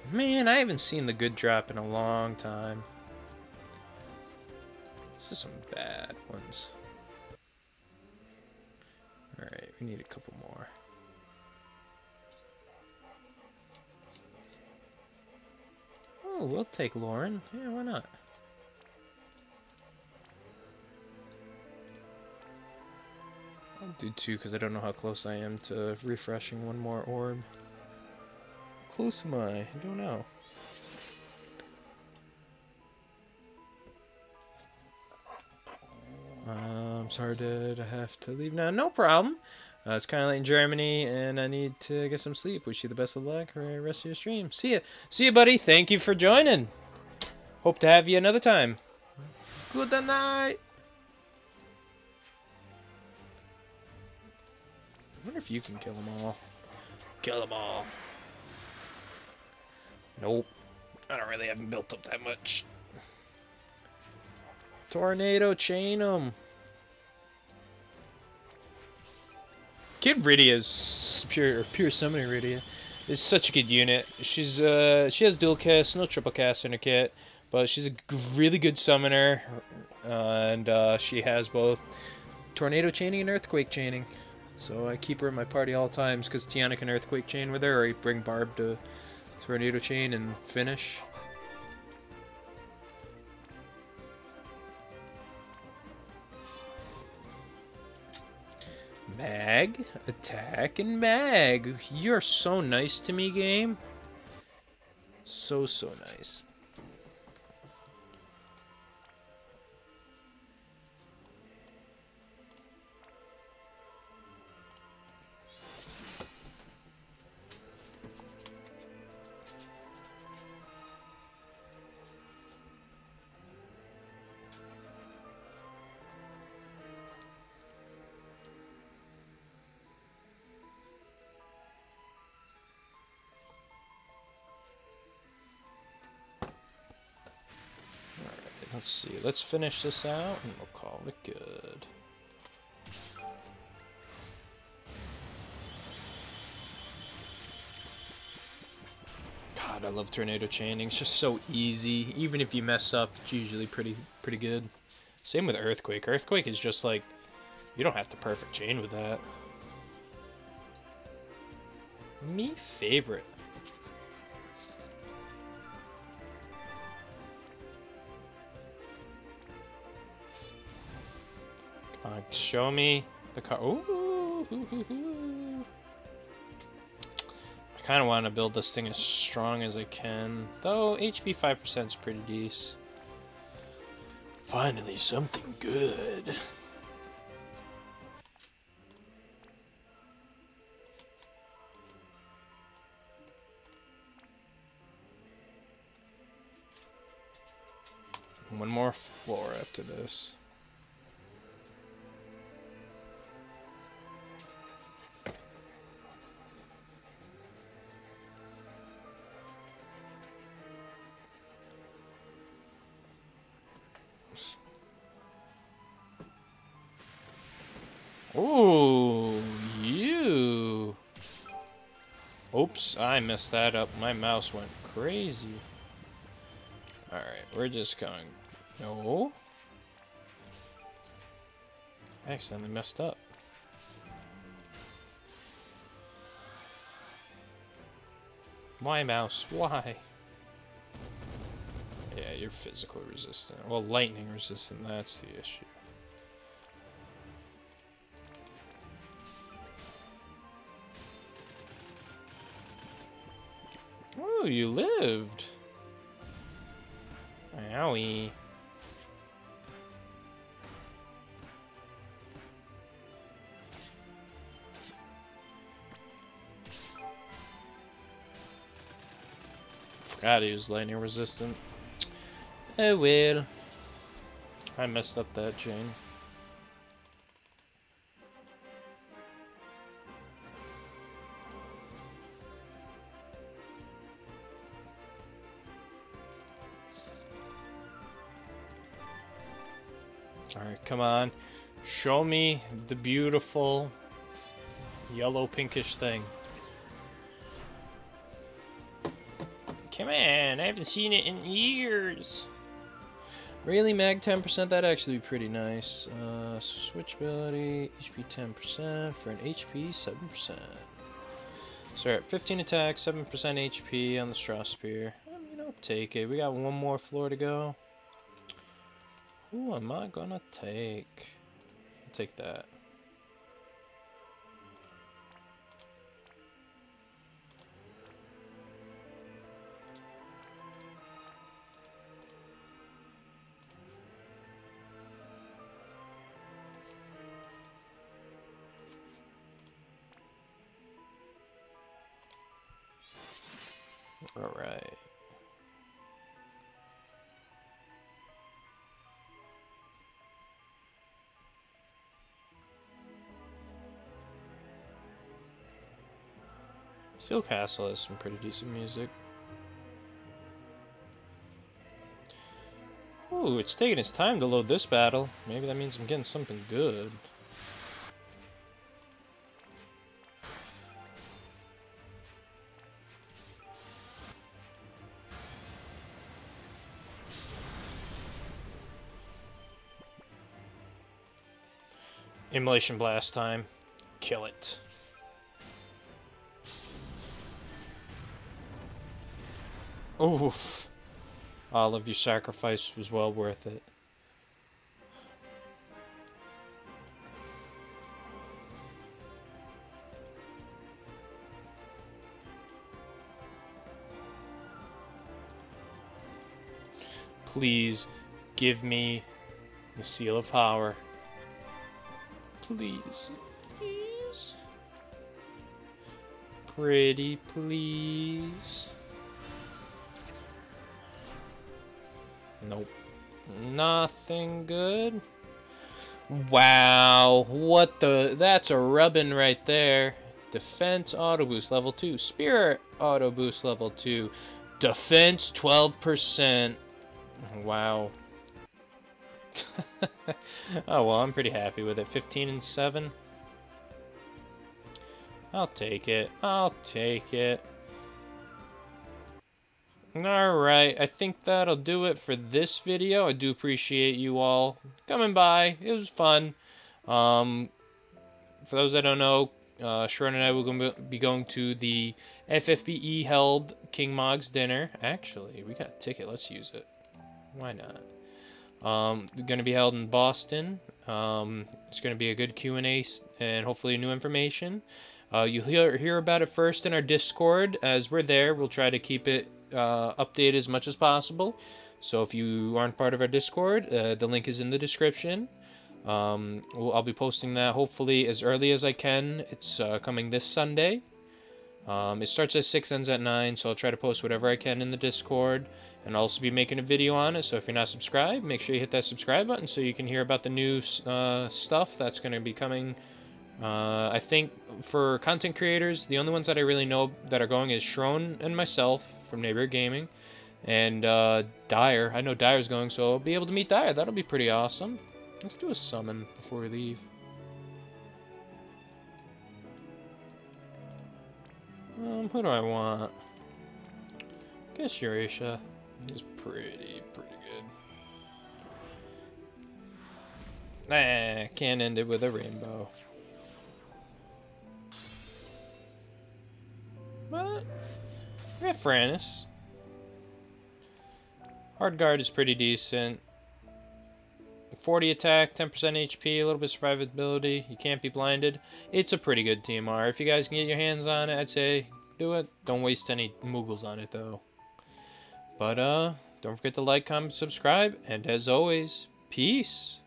Man, I haven't seen the good drop in a long time. This is some bad ones. Alright, we need a couple more. Oh, we'll take Lauren. Yeah, why not? I'll do 2 because I don't know how close I am to refreshing one more orb. How close am I? I don't know. I'm sorry, Dad. I have to leave now. No problem. It's kind of late in Germany, and I need to get some sleep. Wish you the best of luck for the rest of your stream. See ya. See ya, buddy. Thank you for joining. Hope to have you another time. Good night. I wonder if you can kill them all. Kill them all. Nope. I don't really haven't built up that much. Tornado chain them. Kid Rydia is pure summoning Rydia is such a good unit. She's she has dual cast, no triple cast in her kit, but she's a really good summoner, and she has both tornado chaining and earthquake chaining. So I keep her in my party all times because Tiana can earthquake chain with her, or I bring Barb to tornado chain and finish. Mag, attack, and mag. You're so nice to me, game. So nice. Let's see. Let's finish this out, and we'll call it good. God, I love tornado chaining. It's just so easy. Even if you mess up, it's usually pretty good. Same with earthquake. Earthquake is just like you don't have to perfect chain with that. Me favorite. Show me the car. Ooh, I kind of want to build this thing as strong as I can, though HP 5% is pretty decent. Finally, something good. One more floor after this. Ooh, you. Oops, I messed that up. My mouse went crazy. Alright, we're just going. No. I accidentally messed up. Why, mouse? Why? Yeah, you're physical resistant. Well, lightning resistant, that's the issue. Oh, you lived. Owie. Forgot he was lightning resistant. Oh well. I messed up that chain. Alright, come on. Show me the beautiful yellow pinkish thing. Come on, I haven't seen it in years. Really, mag 10%? That'd actually be pretty nice. Switch ability, HP 10% for an HP 7%. So we're at 15 attack, 7% HP on the Straw Spear. I mean, I'll take it. We got one more floor to go. Who am I gonna take? I'll take that. Alright. Steel Castle has some pretty decent music. Ooh, it's taking its time to load this battle. Maybe that means I'm getting something good. Immolation Blast time. Kill it. Oof. All of your sacrifice was well worth it. Please give me the Seal of Power. Please. Please. Pretty please. Nope. Nothing good. Wow. What the... That's a rubbin right there. Defense auto boost level 2. Spirit auto boost level 2. Defense 12%. Wow. Oh well, I'm pretty happy with it. 15 and 7. I'll take it. I'll take it. Alright, I think that'll do it for this video. I do appreciate you all coming by. It was fun. For those that don't know, Sharon and I will be going to the FFBE held King Mog's dinner. Actually, we got a ticket. Let's use it. Why not? Going to be held in Boston. It's going to be a good Q&A and hopefully new information. You'll hear about it first in our Discord. As we're there, we'll try to keep it updated as much as possible. So if you aren't part of our Discord, the link is in the description. I'll be posting that hopefully as early as I can. It's coming this Sunday. It starts at 6, ends at 9, so I'll try to post whatever I can in the Discord, and I'll also be making a video on it. So if you're not subscribed, make sure you hit that subscribe button so you can hear about the new stuff that's going to be coming. I think for content creators, the only ones that I really know that are going is Shron and myself from Neighborhood Gaming, and Dyer. I know Dyer's going, so I'll be able to meet Dyer. That'll be pretty awesome. Let's do a summon before we leave. Who do I want? I guess Eurasia is pretty good. Nah, can't end it with a rainbow. But we got Frannis. Hard guard is pretty decent. 40 attack, 10% HP, a little bit of survivability. You can't be blinded. It's a pretty good TMR. If you guys can get your hands on it, I'd say do it. Don't waste any Moogles on it, though. But, don't forget to like, comment, subscribe. And as always, peace.